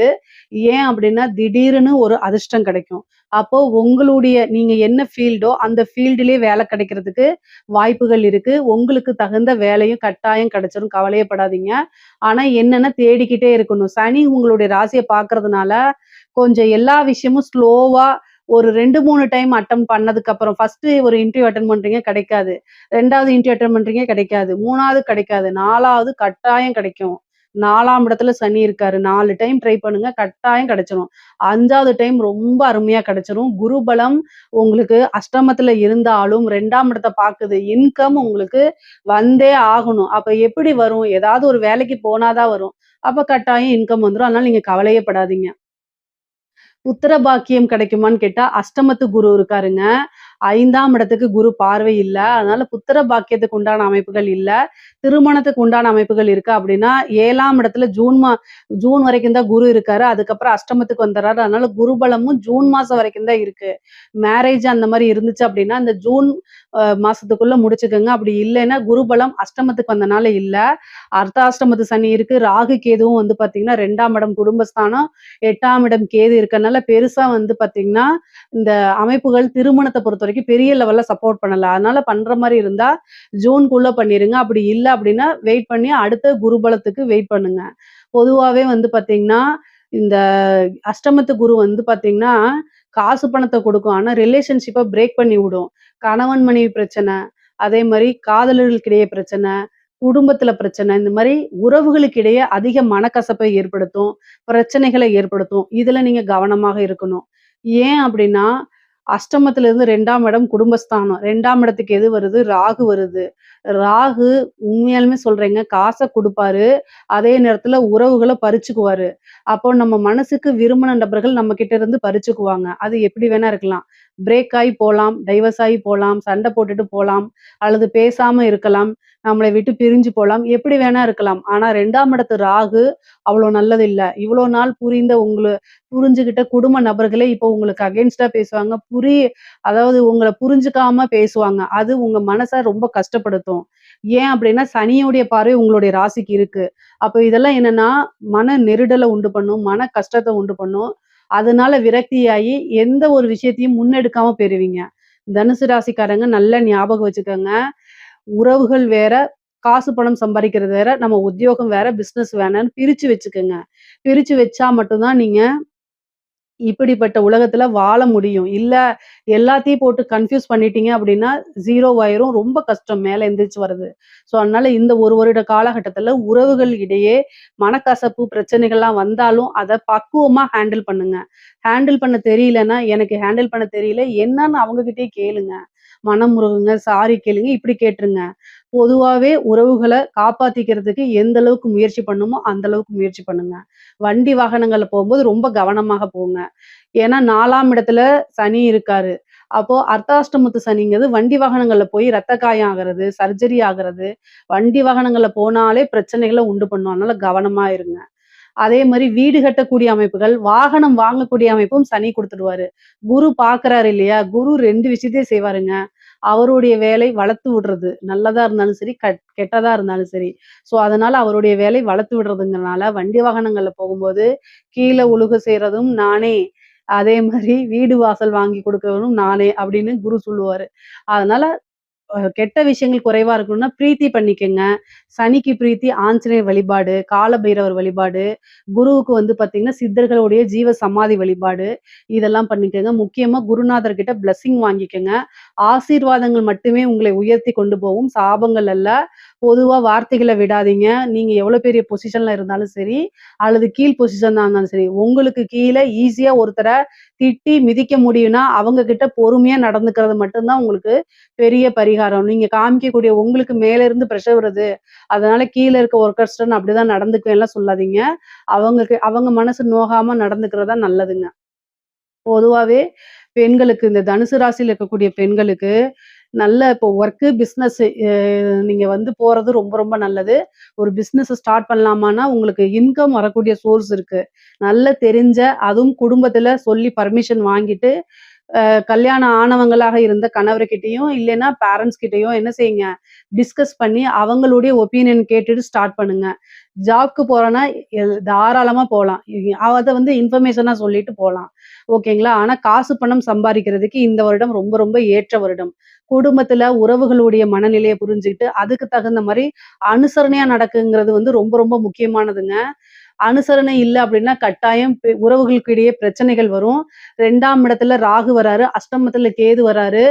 ஏன் அப்டின்னா, திடீர்னு ஒரு அதிர்ஷ்டம் கிடைக்கும். அப்போ உங்களுடைய நீங்க என்ன ஃபீல்டோ, அந்த ஃபீல்டுலயே வேலை கிடைக்கிறதுக்கு வாய்ப்புகள் இருக்கு. உங்களுக்கு தகுந்த வேலையும் கட்டாயம் கிடைச்சிரும். கவலையே படாதீங்க. ஆனா என்னன்னா தேடிக்கிட்டே இருக்கணும். சனி உங்களுடைய ராசிய பார்க்கறதுனால, கொஞ்சம் எல்லா விஷயமும் ஸ்லோவா ஒரு 2, 3 டைம் அட்டெம்ப்ட் பண்ணதுக்கு அப்புறம் ஃபர்ஸ்ட்டு ஒரு இன்டர்வியூ அட்டெண்ட் பண்றீங்க கிடைக்காது. 2வது இன்டர்வியூ அட்டெண்ட் பண்றீங்க கிடைக்காது. 3வது கிடைக்காது. 4வது கட்டாயம் கிடைக்கும். 4ஆம் இடத்துல சனி இருக்காரு. 4 டைம் ட்ரை பண்ணுங்க. கட்டாயம் கிடைச்சிரும். 5வது டைம் ரொம்ப அருமையா கிடைச்சிரும். குரு பலம் உங்களுக்கு அஷ்டமத்துல இருந்தாலும் 2ஆம் இடத்த பாக்குது. இன்கம் உங்களுக்கு வந்தே ஆகணும். அப்ப எப்படி வரும்? ஏதாவது ஒரு வேலைக்கு போனா தான் வரும். அப்ப கட்டாயம் இன்கம் வந்துரும். அதனால நீங்க கவலையே படாதீங்க. புத்திர பாக்கியம் கிடைக்குமான்னு கேட்டா, அஷ்டமத்து குரு இருக்காருங்க. 5ஆம் இடத்துக்கு குரு பார்வை இல்ல. அதனால புத்திர பாக்கியத்துக்கு உண்டான அமைப்புகள் இல்ல. திருமணத்துக்கு உண்டான அமைப்புகள் இருக்கா அப்படின்னா, 7ஆம் இடத்துல ஜூன் வரைக்கும் தான் குரு இருக்காரு. அதுக்கப்புறம் அஷ்டமத்துக்கு வந்துர்றாரு. அதனால குரு பலமும் ஜூன் மாசம் வரைக்கும் தான் இருக்கு. மேரேஜ் அந்த மாரி இருந்துச்சு அப்படின்னா, இந்த ஜூன் மாசத்துக்குள்ள முடிச்சுக்கங்க. அப்படி இல்லைன்னா குரு பலம் அஷ்டமத்துக்கு வந்தனால இல்ல. அர்த்தாஷ்டமத்து சனி இருக்கு. ராகு கேதுவும் வந்து பார்த்தீங்கன்னா, 2ஆம் இடம் குடும்பஸ்தானம், 8ஆம் இடம் கேது இருக்கனால பெருசா வந்து பார்த்தீங்கன்னா, இந்த அமைப்புகள் திருமணத்த பொறுத்தவரைக்கும் பெரிய லெவல்ல சப்போர்ட் பண்ணல. அதனால பண்ற மாரி இருந்தா ஜூன்க்குள்ள பண்ணிருங்க. அப்படி இல்ல அப்படின்னா, வெயிட் பண்ணி அடுத்த குரு பலத்துக்கு வெயிட் பண்ணுங்க. பொதுவாவே வந்து பார்த்தீங்கன்னா, இந்த அஷ்டமத்து குரு வந்து பார்த்தீங்கன்னா, காசு பணத்த குடுக்கும். ஆனா ரிலேஷன்ஷிப்ப பிரேக் பண்ணி விடும். கணவன் மனைவி பிரச்சனை, அதே மாரி காதலர்களுக்கிடையே பிரச்சனை, குடும்பத்துல பிரச்சனை, இந்த மாரி உறவுகளுக்கு இடையே அதிக மனக்கசப்பை ஏற்படுத்தும், பிரச்சனைகளை ஏற்படுத்தும். இதுல நீங்க கவனமாக இருக்கணும். ஏன் அப்படின்னா, அஷ்டமத்திலிருந்து 2ஆம் இடம் குடும்பஸ்தானம். 2ஆம் இடத்துக்கு எது வருது? ராகு வருது. ராகு உண்மையாலுமே சொல்றேங்க, காச குடுப்பாரு. அதே நேரத்துல உறவுகள பறிச்சுக்குவாரு. அப்போ நம்ம மனசுக்கு விரும்பின நபர்கள் நம்ம கிட்ட இருந்து பறிச்சுக்குவாங்க. அது எப்படி வேணா இருக்கலாம். பிரேக் ஆயி போலாம், டைவர்ஸ் ஆயி போலாம், சண்டை போட்டுட்டு போலாம், அல்லது பேசாம இருக்கலாம், நம்மளை விட்டு பிரிஞ்சு போலாம். எப்படி வேணா இருக்கலாம். ஆனா 2ஆம் இடத்து ராகு அவ்வளோ நல்லதில்ல. இவ்வளோ நாள் புரிஞ்சுகிட்ட குடும்ப நபர்களே இப்போ உங்களுக்கு அகைன்ஸ்ட்டா பேசுவாங்க. அதாவது உங்கள புரிஞ்சுக்காம பேசுவாங்க. அது உங்க மனச ரொம்ப கஷ்டப்படுத்தும். ஏன் அப்படின்னா, சனியுடைய பார்வை உங்களுடைய ராசிக்கு இருக்கு. அப்ப இதெல்லாம் என்னன்னா, மன நெருடல உண்டு பண்ணும். மன கஷ்டத்த உண்டு பண்ணும். அதனால விரக்தியாயி எந்த ஒரு விஷயத்தையும் முன்னெடுக்காம போயிருவீங்க. தனுசு ராசிக்காரங்க நல்லா ஞாபகம் வச்சுக்கங்க. உறவுகள் வேற, காசு பணம் சம்பாரிக்கிறது வேற, நம்ம உத்தியோகம் வேற, பிசினஸ் வேறன்னு பிரிச்சு வச்சுக்கங்க. பிரிச்சு வச்சா மட்டும் தான் நீங்க இப்படிப்பட்ட உலகத்துல வாழ முடியும். இல்ல எல்லாத்தையும் போட்டு கன்ஃப்யூஸ் பண்ணிட்டீங்க அப்படின்னா, 0 ஆயிரும். ரொம்ப கஷ்டம் மேல எந்திரிச்சு வர்றது. அதனால இந்த 1 வருட காலகட்டத்துல உறவுகள் இடையே மனக்கசப்பு, பிரச்சனைகள்லாம் வந்தாலும் அத பக்குவமா ஹேண்டில் பண்ணுங்க. ஹேண்டில் பண்ண தெரியலன்னா, எனக்கு ஹேண்டில் பண்ண தெரியல. என்னன்னு அவங்க கிட்டயே கேளுங்க. மனமுருகுங்க, சாரி கேளுங்க, இப்படி கேட்டுருங்க. பொதுவாவே உறவுகள காப்பாத்திக்கிறதுக்கு எந்த அளவுக்கு முயற்சி பண்ணணுமோ, அந்த அளவுக்கு முயற்சி பண்ணுங்க. வண்டி வாகனங்கள்ல போம்போது ரொம்ப கவனமாக போங்க. ஏன்னா 4ஆம் இடத்துல சனி இருக்காரு. அப்போ அர்த்தாஷ்டமத்து சனிங்கிறது வண்டி வாகனங்கள்ல போய் ரத்த காயம் ஆகுறது, சர்ஜரி ஆகுறது, வண்டி வாகனங்கள்ல போனாலே பிரச்சனைகள உண்டு பண்ணும். அதனால கவனமா இருங்க. அதே மாரி வீடு கட்டக்கூடிய அமைப்புகள், வாகனம் வாங்கக்கூடிய அமைப்பும் சனி குடுத்துடுவாரு. குரு பார்க்குறாரு இல்லையா? குரு 2 விஷயத்தையும் செய்வாருங்க. அவருடைய வேலை வளர்த்து விடுறது. நல்லதா இருந்தாலும் சரி, கெட்டதா இருந்தாலும் சரி. அதனால அவருடைய வேலை வளர்த்து விடுறதுங்கிறனால, வண்டி வாகனங்கள்ல போகும்போது, கீழ உழுக செய்றதும் நானே. அதே மாரி வீடு வாசல் வாங்கி குடுக்கிறவனும் நானே அப்படின்னு குரு சொல்லுவாரு. அதனால கெட்ட விஷயங்கள் குறைவா இருக்கணும்னா பிரீத்தி பண்ணிக்கங்க. சனிக்கு பிரீத்தி ஆஞ்சநேயர் வழிபாடு, கால பைரவர் வழிபாடு, குருவுக்கு வந்து பார்த்தீங்கன்னா, சித்தர்களுடைய ஜீவ சமாதி வழிபாடு, இதெல்லாம் பண்ணிக்கங்க. முக்கியமா குருநாதர் கிட்ட பிளெஸ்ஸிங் வாங்கிக்கங்க. ஆசீர்வாதங்கள் மட்டுமே உங்களை உயர்த்தி கொண்டு போகும். சாபங்கள் அல்ல. பொதுவா வார்த்தைகள விடாதீங்க. நீங்க எவ்வளோ பெரிய பொசிஷன்ல இருந்தாலும் சரி, அல்லது கீழ் பொசிஷனா இருந்தாலும் சரி, உங்களுக்கு கீழ ஈஸியா ஒருத்தர திட்டி மிதிக்க முடியும்னா, அவங்க கிட்ட பொறுமையா நடந்துக்கிறது மட்டும் தான் உங்களுக்கு பெரிய பரிகாரம். நீங்க காமிக்கக்கூடிய உங்களுக்கு மேல இருந்து பிரஷர் வருது. அதனால கீழ இருக்க வொர்க்கர்ஸ்ட்ட நான் அப்படிதான் நடந்துக்குவேன்லாம் சொல்லாதீங்க. அவங்க மனசு நோகாம நடந்துக்கிறது தான் நல்லதுங்க. பொதுவாவே பெண்களுக்கு இந்த தனுசு ராசியில இருக்கக்கூடிய பெண்களுக்கு, நல்ல இப்போ ஒர்க்கு, பிசினஸ் நீங்க வந்து போறது ரொம்ப ரொம்ப நல்லது. ஒரு பிசினஸ் ஸ்டார்ட் பண்ணலாமான்னா, உங்களுக்கு இன்கம் வரக்கூடிய சோர்ஸ் இருக்கு. நல்ல தெரிஞ்ச அதுவும் குடும்பத்துல சொல்லி பர்மிஷன் வாங்கிட்டு கல்யாணம் ஆனவங்களாக இருந்த கணவர்கிட்டயும், இல்லைன்னா பேரண்ட்ஸ் கிட்டயும் என்ன செய்யுங்க, டிஸ்கஸ் பண்ணி அவங்களுடைய ஒப்பீனியன் கேட்டுட்டு ஸ்டார்ட் பண்ணுங்க. ஜாப்க்கு போறோம்னா தாராளமா போலாம். அத வந்து இன்ஃபர்மேஷனா சொல்லிட்டு போலாம். ஓகேங்களா? ஆனா காசு பணம் சம்பாரிக்கிறதுக்கு இந்த வருடம் ரொம்ப ரொம்ப ஏற்ற வருடம். குடும்பத்துல உறவுகளுடைய மனநிலைய புரிஞ்சுகிட்டு, அதுக்கு தகுந்த மாரி அனுசரணையா நடக்குங்கிறது வந்து ரொம்ப ரொம்ப முக்கியமானதுங்க. அனுசரணை இல்ல அப்படின்னா கட்டாயம் உறவுகளுக்கு இடையே பிரச்சனைகள் வரும். 2ஆம் இடத்துல ராகு வராரு, அஷ்டமத்துல கேது வராரு.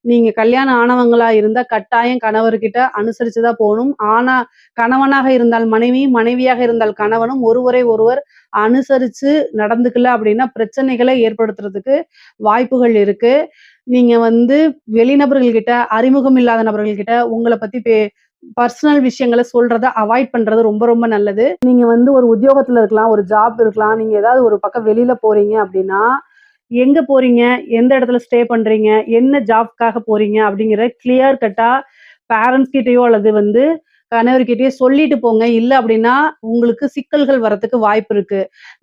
நீங்க கல்யாணம் ஆனவங்களா இருந்தா கட்டாயம் கணவர்கிட்ட அனுசரிச்சு தான் போணும். ஆனா கணவனாக இருந்தால் மனைவியும், மனைவியாக இருந்தால் கணவனும் ஒருவரை ஒருவர் அனுசரிச்சு நடந்துக்கல அப்படின்னா பிரச்சனைகளை ஏற்படுத்துறதுக்கு வாய்ப்புகள் இருக்கு. நீங்க வந்து வெளிநபர்கள் கிட்ட, அறிமுகம் இல்லாத நபர்கள் கிட்ட உங்கள பத்தி பர்சனல் விஷயங்கள சொல்றத அவாய்ட் பண்றது ரொம்ப ரொம்ப நல்லது. நீங்க வந்து ஒரு உத்தியோகத்துல இருக்கலாம், ஒரு ஜாப் இருக்கலாம். நீங்க ஏதாவது ஒரு பக்கம் வெளியில போறீங்க அப்படின்னா, எங்க போறீங்க? எந்த இடத்துல ஸ்டே பண்றீங்க? என்ன ஜாப்க்காக போறீங்க? அப்படிங்கிற கிளியர் கட்டா பேரண்ட்ஸ் கிட்டயோ அல்லது வந்து கணவர்கிட்டயோ சொல்லிட்டு போங்க. இல்ல அப்படின்னா, உங்களுக்கு சிக்கல்கள் வரதுக்கு வாய்ப்பு இருக்கு.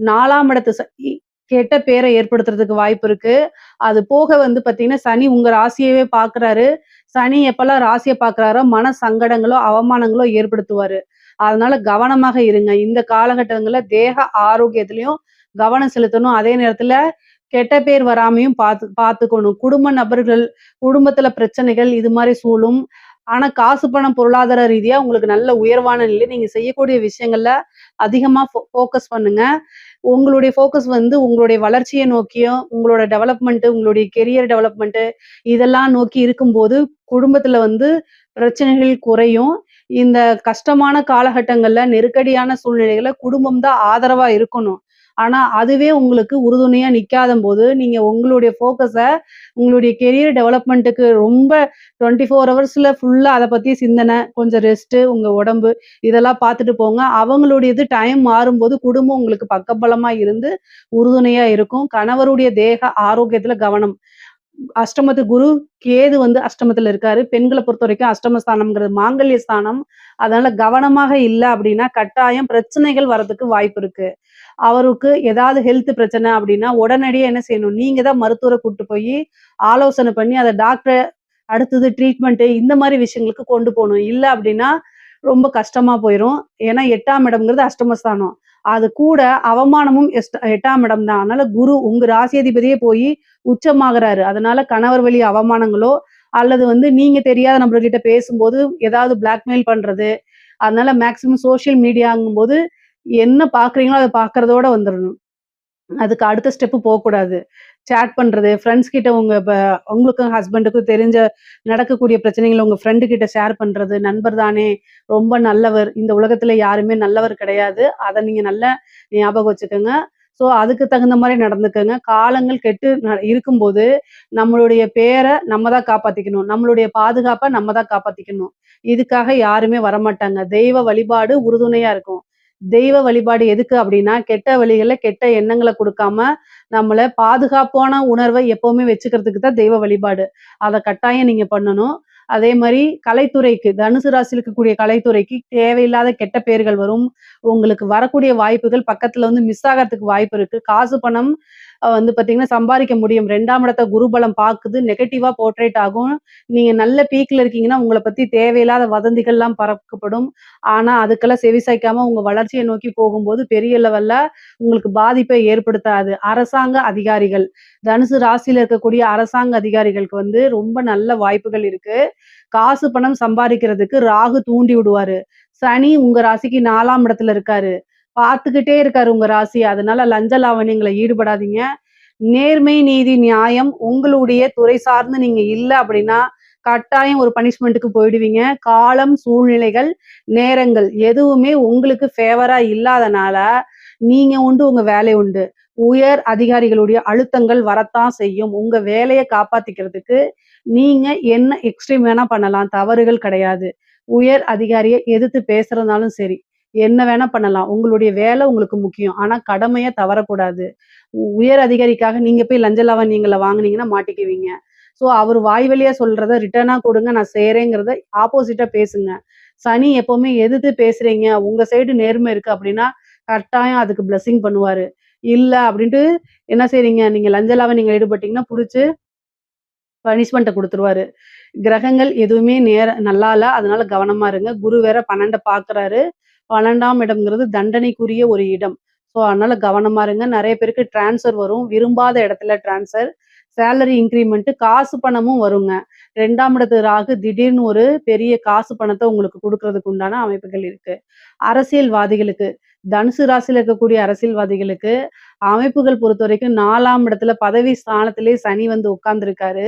4ஆம் இடத்து கெட்ட பேர ஏற்படுத்துறதுக்கு வாய்ப்பு இருக்கு. அது போக வந்து பார்த்தீங்கன்னா, சனி உங்க ராசியவே பார்க்குறாரு. சனி எப்பல்லாம் ராசிய பார்க்குறாரோ, மன சங்கடங்களோ, அவமானங்களோ ஏற்படுத்துவாரு. அதனால கவனமாக இருங்க. இந்த காலகட்டங்கள்ல தேக ஆரோக்கியத்திலயும் கவனம் செலுத்தணும். அதே நேரத்துல கெட்ட பேர் வராமையும் பார்த்துக்கணும். குடும்ப நபர்கள், குடும்பத்துல பிரச்சனைகள் இது மாரி சூழும். ஆனா காசு, பணம், பொருளாதார ரீதியா உங்களுக்கு நல்ல உயர்வான நிலை. நீங்க செய்யக்கூடிய விஷயங்கள்ல அதிகமா ஃபோக்கஸ் பண்ணுங்க. உங்களுடைய ஃபோக்கஸ் வந்து உங்களுடைய வளர்ச்சிய நோக்கியும், உங்களோட டெவலப்மெண்ட், உங்களுடைய கெரியர் டெவலப்மெண்ட் இதெல்லாம் நோக்கி இருக்கும்போது, குடும்பத்துல வந்து பிரச்சனைகள் குறையும். இந்த கஷ்டமான காலகட்டங்கள்ல, நெருக்கடியான சூழ்நிலைகள்ல குடும்பம் தான் ஆதரவா இருக்கணும். ஆனா, அதுவே உங்களுக்கு உறுதுணையா நிக்காதம்போது, நீங்க உங்களுடைய ஃபோக்கஸ உங்களுடைய கெரியர் டெவலப்மென்ட்டுக்கு ரொம்ப 24 ஹவர்ஸ்ல ஃபுல்லா அத பத்தி சிந்தனை, கொஞ்சம் ரெஸ்ட்டு, உங்க உடம்பு இதெல்லாம் பார்த்துட்டு போங்க. அவங்களுடையது டைம் மாறும்போது குடும்பம் உங்களுக்கு பக்கபலமா இருந்து உறுதுணையா இருக்கும். கணவருடைய தேக ஆரோக்கியத்துல கவனம். அஷ்டமத்து குரு, கேது வந்து அஷ்டமத்துல இருக்காரு. பெண்கள பொறுத்தவரைக்கும் அஷ்டமஸ்தானம்ங்கிறது மாங்கல்ய ஸ்தானம். அதனால கவனமாக இல்ல அப்டின்னா, கட்டாயம் பிரச்சனைகள் வரதுக்கு வாய்ப்பு இருக்கு. அவருக்கு ஏதாவது ஹெல்த் பிரச்சனை அப்டின்னா, உடனடியா என்ன செய்யணும்? நீங்க தான் மருத்துவர கூட்டு போயி ஆலோசனை பண்ணி, அத டாக்டர அடுத்தது ட்ரீட்மெண்ட் இந்த மாரி விஷயங்களுக்கு கொண்டு போணும். இல்ல அப்டின்னா, ரொம்ப கஷ்டமா போயிரும். ஏன்னா 8ஆம் இடம்ங்கிறது அஷ்டமஸ்தானம். அது கூட அவமானமும் 8ஆம் இடம் தான். அதனால குரு உங்க ராசி அதிபதியே போயி உச்சமாகுறாரு. அதனால கணவர் வழி அவமானங்களோ, அல்லது வந்து நீங்க தெரியாத நபர்கிட்ட பேசும்போது ஏதாவது பிளாக்மெயில் பண்றது. அதனால மேக்ஸிமம் சோசியல் மீடியாங்கும்போது என்ன பார்க்குறீங்களோ, அத பார்க்கறதோட வந்துரணும். அதுக்கு அடுத்த ஸ்டெப் போக்கூடாது. சேட் பண்றது, ஃப்ரெண்ட்ஸ் கிட்ட உங்களுக்கும் ஹஸ்பண்டுக்கும் தெரிஞ்ச நடக்கக்கூடிய பிரச்சனைகள உங்க ஃப்ரெண்ட் கிட்ட ஷேர் பண்றது. நண்பர் தானே, ரொம்ப நல்லவர். இந்த உலகத்துல யாருமே நல்லவர் கிடையாது. அத நீங்க நல்லா ஞாபகம் வச்சுக்கங்க. ஸோ அதுக்கு தகுந்த மாரி நடந்துக்கங்க. காலங்கள் கெட்டு இருக்கும்போது, நம்மளுடைய பேர நம்ம தான் காப்பாத்திக்கணும். நம்மளுடைய பாதுகாப்ப நம்ம தான் காப்பாத்திக்கணும். இதுக்காக யாருமே வரமாட்டாங்க. தெய்வ வழிபாடு உறுதுணையா இருக்கும். தெய்வ வழிபாடு எதுக்கு அப்டின்னா, கெட்ட வழிகள்ல கெட்ட எண்ணங்கள குடுக்காம, நம்மள பாதுகாப்பான உணர்வ எப்பவுமே வச்சுக்கிறதுக்கு தான் தெய்வ வழிபாடு. அத கட்டாயம் நீங்க பண்ணணும். அதே மாரி கலைத்துறைக்கு, தனுசு ராசியில இருக்கக்கூடிய கலைத்துறைக்கு தேவையில்லாத கெட்ட பெயர்கள் வரும். உங்களுக்கு வரக்கூடிய வாய்ப்புகள் பக்கத்துல வந்து மிஸ் ஆகறதுக்கு வாய்ப்பு இருக்கு. காசு, பணம் வந்து பார்த்தீங்கன்னா, சம்பாரிக்க முடியும். 2ஆம் இடத்த குரு பலம் பாக்குது. நெகட்டிவா போர்ட்ரேட் ஆகும். நீங்க நல்ல பீக்ல இருக்கீங்கன்னா, உங்கள பத்தி தேவையில்லாத வதந்திகள்லாம் பரப்பப்படும். ஆனா, அதுக்கெல்லாம் செவிசாய்க்காம உங்க வளர்ச்சிய நோக்கி போகும்போது, பெரிய லெவல்ல உங்களுக்கு பாதிப்பை ஏற்படுத்தாது. அரசாங்க அதிகாரிகள், தனுசு ராசியில இருக்கக்கூடிய அரசாங்க அதிகாரிகளுக்கு வந்து ரொம்ப நல்ல வாய்ப்புகள் இருக்கு. காசு, பணம் சம்பாரிக்கிறதுக்கு ராகு தூண்டி விடுவாரு. சனி உங்க ராசிக்கு 4ஆம் இடத்துல இருக்காரு. பார்த்துக்கிட்டே இருக்காரு உங்க ராசிய. அதனால லஞ்ச லாவண்யங்கள்ல ஈடுபடாதீங்க. நேர்மை, நீதி, நியாயம் உங்களுடைய துறை சார்ந்து நீங்க இல்ல அப்படின்னா, கட்டாயம் ஒரு பனிஷ்மென்ட்க்கு போயிடுவீங்க. காலம், சூழ்நிலைகள், நேரங்கள் எதுவுமே உங்களுக்கு ஃபேவரா இல்லாதனால, நீங்க உண்டு, உங்க வேலை உண்டு. உயர் அதிகாரிகளுடைய அழுத்தங்கள் வரத்தான் செய்யும். உங்க வேலைய காப்பாத்திக்கிறதுக்கு நீங்க என்ன எக்ஸ்ட்ரீம் வேணா பண்ணலாம். தவறுகள் கிடையாது. உயர் அதிகாரிய எதிர்த்து பேசுறதுனாலும் சரி, என்ன வேணா பண்ணலாம். உங்களுடைய வேலை உங்களுக்கு முக்கியம். ஆனா கடமைய தவறக்கூடாது. உயர் அதிகாரிக்காக நீங்க போய் லஞ்ச லாவண்யங்கள வாங்குனீங்கன்னா மாட்டிக்குவீங்க. ஸோ அவரு வாய் வழியா சொல்றத ரிட்டர்னா கொடுங்க. நான் செய்றேங்கிறத ஆப்போசிட்டா பேசுங்க. சனி எப்பவுமே எதிர்த்து பேசுறீங்க, உங்க சைடு நேர்மை இருக்கு அப்படின்னா, கட்டாயம் அதுக்கு பிளெஸ்ஸிங் பண்ணுவாரு. இல்ல அப்படின்ட்டு என்ன செய்றீங்க, நீங்க லஞ்ச லாவண்யங்கள்ல ஈடுபட்டீங்கன்னா புடிச்சு பனிஷ்மென்ட்ட குடுத்துருவாரு. கிரகங்கள் எதுவுமே நல்லா இல்ல. அதனால கவனமா இருங்க. குரு வேற 12 பார்க்குறாரு. 12ஆம் இடம்ங்கிறது தண்டனைக்குரிய ஒரு இடம். ஸோ அதனால கவனமா இருங்க. நெறைய பேருக்கு ட்ரான்ஸ்ஃபர் வரும். விரும்பாத இடத்துல ட்ரான்ஸ்ஃபர், சேலரி இன்கிரிமென்ட், காசு பணமும் வருங்க. 2ஆம் இடத்து ராகு திடீர்னு ஒரு பெரிய காசு பணத்த உங்களுக்கு குடுக்குறதுக்கு உண்டான அமைப்புகள் இருக்கு. அரசியல்வாதிகளுக்கு, தனுசு ராசியில இருக்கக்கூடிய அரசியல்வாதிகளுக்கு அமைப்புகள் பொறுத்தவரைக்கும் 4ஆம் இடத்துல பதவி ஸ்தானத்திலே சனி வந்து உட்கார்ந்திருக்காரு.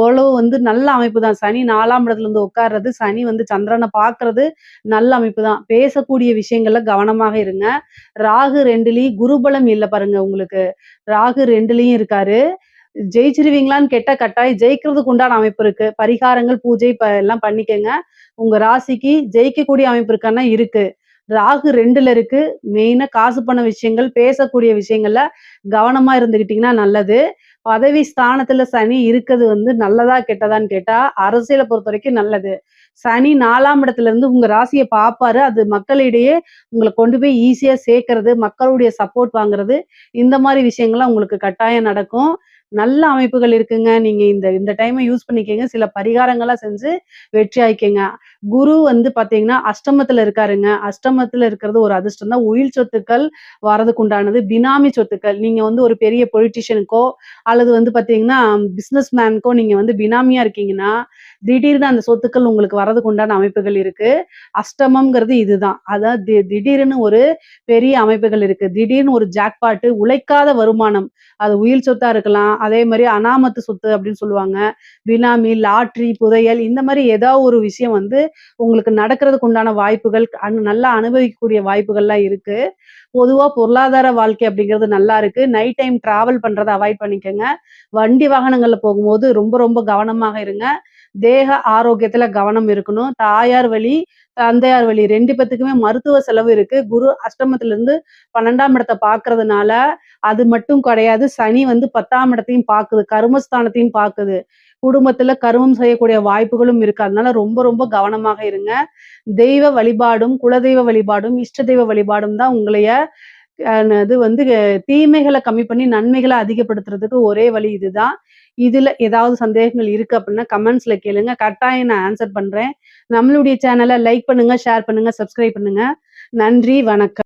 ஓரளவு வந்து நல்ல அமைப்பு தான். சனி 4ஆம் இடத்துல வந்து உட்கார்றது, சனி வந்து சந்திரன பார்க்கறது நல்ல அமைப்பு தான். பேசக்கூடிய விஷயங்கள்ல கவனமாக இருங்க. ராகு 2லயும் குருபலம் இல்ல பாருங்க உங்களுக்கு. ராகு 2லயும் இருக்காரு. ஜெயிச்சிருவீங்களான்னு கேட்டா கட்டாயம் ஜெயிக்கிறதுக்கு உண்டான அமைப்பு இருக்கு. பரிகாரங்கள், பூஜை எல்லாம் பண்ணிக்கங்க. உங்க ராசிக்கு ஜெயிக்கக்கூடிய அமைப்பு இருக்கான்னா இருக்கு. ராகு 2ல இருக்கு. மெயினா காசு பண விஷயங்கள், பேசக்கூடிய விஷயங்கள்ல கவனமா இருந்துக்கிட்டீங்கன்னா நல்லது. பதவி ஸ்தானத்துல சனி இருக்கது வந்து நல்லதா, கெட்டதான்னு கேட்டா, அரசியல பொறுத்தவரைக்கும் நல்லது. சனி 4ஆம் இடத்துல இருந்து உங்க ராசிய பார்ப்பாரு. அது மக்களிடையே உங்கள கொண்டு போய் ஈஸியா சேர்க்கறது, மக்களுடைய சப்போர்ட் வாங்குறது, இந்த மாரி விஷயங்கள்லாம் உங்களுக்கு கட்டாயம் நடக்கும். நல்ல அமைப்புகள் இருக்குங்க. நீங்க இந்த இந்த டைம யூஸ் பண்ணிக்கங்க. சில பரிகாரங்கள்லாம் செஞ்சு வெற்றி ஆயிக்கங்க. குரு வந்து பார்த்தீங்கன்னா, அஷ்டமத்துல இருக்காருங்க. அஷ்டமத்துல இருக்கிறது ஒரு அதிர்ஷ்டம் தான். உயில் சொத்துக்கள் வரதுக்கு உண்டானது. பினாமி சொத்துக்கள். நீங்க வந்து ஒரு பெரிய பொலிட்டீஷியனுக்கோ, அல்லது வந்து பார்த்தீங்கன்னா, பிசினஸ் மேனுக்கோ நீங்க வந்து பினாமியா இருக்கீங்கன்னா, திடீர்னு அந்த சொத்துக்கள் உங்களுக்கு வரதுக்கு உண்டான அமைப்புகள் இருக்கு. அஷ்டமம்ங்கிறது இதுதான். அதாவது திடீர்னு ஒரு பெரிய அமைப்புகள் இருக்கு. திடீர்னு ஒரு ஜாக்பாட்டு, உழைக்காத வருமானம். அது உயில் சொத்தா இருக்கலாம். அதே மாரி அனாமத்து சொத்து அப்படின்னு சொல்லுவாங்க. பினாமி, லாட்டரி, புதையல் இந்த மாரி ஏதாவது ஒரு விஷயம் வந்து உங்களுக்கு நடக்கிறதுக்கு உண்டான வாய்ப்புகள், நல்லா அனுபவிக்கக்கூடிய வாய்ப்புகள்லாம் இருக்கு. பொதுவா பொருளாதார வாழ்க்கை அப்படிங்கிறது நல்லா இருக்கு. நைட் டைம் டிராவல் பண்றத அவாய்ட் பண்ணிக்கங்க. வண்டி வாகனங்கள்ல போகும்போது ரொம்ப ரொம்ப கவனமாக இருங்க. தேக ஆரோக்கியத்துல கவனம் இருக்கணும். தாயார் வழி, தந்தையார் வழி 2 பேத்துக்குமே மருத்துவ செலவு இருக்கு. குரு அஷ்டமத்திலிருந்து 12ஆம் இடத்த பார்க்கறதுனால, அது மட்டும் கிடையாது. சனி வந்து 10ஆம் இடத்தையும் பார்க்குது. கர்மஸ்தானத்தையும் பார்க்குது. குடும்பத்துல கருமம் செய்யக்கூடிய வாய்ப்புகளும் இருக்கு. அதனால ரொம்ப ரொம்ப கவனமாக இருங்க. தெய்வ வழிபாடும், குலதெய்வ வழிபாடும், இஷ்ட தெய்வ வழிபாடும் தான் உங்களைய இது வந்து தீமைகள கம்மி பண்ணி நன்மைகள அதிகப்படுத்துறதுக்கு ஒரே வழி இதுதான். இதுல ஏதாவது சந்தேகங்கள் இருக்கு அப்படின்னா கமெண்ட்ஸ்ல கேளுங்க. கட்டாயம் நான் ஆன்சர் பண்றேன். நம்மளுடைய சேனல லைக் பண்ணுங்க, ஷேர் பண்ணுங்க, சப்ஸ்கிரைப் பண்ணுங்க. நன்றி, வணக்கம்.